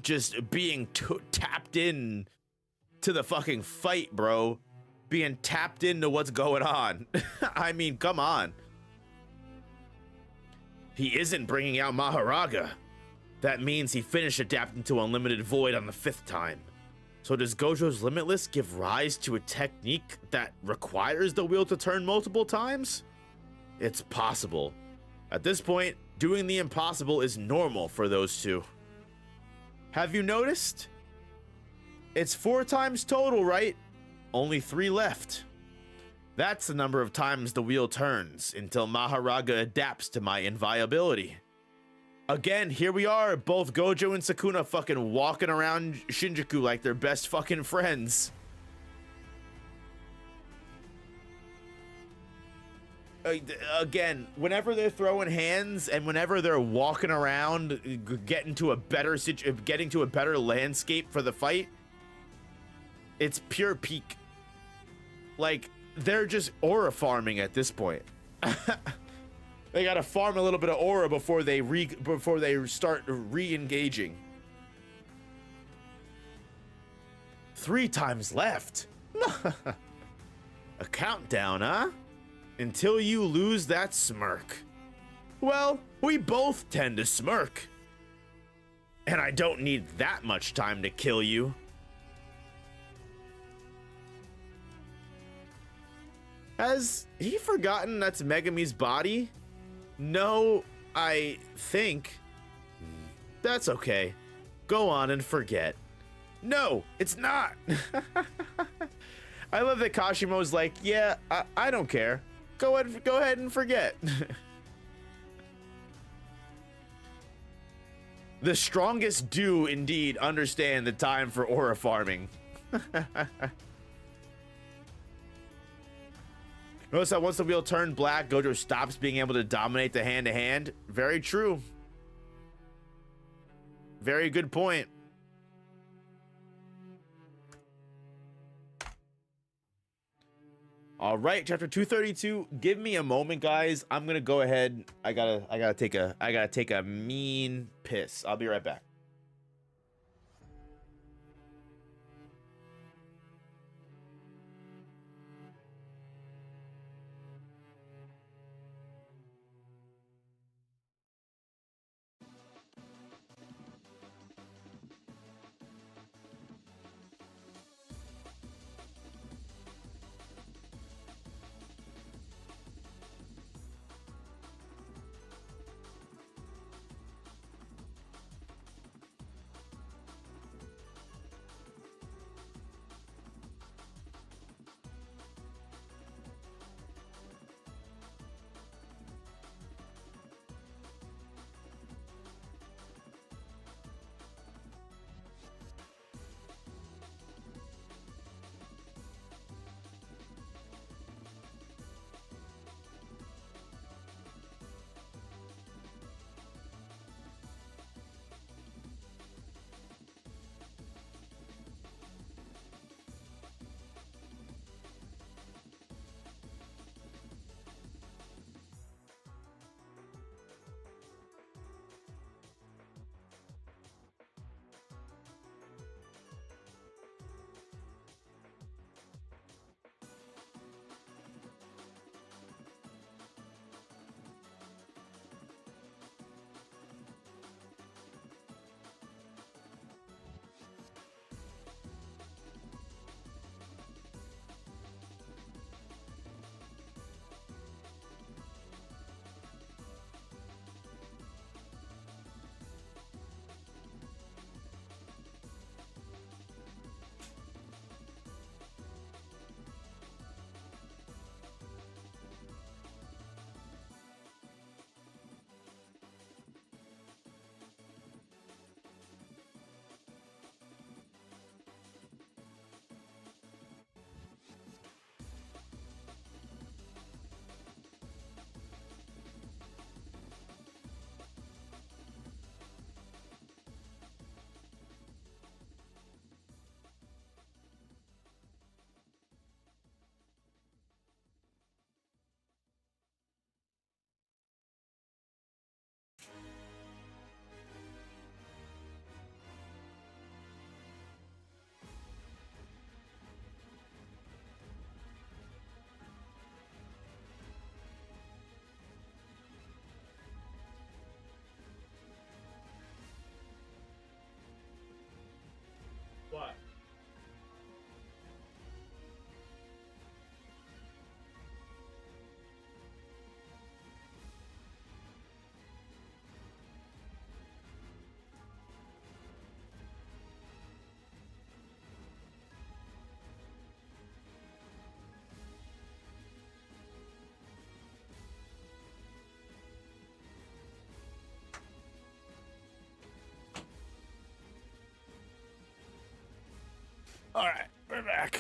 Speaker 1: just being tapped in to the fucking fight, bro. Being tapped into what's going on. I mean, come on. He isn't bringing out Maharaga. That means he finished adapting to Unlimited Void on the 5th time. So does Gojo's Limitless give rise to a technique that requires the wheel to turn multiple times? It's possible. At this point, doing the impossible is normal for those two. Have you noticed? It's 4 times total, right? Only 3 left. That's the number of times the wheel turns until Maharaga adapts to my inviolability. Again, here we are, both Gojo and Sukuna fucking walking around Shinjuku like they're best fucking friends. Again, whenever they're throwing hands and whenever they're walking around, getting to a better landscape for the fight, it's pure peak. Like, they're just aura farming at this point. They gotta farm a little bit of aura before they start re-engaging. 3 times left. A countdown, huh? Until you lose that smirk. Well, we both tend to smirk. And I don't need that much time to kill you. Has he forgotten that's Megami's body? No, I think. That's okay. Go on and forget. No, it's not. I love that Kashimo's like, yeah, I don't care. Go ahead and forget. The strongest do indeed understand the time for aura farming. Notice that once the wheel turned black, Gojo stops being able to dominate the hand-to-hand. Very true. Very good point. All right, chapter 232. Give me a moment, guys. I'm gonna go ahead. I gotta take a mean piss. I'll be right back. What? All right, we're back.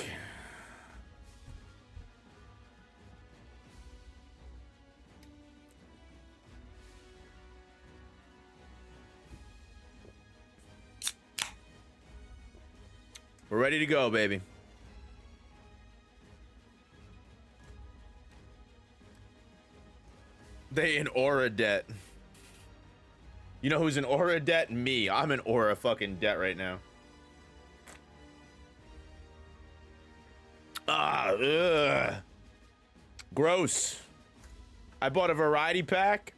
Speaker 1: We're ready to go, baby. They in aura debt. You know who's in aura debt? Me. I'm in aura fucking debt right now. Ugh. Gross. I bought a variety pack.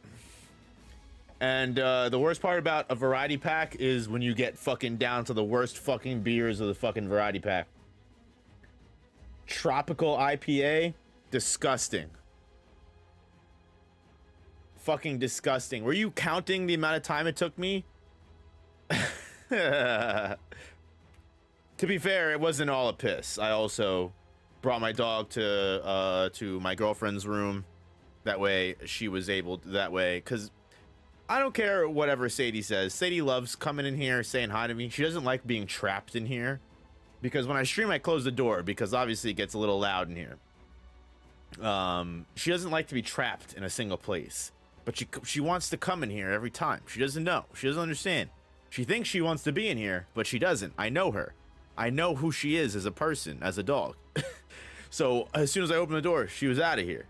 Speaker 1: And the worst part about a variety pack is when you get fucking down to the worst fucking beers of the fucking variety pack. Tropical IPA. Disgusting. Fucking disgusting. Were you counting the amount of time it took me? To be fair, it wasn't all a piss. I also brought my dog to my girlfriend's room. That way she was able to, that way, because I don't care whatever Sadie says. Sadie loves coming in here, saying hi to me. She doesn't like being trapped in here, because when I stream, I close the door because obviously it gets a little loud in here. She doesn't like to be trapped in a single place, but she wants to come in here every time. She doesn't know. She doesn't understand. She thinks she wants to be in here, but she doesn't. I know her. I know who she is as a person, as a dog. So as soon as I opened the door, she was out of here.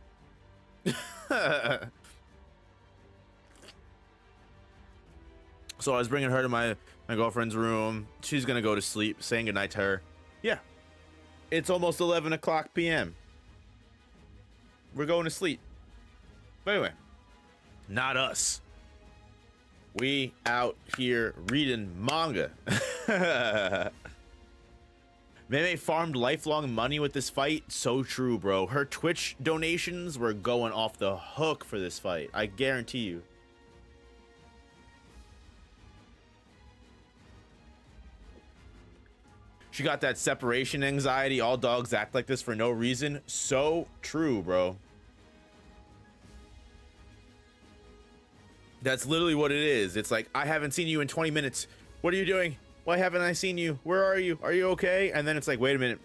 Speaker 1: So I was bringing her to my girlfriend's room. She's gonna go to sleep, saying goodnight to her. Yeah, it's almost 11 o'clock p.m. We're going to sleep. But anyway, not us. We out here reading manga. Meme farmed lifelong money with this fight. So true, bro. Her Twitch donations were going off the hook for this fight. I guarantee you. She got that separation anxiety. All dogs act like this for no reason. So true, bro. That's literally what it is. It's like, I haven't seen you in 20 minutes. What are you doing? Why haven't I seen you? Where are you? Are you okay? And then it's like, wait a minute.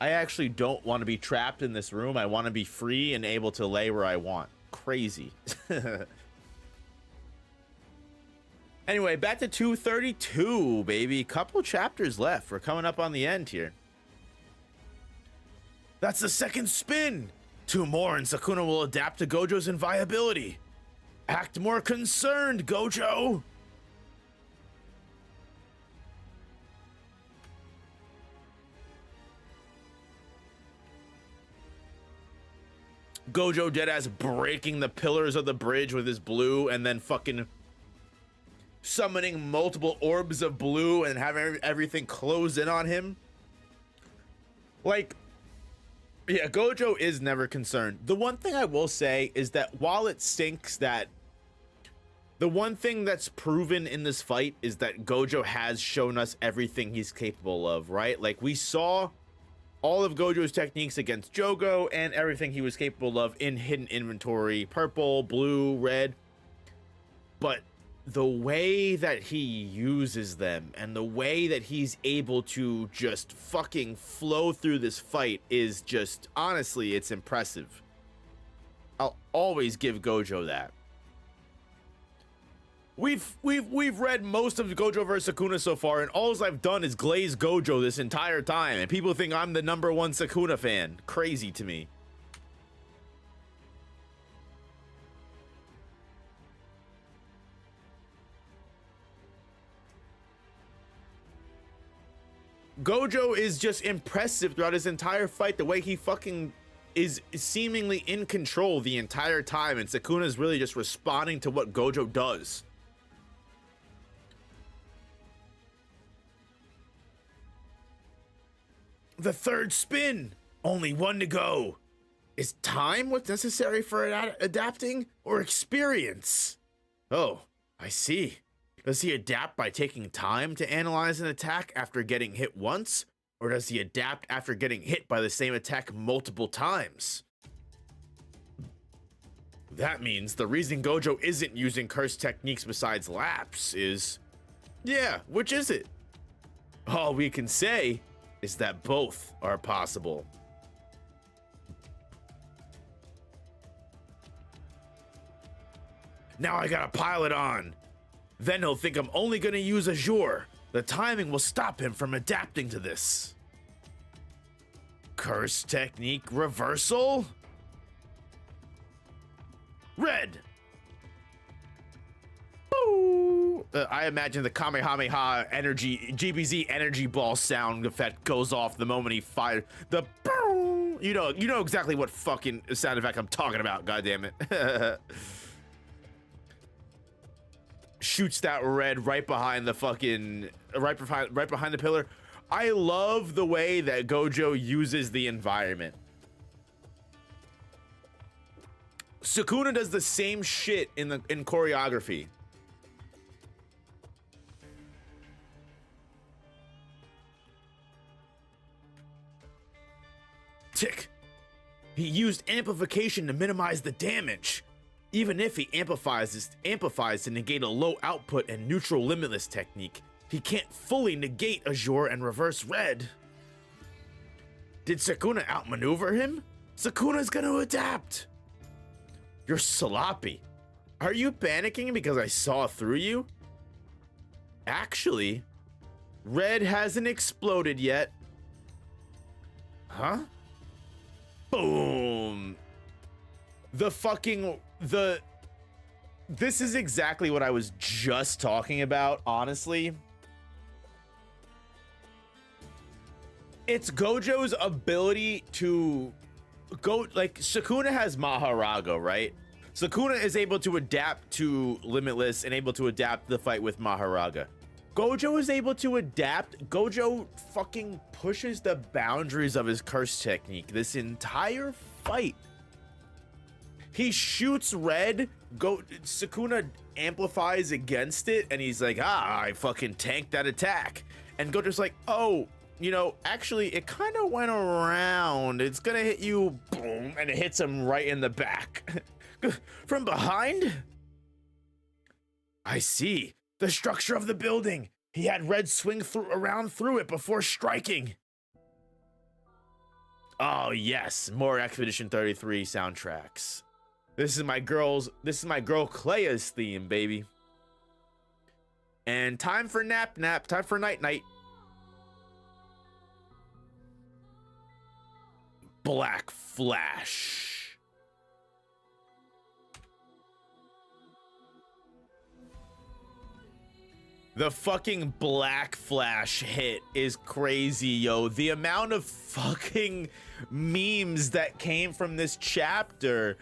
Speaker 1: I actually don't want to be trapped in this room. I want to be free and able to lay where I want. Crazy. Anyway, back to 232, baby. Couple chapters left. We're coming up on the end here. That's the second spin. 2 more and Sukuna will adapt to Gojo's inviolability. Act more concerned, Gojo. Gojo deadass breaking the pillars of the bridge with his blue and then fucking summoning multiple orbs of blue and having everything close in on him. Like, yeah, Gojo is never concerned. The one thing I will say is that while it stinks that the one thing that's proven in this fight is that Gojo has shown us everything he's capable of, right? Like, we saw all of Gojo's techniques against Jogo and everything he was capable of in hidden inventory, purple, blue, red. But the way that he uses them and the way that he's able to just fucking flow through this fight is just, honestly, it's impressive. I'll always give Gojo that. We've read most of Gojo vs Sukuna so far, and all I've done is glaze Gojo this entire time, and people think I'm the #1 Sukuna fan. Crazy to me. Gojo is just impressive throughout his entire fight. The way he fucking is seemingly in control the entire time, and Sukuna is really just responding to what Gojo does. The third spin, only 1 to go. Is time what's necessary for adapting or experience? Oh, I see. Does he adapt by taking time to analyze an attack after getting hit once? Or does he adapt after getting hit by the same attack multiple times? That means the reason Gojo isn't using cursed techniques besides lapse is... yeah, which is it? All we can say is that both are possible. Now I gotta pile it on. Then he'll think I'm only gonna use Azure. The timing will stop him from adapting to this. Curse technique reversal? Red. I imagine the Kamehameha energy, GBZ energy ball sound effect goes off the moment he fired the boom. You know exactly what fucking sound effect I'm talking about, goddammit. Shoots that red right behind the fucking right behind the pillar. I love the way that Gojo uses the environment. Sukuna does the same shit in choreography. Tick. He used amplification to minimize the damage. Even if he amplifies to negate a low output and neutral limitless technique, he can't fully negate Azure and reverse red. Did Sukuna outmaneuver him? Sukuna's gonna adapt. You're sloppy. Are you panicking because I saw through you? Actually, red hasn't exploded yet. Huh? Boom. This is exactly what I was just talking about, honestly. It's Gojo's ability to go, like, Sukuna has Maharaga, right? Sukuna is able to adapt to Limitless and able to adapt the fight with Maharaga. Gojo is able to adapt. Gojo fucking pushes the boundaries of his curse technique this entire fight. He shoots red, Sukuna amplifies against it, and he's like, I fucking tanked that attack. And Gojo's like, oh, you know, actually, it kind of went around. It's gonna hit you, boom, and it hits him right in the back. From behind? I see. The structure of the building. He had red swing around through it before striking. Oh, yes. More Expedition 33 soundtracks. This is my girl Clea's theme, baby. And time for nap, time for night. Black Flash. The fucking Black Flash hit is crazy, yo. The amount of fucking memes that came from this chapter.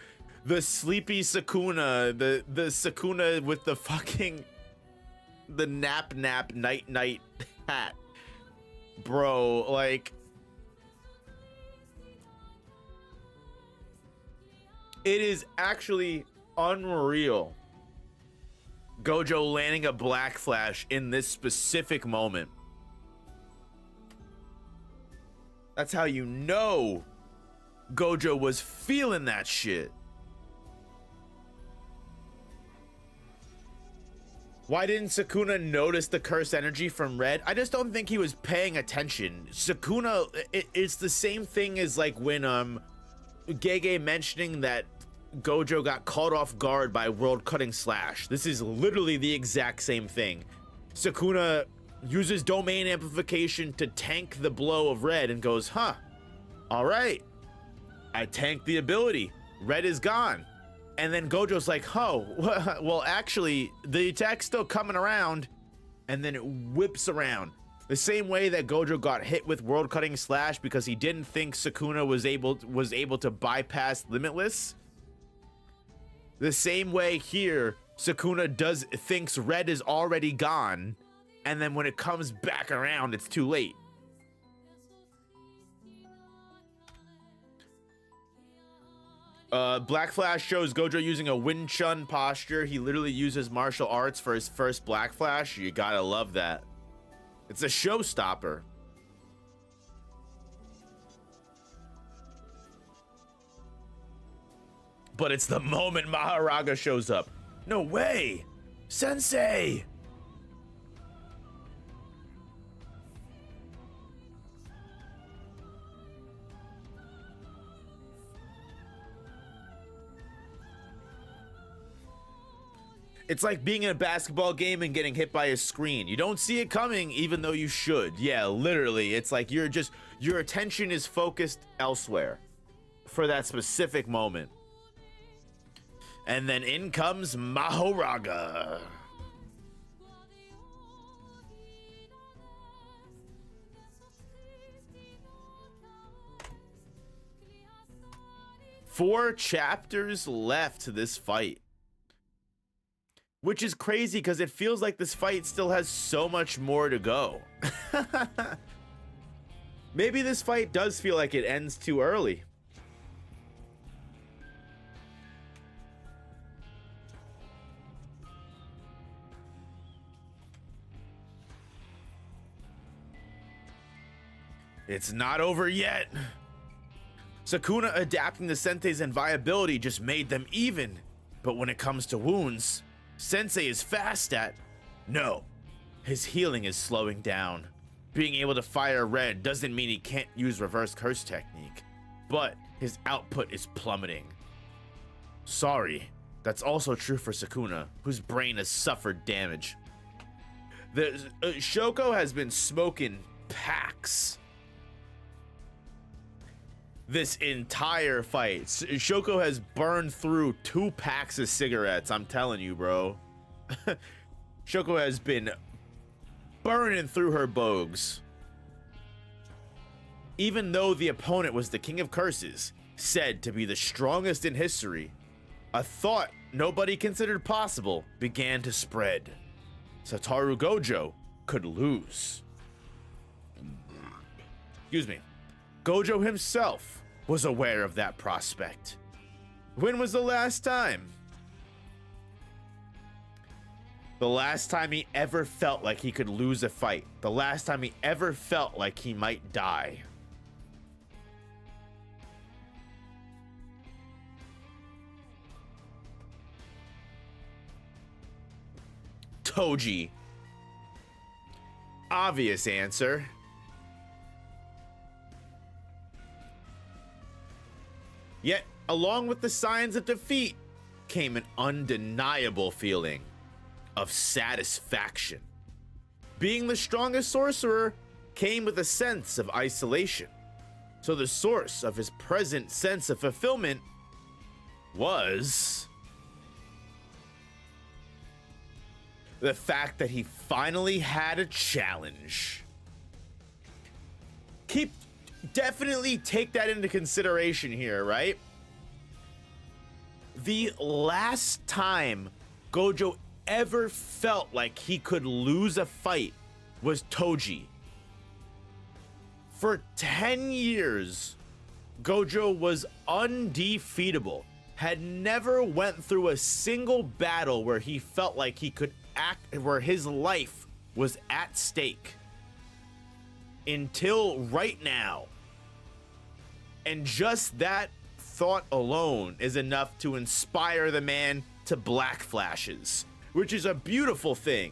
Speaker 1: The sleepy Sukuna, the Sukuna with the fucking, the nap night hat. Bro, like, it is actually unreal. Gojo landing a Black Flash in this specific moment. That's how you know Gojo was feeling that shit. Why didn't Sukuna notice the curse energy from red? I just don't think he was paying attention. Sukuna, it's the same thing as like when Gege mentioning that Gojo got caught off guard by World Cutting Slash. This is literally the exact same thing. Sukuna uses domain amplification to tank the blow of red and goes, huh, all right, I tanked the ability. Red is gone. And then Gojo's like, oh, well, actually, the attack's still coming around. And then it whips around. The same way that Gojo got hit with World Cutting Slash because he didn't think Sukuna was able to bypass Limitless. The same way here, Sukuna thinks red is already gone. And then when it comes back around, it's too late. Black Flash shows Gojo using a Wing Chun posture. He literally uses martial arts for his first Black Flash. You gotta love that. It's a showstopper. But it's the moment Maharaga shows up. No way! Sensei! It's like being in a basketball game and getting hit by a screen. You don't see it coming, even though you should. Yeah, literally. It's like your attention is focused elsewhere for that specific moment. And then in comes Maharaga. Four chapters left to this fight. Which is crazy because it feels like this fight still has so much more to go. Maybe this fight does feel like it ends too early. It's not over yet. Sukuna adapting to Sensei's inviolability just made them even. But when it comes to wounds, Sensei is fast at... No, his healing is slowing down. Being able to fire red doesn't mean he can't use reverse curse technique, but his output is plummeting. Sorry, that's also true for Sukuna, whose brain has suffered damage. Shoko has been smoking packs. this entire fight. Shoko has burned through 2 packs of cigarettes. I'm telling you, bro. Shoko has been burning through her bogues. Even though the opponent was the King of Curses, said to be the strongest in history, a thought nobody considered possible began to spread. Satoru Gojo could lose. Excuse me. Gojo himself was aware of that prospect. When was the last time? The last time he ever felt like he could lose a fight. The last time he ever felt like he might die. Toji. Obvious answer. Yet, along with the signs of defeat, came an undeniable feeling of satisfaction. Being the strongest sorcerer came with a sense of isolation. So the source of his present sense of fulfillment was the fact that he finally had a challenge. Definitely take that into consideration here, right? The last time Gojo ever felt like he could lose a fight was Toji. For 10 years, Gojo was undefeatable, had never went through a single battle where he felt like he could act, where his life was at stake. Until right now. And just that thought alone is enough to inspire the man to black flashes, which is a beautiful thing.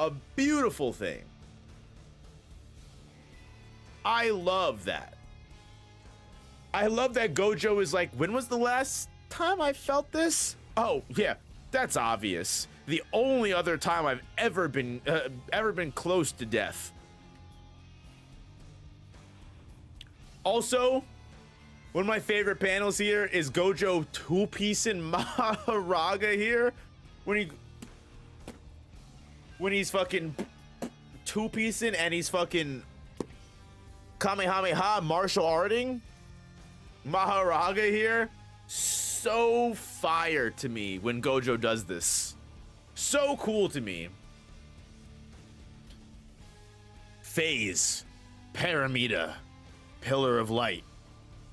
Speaker 1: A beautiful thing. I love that. I love that Gojo is like, when was the last time I felt this? Oh, yeah, that's obvious. The only other time I've ever been close to death. Also, one of my favorite panels here is Gojo two-piecing Maharaga here. When he's fucking two-piecing and he's fucking Kamehameha martial arting Maharaga here. So fire to me when Gojo does this. So cool to me. Phase, Paramita, Pillar of Light.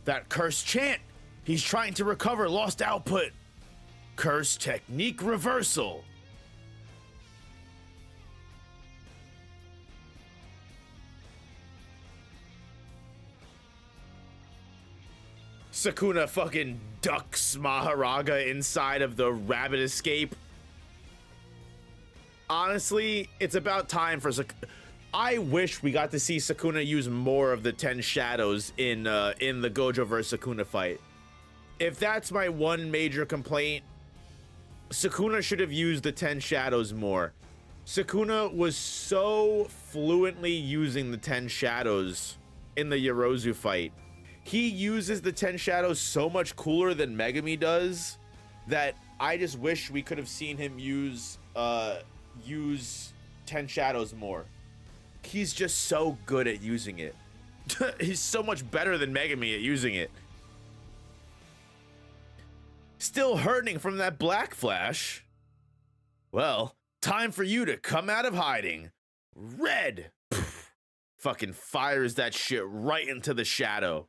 Speaker 1: That cursed chant. He's trying to recover lost output. Curse technique reversal. Sukuna fucking ducks Maharaga inside of the rabbit escape. Honestly, it's about time for I wish we got to see Sukuna use more of the 10 shadows in the Gojo vs Sukuna fight. If that's my one major complaint, Sukuna should have used the 10 shadows more. Sukuna was so fluently using the 10 shadows in the Yorozu fight. He uses the 10 shadows so much cooler than Megami does that I just wish we could have seen him use 10 shadows more. He's just so good at using it. He's so much better than Megami at using it. Still hurting from that black flash? Well, time for you to come out of hiding. Red! Fucking fires that shit right into the shadow.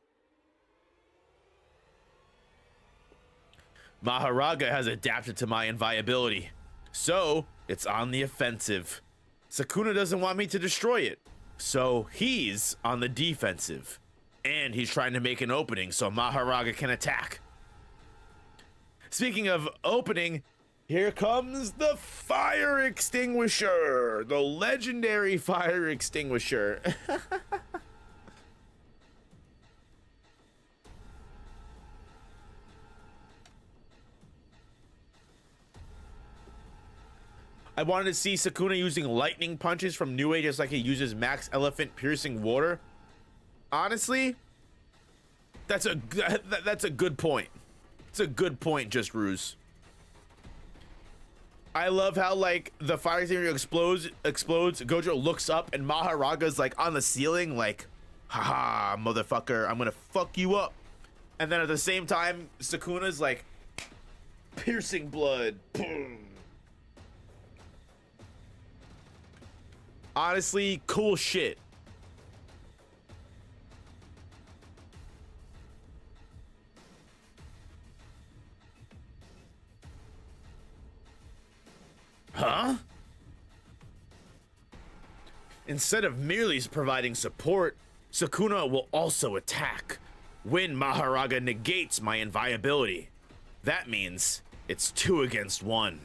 Speaker 1: Maharaga has adapted to my inviolability, so it's on the offensive. Sukuna doesn't want me to destroy it, so he's on the defensive. And he's trying to make an opening so Maharaga can attack. Speaking of opening, here comes the fire extinguisher, the legendary fire extinguisher. I wanted to see Sukuna using lightning punches from New Age just like he uses Max Elephant piercing water. Honestly, That's a good point. It's a good point, Just Ruse. I love how like the fire extinguisher explodes. Gojo looks up and Maharaga's like on the ceiling, like, haha, motherfucker, I'm gonna fuck you up. And then at the same time, Sukuna's like, piercing blood. Honestly, cool shit. Huh? Instead of merely providing support, Sukuna will also attack when Maharaga negates my inviolability. That means it's 2 against 1.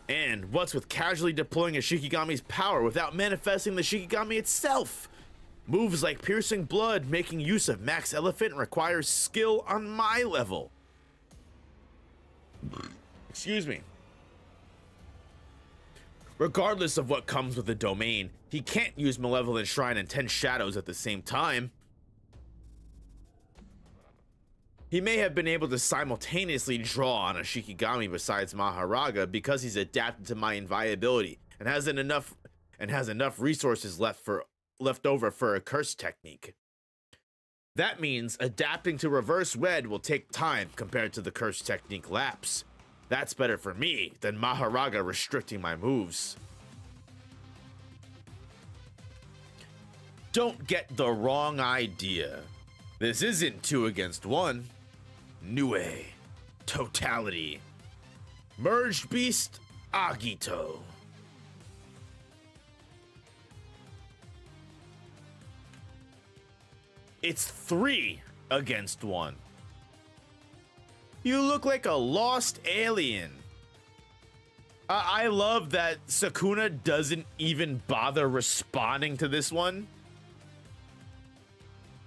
Speaker 1: And what's with casually deploying a Shikigami's power without manifesting the Shikigami itself? Moves like piercing blood, making use of Max Elephant requires skill on my level. Excuse me. Regardless of what comes with the domain, he can't use Malevolent Shrine and 10 Shadows at the same time. He may have been able to simultaneously draw on a Shikigami besides Maharaga because he's adapted to my inviolability and has enough resources left over for a curse technique. That means adapting to Reverse Wed will take time compared to the curse technique lapse. That's better for me than Maharaga restricting my moves. Don't get the wrong idea. This isn't 2 against 1. Nue. Totality. Merged Beast Agito. It's 3 against 1. You look like a lost alien. I love that Sukuna doesn't even bother responding to this one.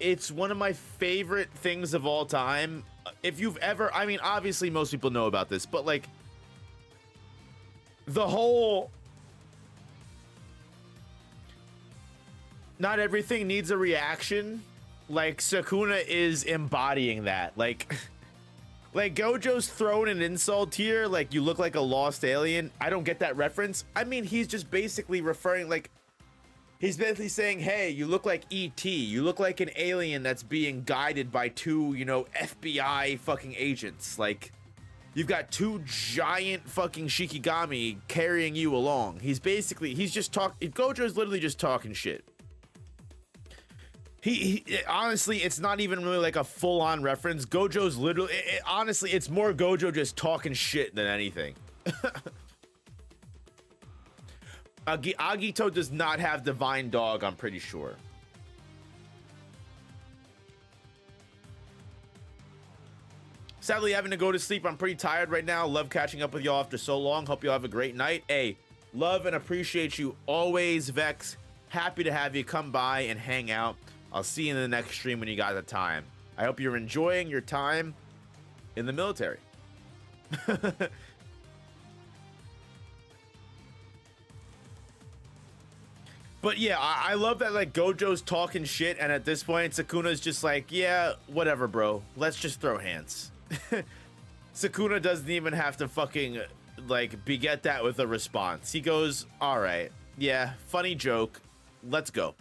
Speaker 1: It's one of my favorite things of all time. If you've ever, I mean, obviously most people know about this, but like the whole, not everything needs a reaction. Like Sukuna is embodying that. Like Gojo's throwing an insult here, like you look like a lost alien. I don't get that reference. I mean, he's just basically referring, like, he's basically saying, hey, you look like E.T. You look like an alien that's being guided by 2, you know, FBI fucking agents. Like, you've got 2 giant fucking Shikigami carrying you along. He's just talking, Gojo's literally just talking shit. He honestly, it's not even really like a full-on reference. Gojo's literally, honestly, it's more Gojo just talking shit than anything. Agito does not have Divine Dog, I'm pretty sure. Sadly, having to go to sleep. I'm pretty tired right now. Love catching up with y'all after so long. Hope y'all have a great night. Hey, love and appreciate you always, Vex. Happy to have you come by and hang out. I'll see you in the next stream when you got the time. I hope you're enjoying your time in the military. But yeah, I love that like Gojo's talking shit, and at this point Sukuna's just like, yeah, whatever, bro. Let's just throw hands. Sukuna doesn't even have to fucking like beget that with a response. He goes, all right, yeah, funny joke. Let's go.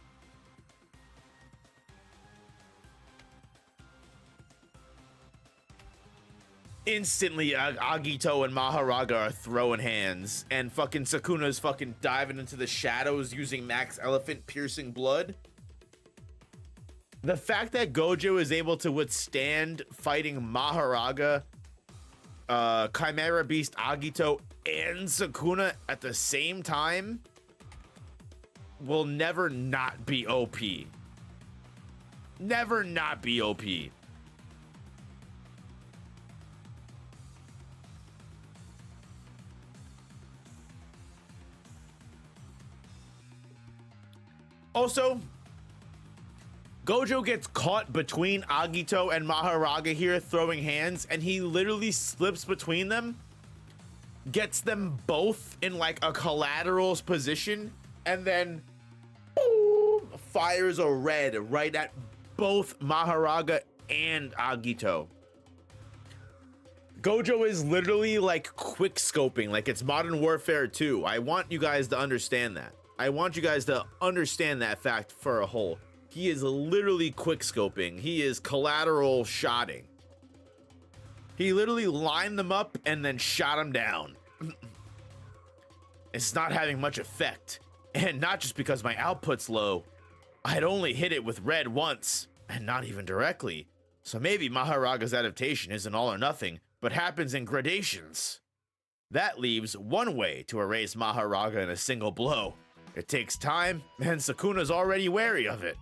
Speaker 1: Instantly, Agito and Maharaga are throwing hands, and fucking Sukuna's fucking diving into the shadows using Max Elephant piercing blood. The fact that Gojo is able to withstand fighting Maharaga, Chimera Beast Agito, and Sukuna at the same time will never not be OP. Never not be OP. Also, Gojo gets caught between Agito and Maharaga here throwing hands, and he literally slips between them, gets them both in like a collateral's position, and then boom, fires a red right at both Maharaga and Agito. Gojo is literally like quick scoping, like it's Modern Warfare 2. I want you guys to understand that. I want you guys to understand that fact for a whole. He is literally quick scoping. He is collateral shotting. He literally lined them up and then shot them down. It's not having much effect. And not just because my output's low. I'd only hit it with red once, and not even directly. So maybe Maharaga's adaptation isn't all or nothing, but happens in gradations. That leaves one way to erase Maharaga in a single blow. It takes time, and Sukuna's already wary of it.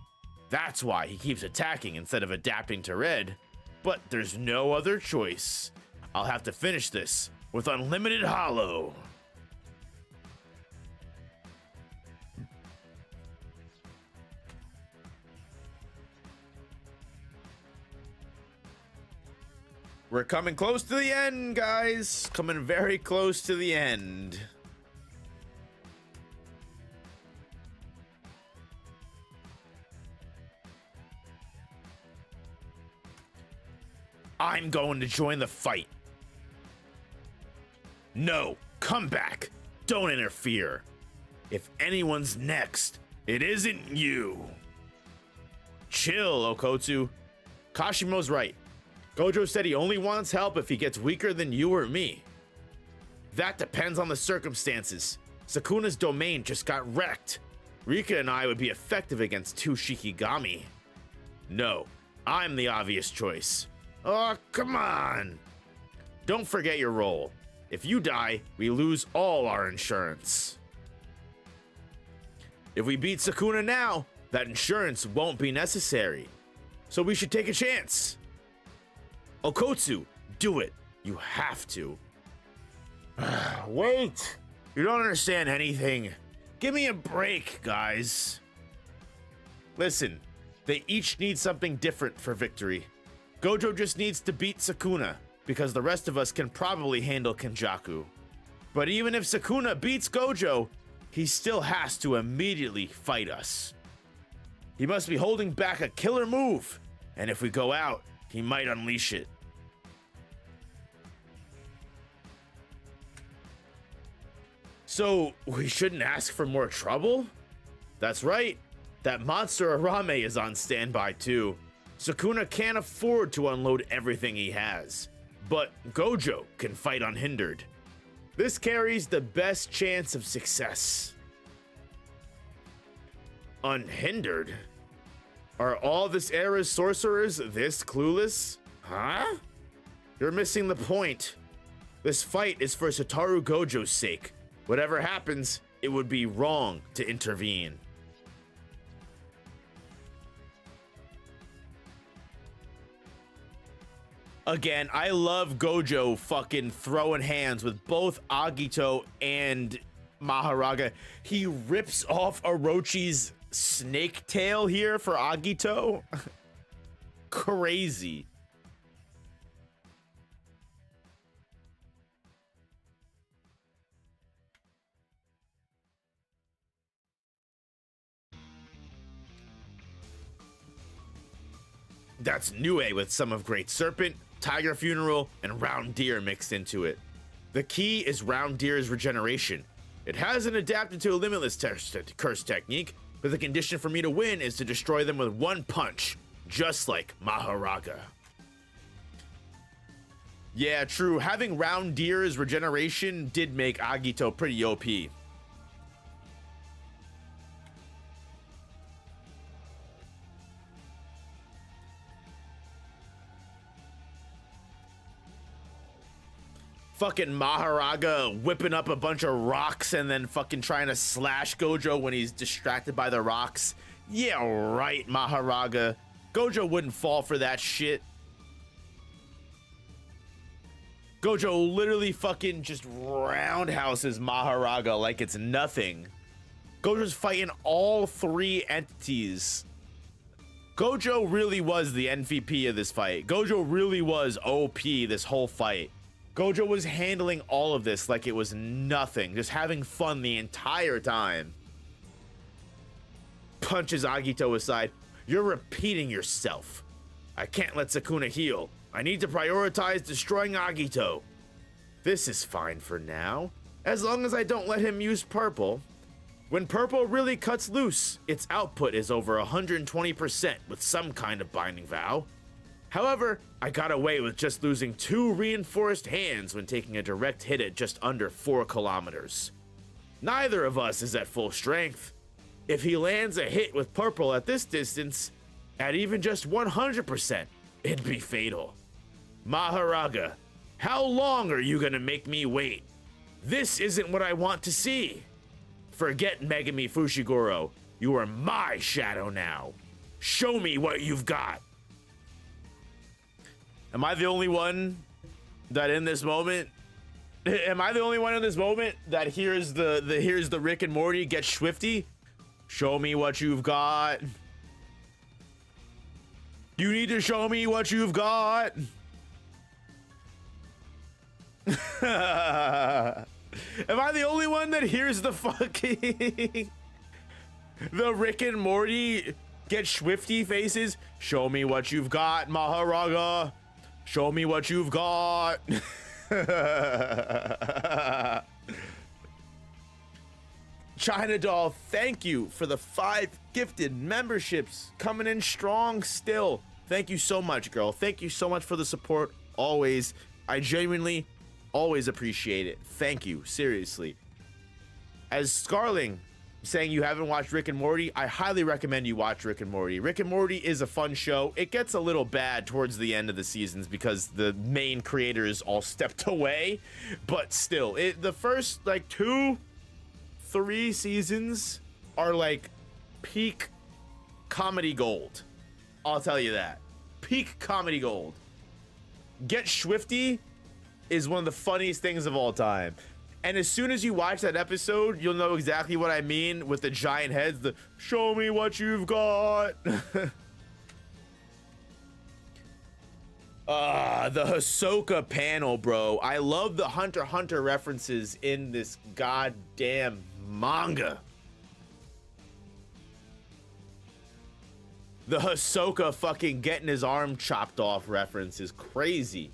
Speaker 1: That's why he keeps attacking instead of adapting to red. But there's no other choice. I'll have to finish this with unlimited hollow. We're coming close to the end, guys. Coming very close to the end. I'm going to join the fight. No, come back. Don't interfere. If anyone's next, it isn't you. Chill, Okotsu. Kashimo's right. Gojo said he only wants help if he gets weaker than you or me. That depends on the circumstances. Sukuna's domain just got wrecked. Rika and I would be effective against two Shikigami. No, I'm the obvious choice. Oh, come on. Don't forget your role. If you die, we lose all our insurance. If we beat Sukuna now, that insurance won't be necessary. So we should take a chance. Okotsu, do it. You have to. Wait. You don't understand anything. Give me a break, guys. Listen, they each need something different for victory. Gojo just needs to beat Sukuna, because the rest of us can probably handle Kenjaku. But even if Sukuna beats Gojo, he still has to immediately fight us. He must be holding back a killer move, and if we go out, he might unleash it. So, we shouldn't ask for more trouble? That's right. That monster Arame is on standby too. Sukuna can't afford to unload everything he has. But Gojo can fight unhindered. This carries the best chance of success. Unhindered? Are all this era's sorcerers this clueless? Huh? You're missing the point. This fight is for Satoru Gojo's sake. Whatever happens, it would be wrong to intervene. Again, I love Gojo fucking throwing hands with both Agito and Maharaga. He rips off Orochi's snake tail here for Agito. Crazy. That's Nue with some of Great Serpent, Tiger Funeral, and Round Deer mixed into it. The key is Round Deer's regeneration. It hasn't adapted to a limitless curse technique, but the condition for me to win is to destroy them with one punch, just like Maharaga. Yeah, true. Having Round Deer's regeneration did make Agito pretty OP. Fucking Maharaga whipping up a bunch of rocks and then fucking trying to slash Gojo when he's distracted by the rocks. Yeah, right, Maharaga. Gojo wouldn't fall for that shit. Gojo literally fucking just roundhouses Maharaga like it's nothing. Gojo's fighting all three entities. Gojo really was the MVP of this fight. Gojo really was OP this whole fight. Gojo was handling all of this like it was nothing, just having fun the entire time. Punches Agito aside. You're repeating yourself. I can't let Sukuna heal. I need to prioritize destroying Agito. This is fine for now, as long as I don't let him use purple. When purple really cuts loose, its output is over 120% with some kind of binding vow. However, I got away with just losing 2 reinforced hands when taking a direct hit at just under 4 kilometers. Neither of us is at full strength. If he lands a hit with purple at this distance, at even just 100%, it'd be fatal. Maharaga, how long are you gonna make me wait? This isn't what I want to see. Forget Megami Fushiguro. You are my shadow now. Show me what you've got. Am I the only one that in this moment? Am I the only one in this moment that hears the Rick and Morty get swifty? Show me what you've got. You need to show me what you've got. Am I the only one that hears the fucking the Rick and Morty get swifty faces? Show me what you've got, Maharaga. Show me what you've got. China Doll, thank you for the 5 gifted memberships, coming in strong still. Thank you so much, girl. Thank you so much for the support always. I genuinely always appreciate it. Thank you, seriously. As Scarling saying you haven't watched Rick and Morty, I highly recommend you watch Rick and Morty. Rick and Morty is a fun show. It gets a little bad towards the end of the seasons because the main creators all stepped away, but still, the first like 2-3 seasons are like peak comedy gold. I'll tell you that. Peak comedy gold. Get Swifty is one of the funniest things of all time. And as soon as you watch that episode, you'll know exactly what I mean with the giant heads, the show me what you've got. The Hisoka panel, bro. I love the Hunter x Hunter references in this goddamn manga. The Hisoka fucking getting his arm chopped off reference is crazy.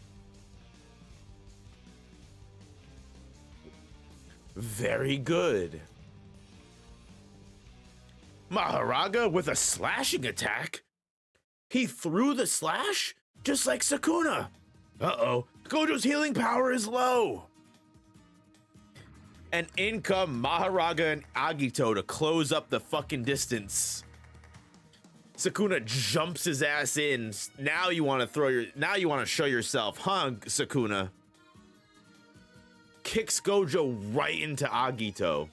Speaker 1: Very good. Maharaga with a slashing attack? He threw the slash? Just like Sukuna. Uh-oh. Gojo's healing power is low. And in come Maharaga and Agito to close up the fucking distance. Sukuna jumps his ass in. Now you want to show yourself, huh, Sukuna? Kicks Gojo right into Agito.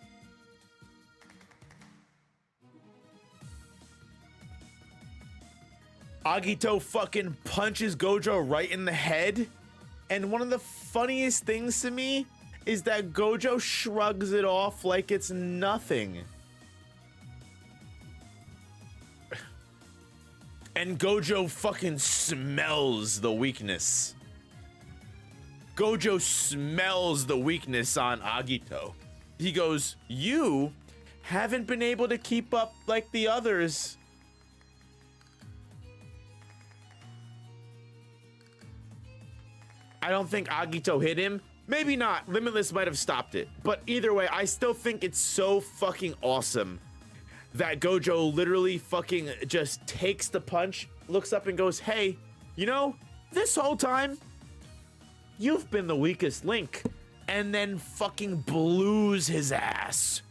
Speaker 1: Agito fucking punches Gojo right in the head. And one of the funniest things to me is that Gojo shrugs it off like it's nothing. And Gojo fucking smells the weakness. Gojo smells the weakness on Agito. He goes, you haven't been able to keep up like the others. I don't think Agito hit him. Maybe not. Limitless might have stopped it. But either way, I still think it's so fucking awesome that Gojo literally fucking just takes the punch, looks up and goes, hey, you know, this whole time, you've been the weakest link, and then fucking blues his ass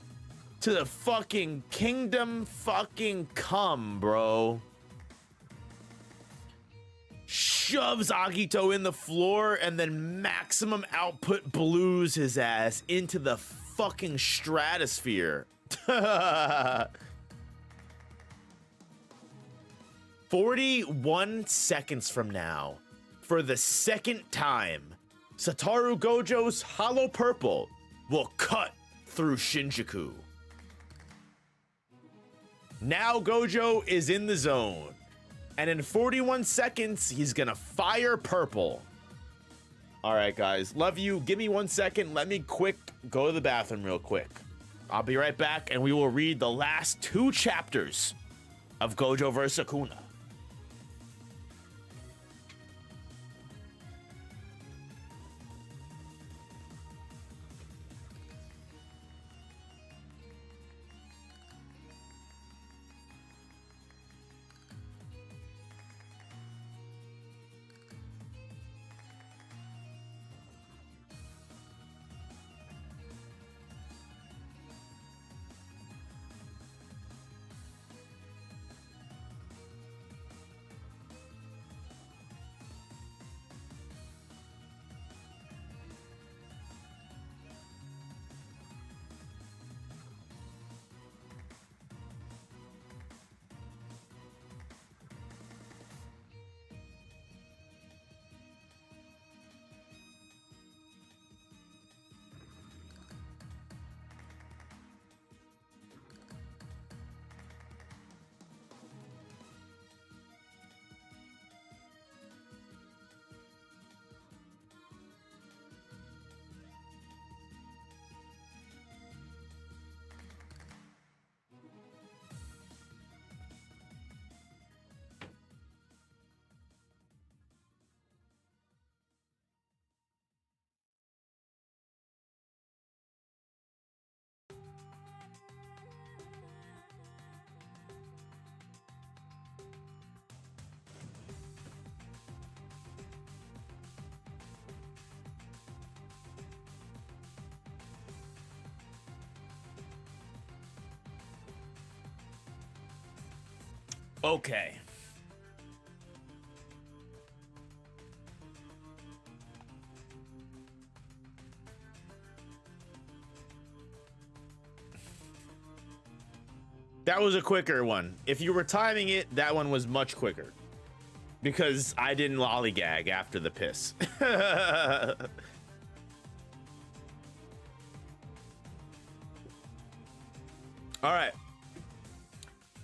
Speaker 1: to the fucking kingdom fucking come, bro. Shoves Agito in the floor and then maximum output blues his ass into the fucking stratosphere. 41 seconds from now, for the second time, Satoru Gojo's Hollow Purple will cut through Shinjuku. Now Gojo is in the zone, and in 41 seconds, he's gonna fire purple. All right, guys, love you. Give me 1 second. Let me go to the bathroom real quick. I'll be right back, and we will read the last 2 chapters of Gojo vs. Sukuna. Okay. That was a quicker one. If you were timing it, that one was much quicker. Because I didn't lollygag after the piss. All right.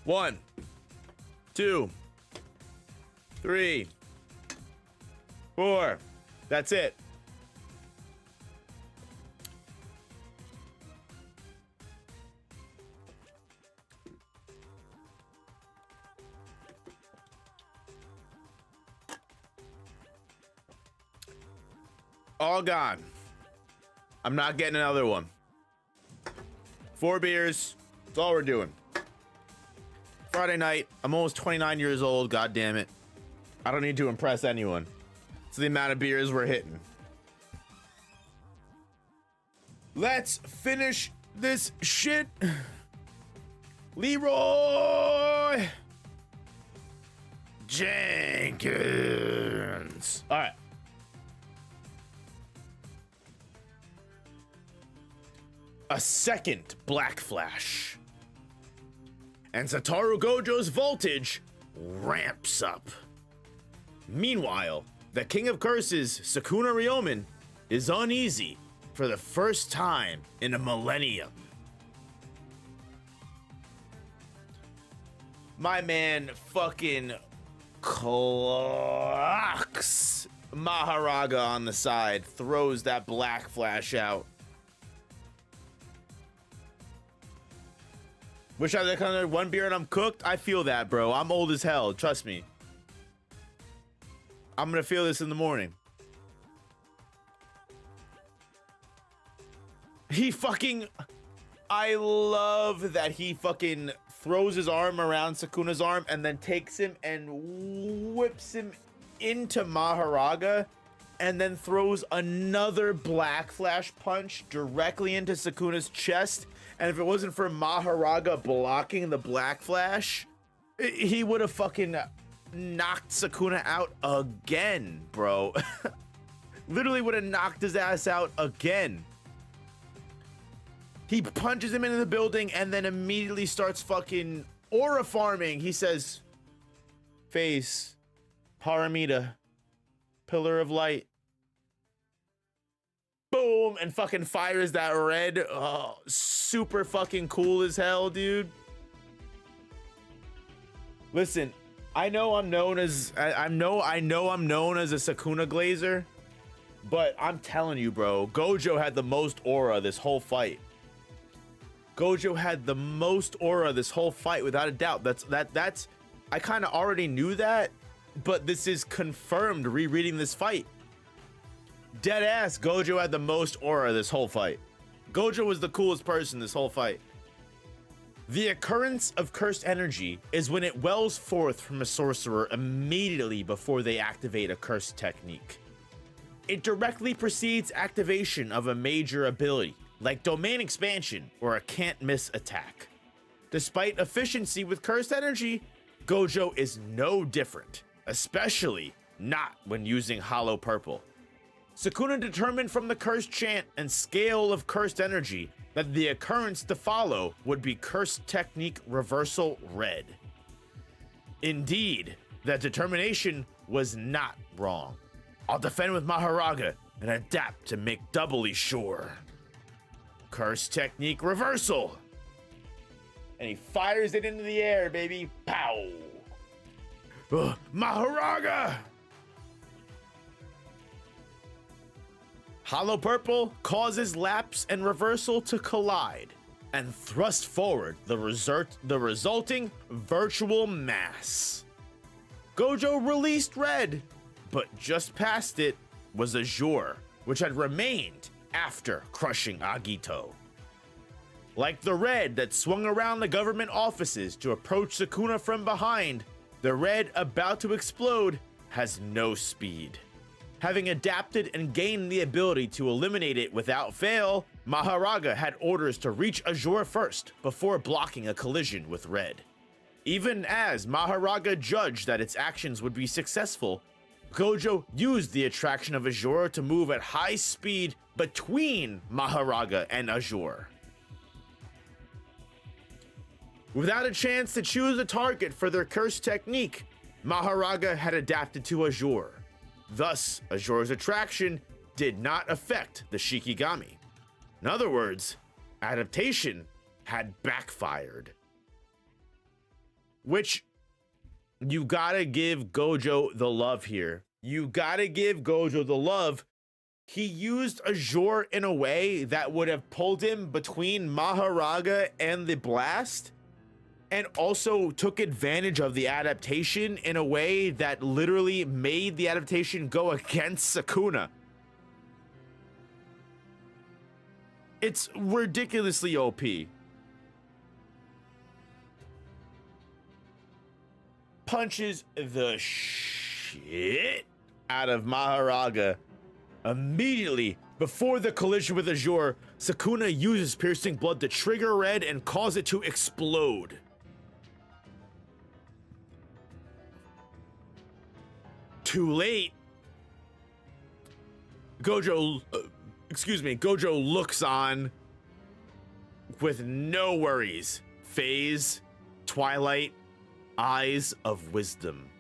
Speaker 1: 1, 2, 3, 4. That's it. All gone. I'm not getting another one. 4 beers. That's all we're doing. Friday night. I'm almost 29 years old. God damn it. I don't need to impress anyone. It's the amount of beers we're hitting. Let's finish this shit. Leroy Jenkins. All right. A second Black Flash. And Satoru Gojo's voltage ramps up. Meanwhile, the King of Curses, Sukuna Ryomen, is uneasy for the first time in a millennium. My man fucking clocks Maharaga on the side, throws that Black Flash out. Wish I had another 1 beer and I'm cooked. I feel that, bro. I'm old as hell. Trust me. I'm gonna feel this in the morning. He fucking... I love that he fucking throws his arm around Sukuna's arm and then takes him and whips him into Maharaga and then throws another Black Flash punch directly into Sukuna's chest. And if it wasn't for Maharaga blocking the Black Flash, he would have fucking knocked Sukuna out again, bro. Literally would have knocked his ass out again. He punches him into the building and then immediately starts fucking aura farming. He says, face, Paramita, pillar of light. Boom, and fucking fires that red. Oh, super fucking cool as hell, dude. Listen, I know I'm known as I'm known as a Sukuna glazer, but I'm telling you, bro, Gojo had the most aura this whole fight. Gojo had the most aura this whole fight, without a doubt. That's I kind of already knew that, but this is confirmed rereading this fight. Dead ass, Gojo had the most aura this whole fight. Gojo was the coolest person this whole fight. The occurrence of cursed energy is when it wells forth from a sorcerer immediately before they activate a cursed technique. It directly precedes activation of a major ability, like domain expansion or a can't miss attack. Despite efficiency with cursed energy, Gojo is no different, especially not when using Hollow Purple. Sukuna determined from the cursed chant and scale of cursed energy that the occurrence to follow would be cursed technique reversal red. Indeed, that determination was not wrong. I'll defend with Maharaga and adapt to make doubly sure. Cursed technique reversal. And he fires it into the air, baby. Pow. Maharaga! Hollow Purple causes lapse and reversal to collide and thrust forward the resulting virtual mass. Gojo released red, but just past it was Azure, which had remained after crushing Agito. Like the red that swung around the government offices to approach Sukuna from behind, the red about to explode has no speed. Having adapted and gained the ability to eliminate it without fail, Maharaga had orders to reach Azure first before blocking a collision with red. Even as Maharaga judged that its actions would be successful, Gojo used the attraction of Azure to move at high speed between Maharaga and Azure. Without a chance to choose a target for their curse technique, Maharaga had adapted to Azure. Thus, Azure's attraction did not affect the Shikigami. In other words, adaptation had backfired. Which, you gotta give Gojo the love here. You gotta give Gojo the love. He used Azure in a way that would have pulled him between Maharaga and the blast, and also took advantage of the adaptation in a way that literally made the adaptation go against Sukuna. It's ridiculously OP. Punches the shit out of Maharaga. Immediately before the collision with Azure, Sukuna uses Piercing Blood to trigger Red and cause it to explode. Too late. Gojo looks on with no worries. Phase, Twilight, Eyes of Wisdom.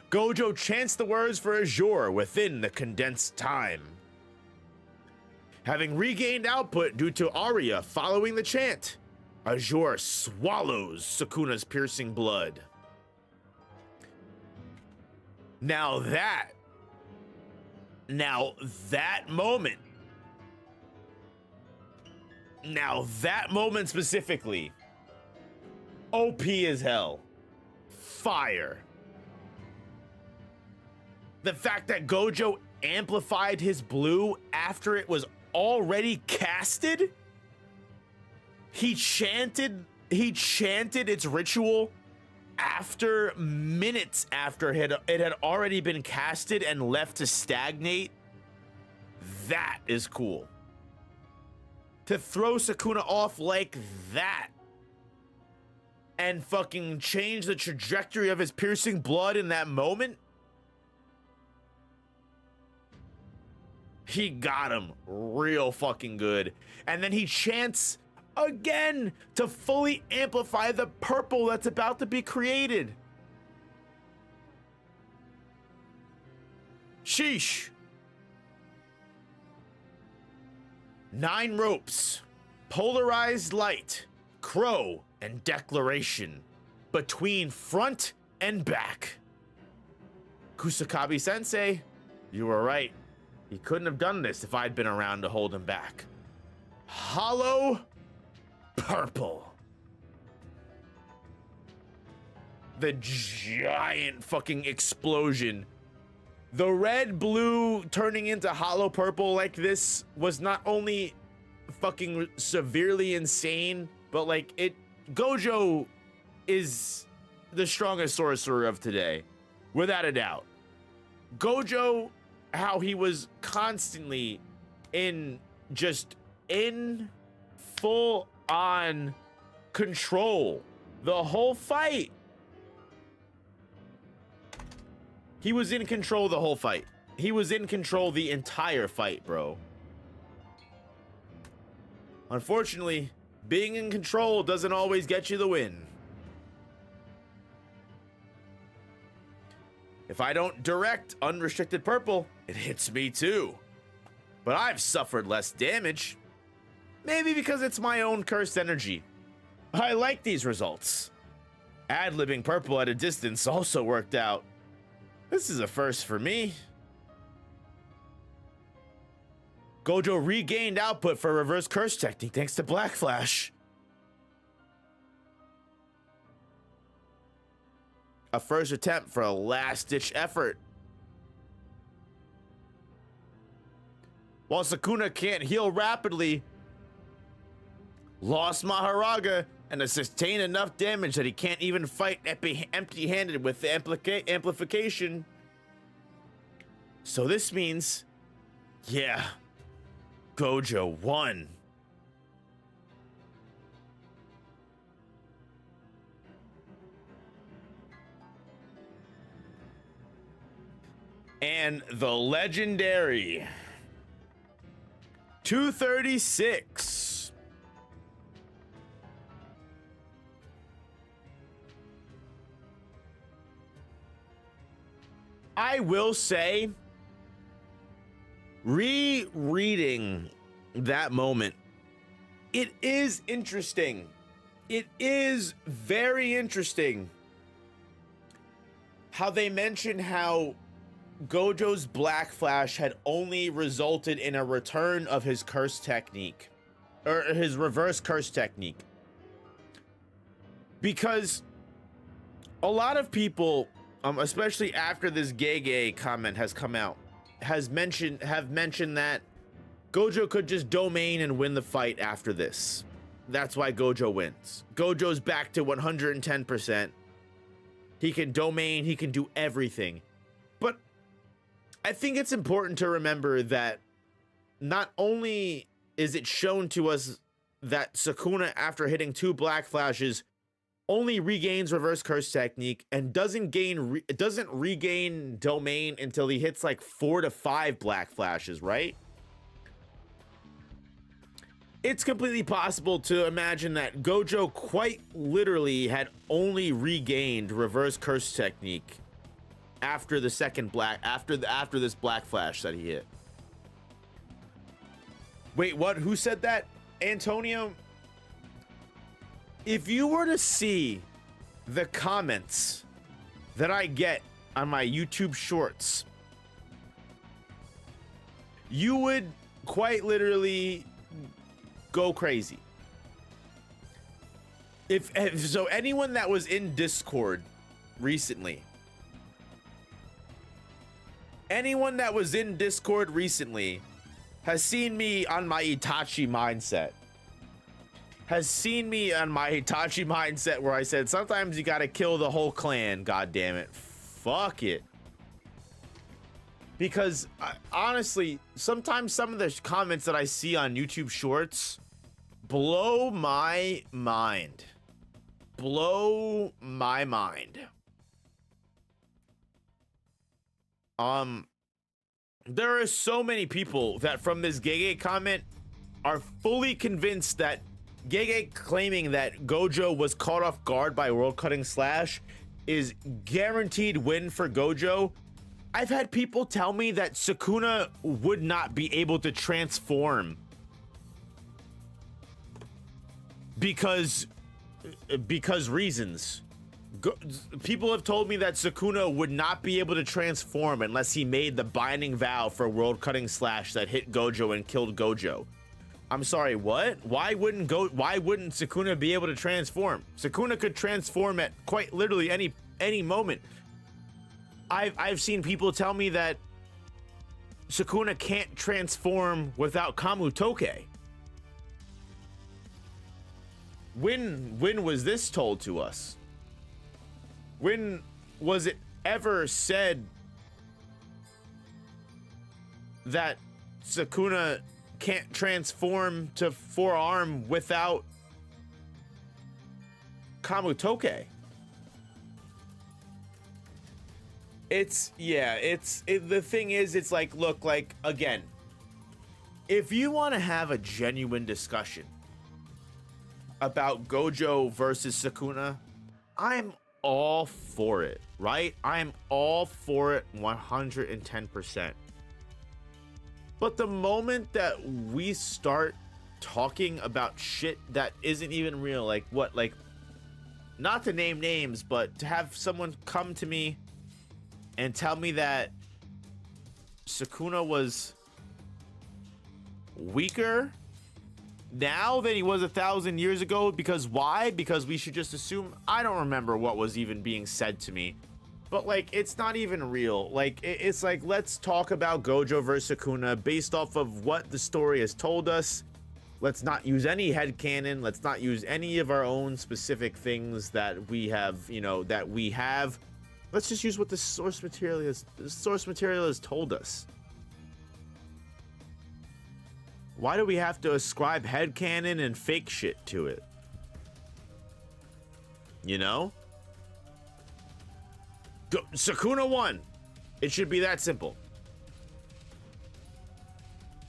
Speaker 1: Gojo chants the words for Azure within the condensed time. Having regained output due to Arya following the chant, Azure swallows Sukuna's Piercing Blood. Now that moment specifically, OP as hell. Fire. The fact that Gojo amplified his blue after it was already casted? He chanted its ritual minutes after it had already been casted and left to stagnate. That is cool. To throw Sukuna off like that and fucking change the trajectory of his Piercing Blood in that moment. He got him real fucking good. And then he chants again to fully amplify the purple that's about to be created. Sheesh. 9 ropes, polarized light, crow, and declaration between front and back. Kusakabe sensei, you were right. He couldn't have done this if I'd been around to hold him back. Hollow purple. The giant fucking explosion. The red blue turning into hollow purple like this was not only fucking severely insane, but like Gojo is the strongest sorcerer of today, without a doubt. Gojo, how he was constantly in full on control the whole fight. He was in control the whole fight. He was in control the entire fight, bro. Unfortunately, being in control doesn't always get you the win. If I don't direct unrestricted purple, it hits me too. But I've suffered less damage. Maybe because it's my own cursed energy. I like these results. Ad-libbing purple at a distance also worked out. This is a first for me. Gojo regained output for reverse curse technique thanks to Black Flash. A first attempt for a last-ditch effort. While Sukuna can't heal rapidly, lost Maharaga and to sustain enough damage that he can't even fight empty-handed with the amplification. So this means, yeah, Gojo won. and the legendary 236. I will say, rereading that moment, it is interesting. It is very interesting how they mentioned how Gojo's Black Flash had only resulted in a return of his curse technique, or his reverse curse technique. Because a lot of people, especially after this Gege comment has come out, have mentioned that Gojo could just domain and win the fight after this. That's why Gojo wins. Gojo's back to 110%. He can domain, he can do everything. But I think it's important to remember that not only is it shown to us that Sukuna, after hitting 2 Black Flashes, only regains reverse curse technique and doesn't regain domain until he hits like 4 to 5 Black Flashes, right? It's completely possible to imagine that Gojo quite literally had only regained reverse curse technique after the second after this Black Flash that he hit. Wait, what? Who said that? Antonio? If you were to see the comments that I get on my YouTube shorts, you would quite literally go crazy. If so, anyone that was in Discord recently, has seen me on my Itachi mindset. Where I said sometimes you gotta kill the whole clan. God damn it, fuck it. Because honestly, sometimes some of the comments that I see on YouTube Shorts blow my mind. There are so many people that from this Gege comment are fully convinced that Gege claiming that Gojo was caught off guard by World Cutting Slash is guaranteed win for Gojo. I've had people tell me that Sukuna would not be able to transform because reasons. People have told me that Sukuna would not be able to transform unless he made the binding vow for World Cutting Slash that hit Gojo and killed Gojo. I'm sorry, what? Why wouldn't Sukuna be able to transform? Sukuna could transform at quite literally any moment. I've seen people tell me that Sukuna can't transform without Kamutoke. When was this told to us? When was it ever said that Sukuna can't transform to forearm without Kamutoke? The thing is, it's like, look, like, again, if you want to have a genuine discussion about Gojo versus Sukuna, I'm all for it, right? I'm all for it 110%. But the moment that we start talking about shit that isn't even real, like what, like, not to name names, but to have someone come to me and tell me that Sukuna was weaker now than he was 1,000 years ago, because why? Because we should just assume. I don't remember what was even being said to me, but like, it's not even real. Like, it's like, let's talk about Gojo versus Sukuna based off of what the story has told us. Let's not use any headcanon. Let's not use any of our own specific things that we have, Let's just use what the source material has told us. Why do we have to ascribe headcanon and fake shit to it? Sukuna won. It should be that simple.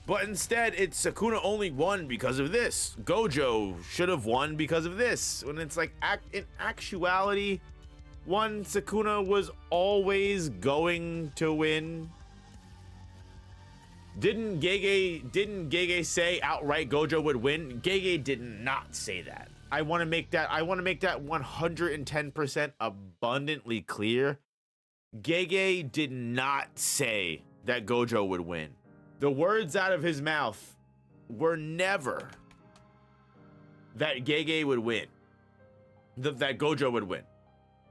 Speaker 1: But instead, it's Sukuna only won because of this. Gojo should have won because of this. When it's like, in actuality, Sukuna was always going to win. Didn't Gege say outright Gojo would win? Gege did not say that. I want to make that 110% abundantly clear. Gege did not say that Gojo would win. The words out of his mouth were never that Gege would win. That Gojo would win.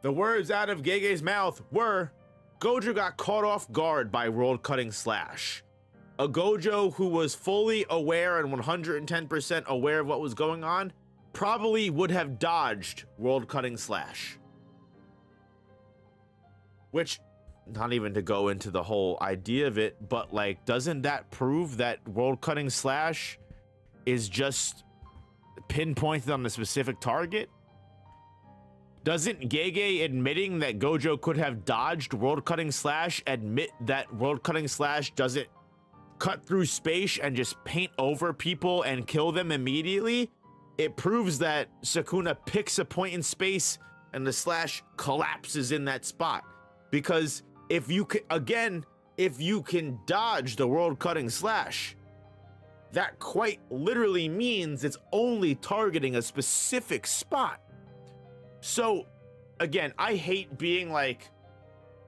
Speaker 1: The words out of Gege's mouth were Gojo got caught off guard by World Cutting Slash. A Gojo who was fully aware and 110% aware of what was going on probably would have dodged World Cutting Slash. Which, not even to go into the whole idea of it, but like, doesn't that prove that World Cutting Slash is just pinpointed on a specific target? Doesn't Gege admitting that Gojo could have dodged World Cutting Slash admit that World Cutting Slash doesn't cut through space and just paint over people and kill them immediately? It proves that Sukuna picks a point in space and the slash collapses in that spot. Because if you can dodge the World Cutting Slash, that quite literally means it's only targeting a specific spot. So again, I hate being like,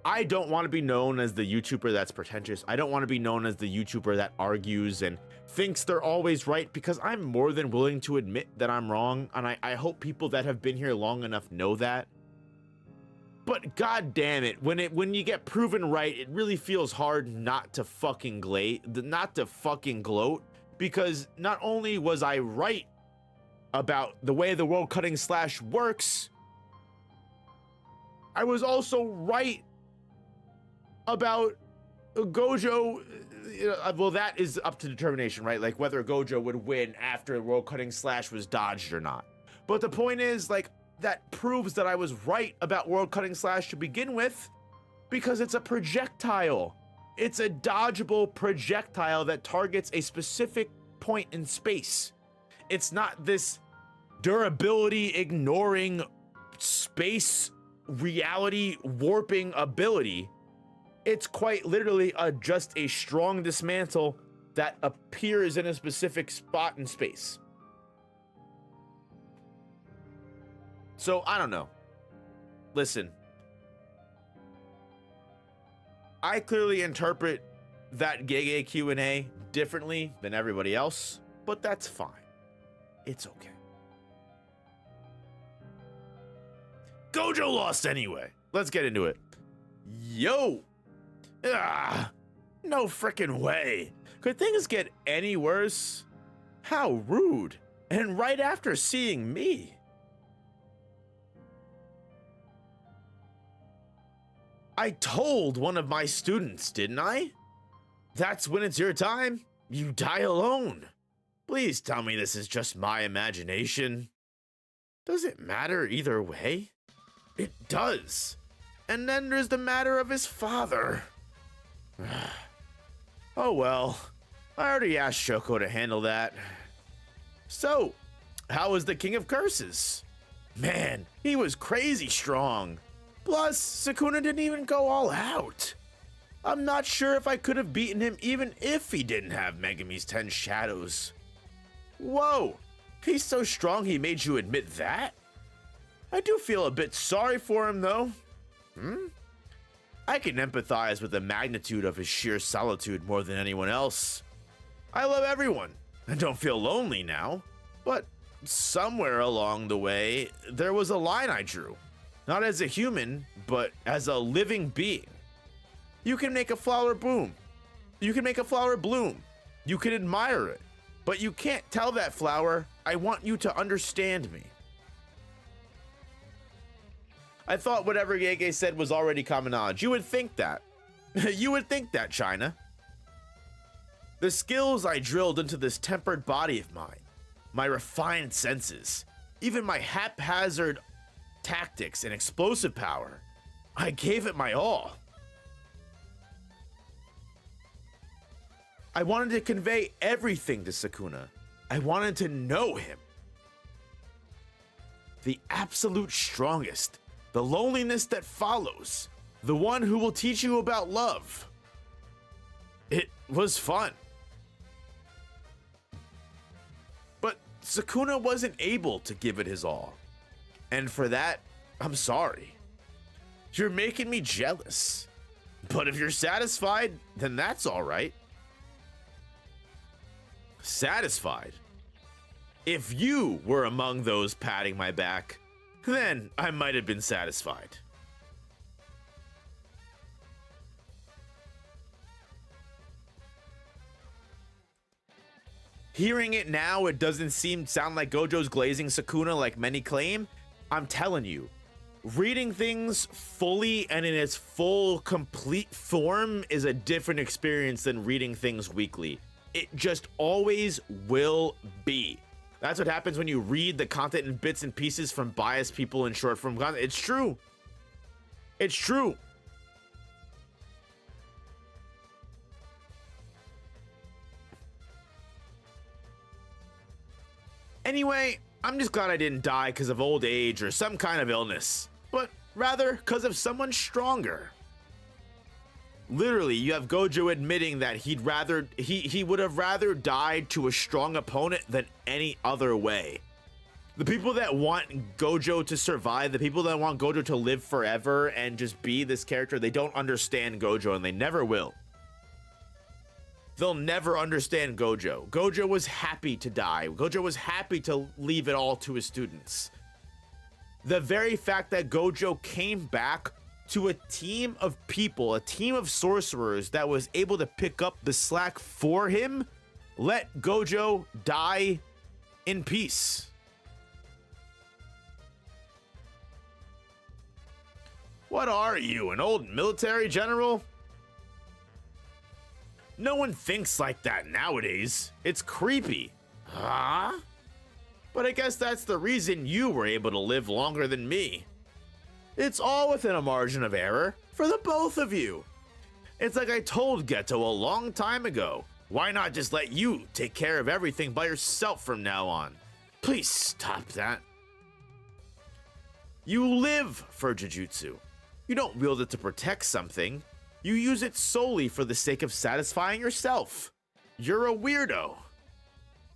Speaker 1: I don't want to be known as the YouTuber that's pretentious. I don't want to be known as the YouTuber that argues and thinks they're always right, because I'm more than willing to admit that I'm wrong. And I hope people that have been here long enough know that. But god damn it, when you get proven right, it really feels hard not to fucking gloat, because not only was I right about the way the World Cutting Slash works, I was also right about Gojo. Well, that is up to determination, right? Like whether Gojo would win after World Cutting Slash was dodged or not. But the point is, like, that proves that I was right about World Cutting Slash to begin with, because it's a projectile. It's a dodgeable projectile that targets a specific point in space. It's not this durability ignoring space reality warping ability. It's quite literally just a strong dismantle that appears in a specific spot in space. So I don't know. Listen, I clearly interpret that Gege Q&A differently than everybody else, but that's fine. It's okay. Gojo lost anyway. Let's get into it. Yo! No frickin' way. Could things get any worse? How rude. And right after seeing me. I told one of my students, didn't I? That's when it's your time. You die alone. Please tell me this is just my imagination. Does it matter either way? It does. And then there's the matter of his father. Oh well, I already asked Shoko to handle that. So, how was the King of Curses? Man, he was crazy strong. Plus, Sukuna didn't even go all out. I'm not sure if I could have beaten him even if he didn't have Megumi's 10 shadows. Whoa, he's so strong he made you admit that? I do feel a bit sorry for him though. I can empathize with the magnitude of his sheer solitude more than anyone else. I love everyone and don't feel lonely now, but somewhere along the way, there was a line I drew. Not as a human, but as a living being. You can make a flower bloom. You can make a flower bloom. You can admire it, but you can't tell that flower, I want you to understand me. I thought whatever Gege said was already common knowledge. You would think that. You would think that, China. The skills I drilled into this tempered body of mine, my refined senses, even my haphazard tactics and explosive power, I gave it my all. I wanted to convey everything to Sukuna. I wanted to know him. The absolute strongest, the loneliness that follows, the one who will teach you about love. It was fun. But Sukuna wasn't able to give it his all. And for that, I'm sorry. You're making me jealous. But if you're satisfied, then that's all right. Satisfied? If you were among those patting my back, then I might have been satisfied. Hearing it now, it doesn't sound like Gojo's glazing Sukuna like many claim. I'm telling you, reading things fully and in its full, complete form is a different experience than reading things weekly. It just always will be. That's what happens when you read the content in bits and pieces from biased people in short form content. It's true. It's true. Anyway, I'm just glad I didn't die because of old age or some kind of illness, but rather because of someone stronger. Literally, you have Gojo admitting that he would have rather died to a strong opponent than any other way. The people that want Gojo to survive, the people that want Gojo to live forever and just be this character, they don't understand Gojo, and they never will. They'll never understand Gojo. Gojo was happy to die. Gojo was happy to leave it all to his students. The very fact that Gojo came back to a team of people, a team of sorcerers that was able to pick up the slack for him, let Gojo die in peace. What are you, an old military general? No one thinks like that nowadays. It's creepy. Huh? But I guess that's the reason you were able to live longer than me. It's all within a margin of error for the both of you. It's like I told Geto a long time ago. Why not just let you take care of everything by yourself from now on? Please stop that. You live for Jujutsu. You don't wield it to protect something. You use it solely for the sake of satisfying yourself. You're a weirdo.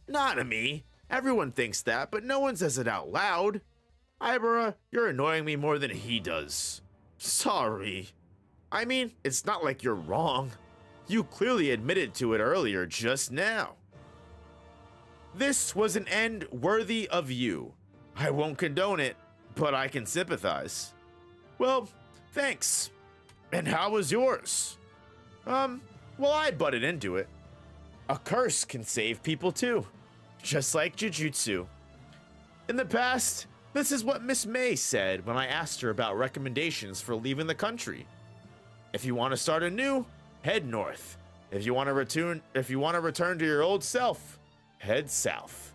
Speaker 1: Not to me. Everyone thinks that, but no one says it out loud. Ibara, you're annoying me more than he does. Sorry. I mean, it's not like you're wrong. You clearly admitted to it earlier just now. This was an end worthy of you. I won't condone it, but I can sympathize. Well, thanks. And how was yours? Well, I butted into it. A curse can save people too, just like Jujutsu. In the past, this is what Miss May said when I asked her about recommendations for leaving the country. If you want to start anew, head north. If you want to return to your old self, head south.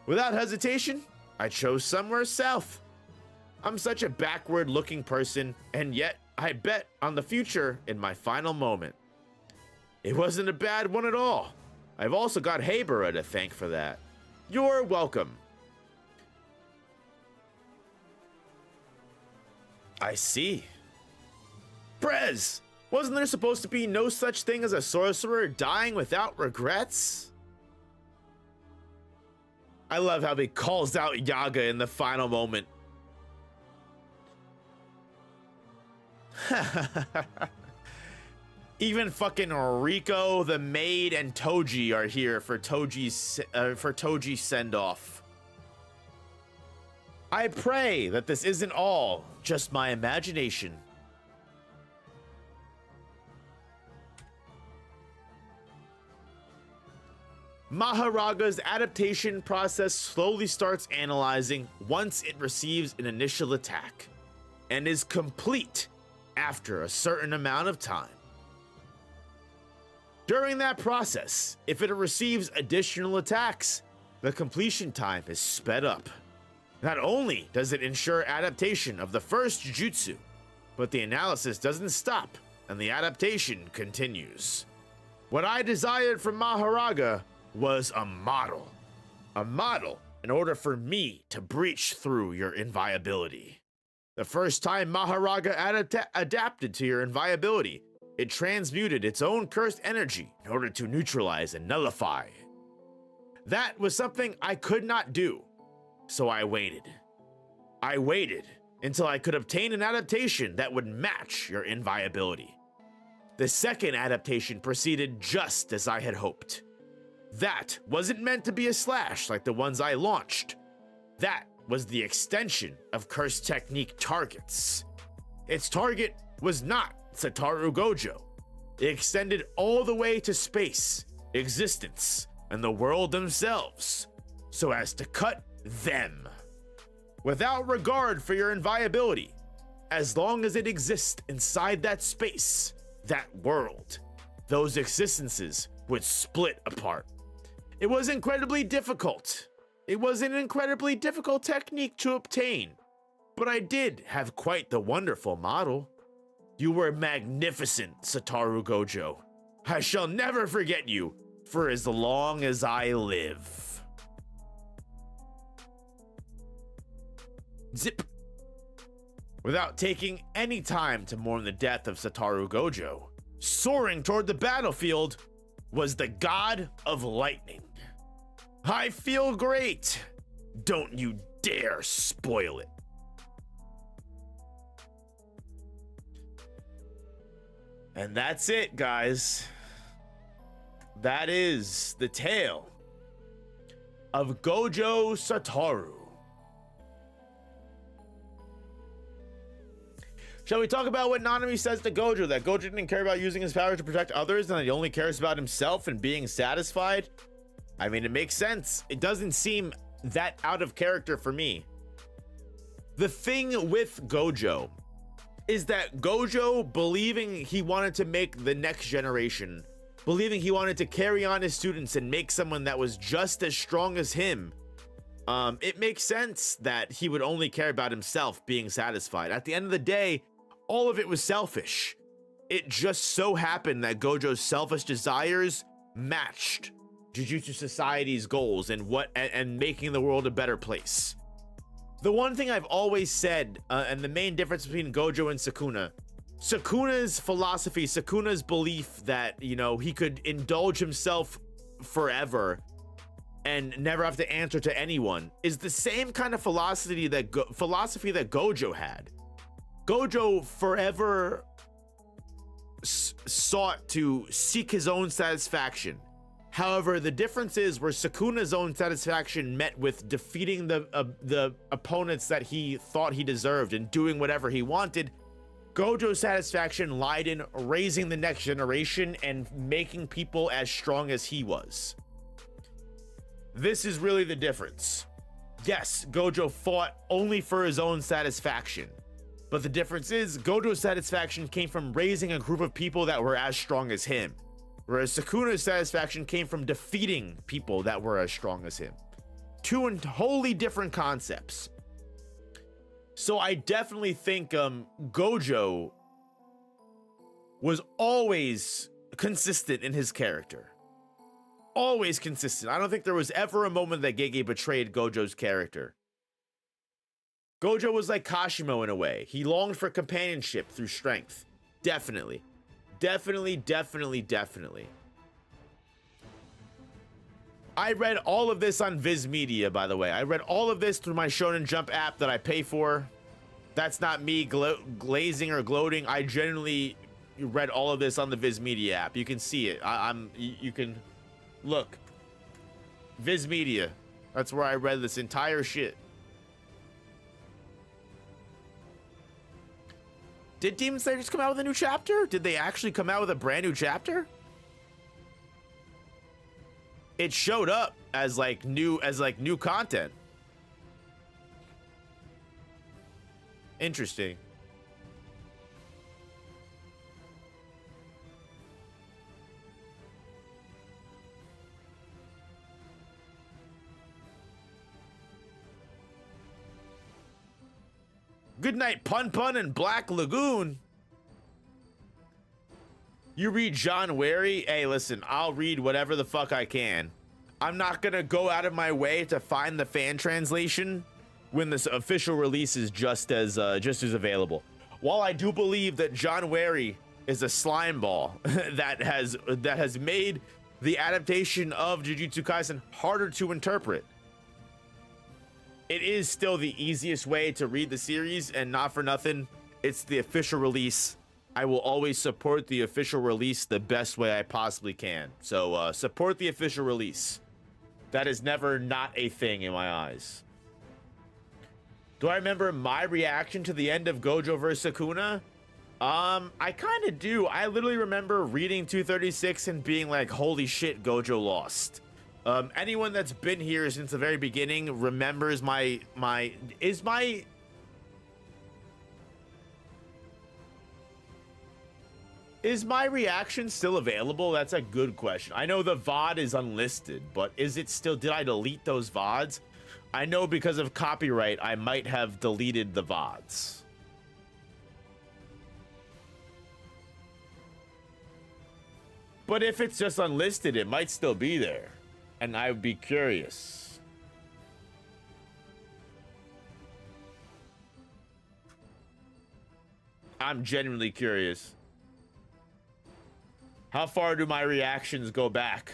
Speaker 1: Without hesitation, I chose somewhere south. I'm such a backward-looking person, and yet I bet on the future in my final moment. It wasn't a bad one at all. I've also got Habura to thank for that. You're welcome. I see. Prez, wasn't there supposed to be no such thing as a sorcerer dying without regrets? I love how he calls out Yaga in the final moment. Even fucking Riko, the maid, and Toji are here for Toji's send-off. I pray that this isn't all just my imagination. Maharaga's adaptation process slowly starts analyzing once it receives an initial attack, and is complete after a certain amount of time. During that process, if it receives additional attacks, the completion time is sped up. Not only does it ensure adaptation of the first Jujutsu, but the analysis doesn't stop and the adaptation continues. What I desired from Maharaga was a model. A model in order for me to breach through your inviolability. The first time Maharaga adapted to your inviolability, it transmuted its own cursed energy in order to neutralize and nullify. That was something I could not do, so I waited. I waited until I could obtain an adaptation that would match your inviolability. The second adaptation proceeded just as I had hoped. That wasn't meant to be a slash like the ones I launched. That was the extension of Curse Technique targets. Its target was not Satoru Gojo. It extended all the way to space, existence, and the world themselves, so as to cut them. Without regard for your inviolability, as long as it exists inside that space, that world, those existences would split apart. It was incredibly difficult. It was an incredibly difficult technique to obtain, but I did have quite the wonderful model. You were magnificent, Satoru Gojo. I shall never forget you for as long as I live. Zip. Without taking any time to mourn the death of Satoru Gojo, soaring toward the battlefield was the God of Lightning. I feel great. Don't you dare spoil it. And that's it, guys. That is the tale of Gojo Satoru. Shall we talk about what Nanami says to Gojo? That Gojo didn't care about using his power to protect others and that he only cares about himself and being satisfied? I mean, it makes sense. It doesn't seem that out of character for me. The thing with Gojo is that Gojo, believing he wanted to make the next generation, believing he wanted to carry on his students and make someone that was just as strong as him, it makes sense that he would only care about himself being satisfied. At the end of the day, all of it was selfish. It just so happened that Gojo's selfish desires matched Jujutsu Society's goals and making the world a better place. The one thing I've always said, and the main difference between Gojo and Sukuna's philosophy, Sukuna's belief that, you know, he could indulge himself forever and never have to answer to anyone, is the same kind of philosophy that Gojo had. Gojo forever sought to seek his own satisfaction. However, the difference is where Sukuna's own satisfaction met with defeating the opponents that he thought he deserved and doing whatever he wanted, Gojo's satisfaction lied in raising the next generation and making people as strong as he was. This is really the difference. Yes, Gojo fought only for his own satisfaction, but the difference is Gojo's satisfaction came from raising a group of people that were as strong as him, whereas Sukuna's satisfaction came from defeating people that were as strong as him. Two wholly different concepts. So I definitely think Gojo was always consistent in his character. Always consistent. I don't think there was ever a moment that Gege betrayed Gojo's character. Gojo was like Kashimo in a way. He longed for companionship through strength. Definitely. Definitely. I read all of this on Viz Media, by the way. I read all of this through my Shonen Jump app that I pay for. That's not me glazing or gloating. I genuinely read all of this on the Viz Media app. You can see it. You can look. Viz Media. That's where I read this entire shit. Did Demon Slayer just come out with a new chapter? Did they actually come out with a brand new chapter? It showed up as like new content. Interesting. Good night, Pun Pun and Black Lagoon. You read John Wary? Hey, listen, I'll read whatever the fuck I can. I'm not gonna go out of my way to find the fan translation when this official release is just as available. While I do believe that John Wary is a slime ball that has made the adaptation of Jujutsu Kaisen harder to interpret, it is still the easiest way to read the series, and not for nothing, it's the official release. I will always support the official release the best way I possibly can. So support the official release. That is never not a thing in my eyes. Do I remember my reaction to the end of Gojo vs. Sukuna? I kind of do. I literally remember reading 236 and being like, holy shit, Gojo lost. Anyone that's been here since the very beginning remembers is my reaction still available? That's a good question. I know the VOD is unlisted, but is it still, did I delete those VODs? I know because of copyright, I might have deleted the VODs. But if it's just unlisted, it might still be there. And I would be curious. I'm genuinely curious. How far do my reactions go back?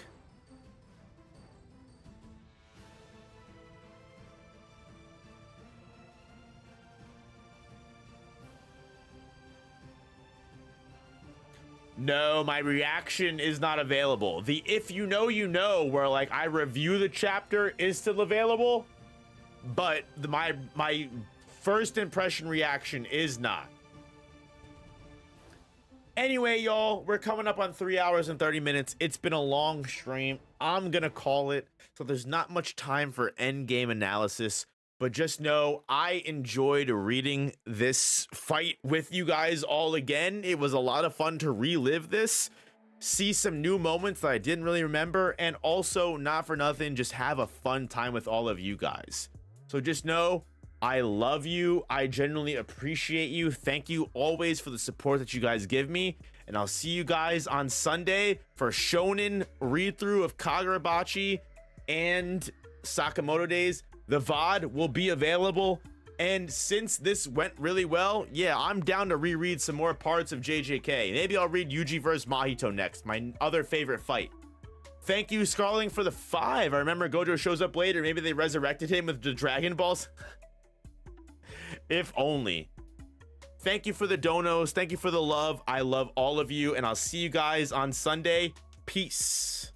Speaker 1: No, my reaction is not available. The if you know, you know, where like I review the chapter is still available, but my first impression reaction is not. Anyway, y'all, we're coming up on 3 hours and 30 minutes. It's been a long stream. I'm gonna call it. So there's not much time for endgame analysis, but just know I enjoyed reading this fight with you guys all again. It was a lot of fun to relive this, see some new moments that I didn't really remember, and also, not for nothing, just have a fun time with all of you guys. So just know I love you. I genuinely appreciate you. Thank you always for the support that you guys give me. And I'll see you guys on Sunday for Shonen read-through of Kagurabachi and Sakamoto Days. The VOD will be available. And since this went really well, yeah, I'm down to reread some more parts of JJK. Maybe I'll read Yuji vs. Mahito next, my other favorite fight. Thank you, Scarling, for the 5. I remember Gojo shows up later. Maybe they resurrected him with the Dragon Balls. If only. Thank you for the donos. Thank you for the love. I love all of you, and I'll see you guys on Sunday. Peace.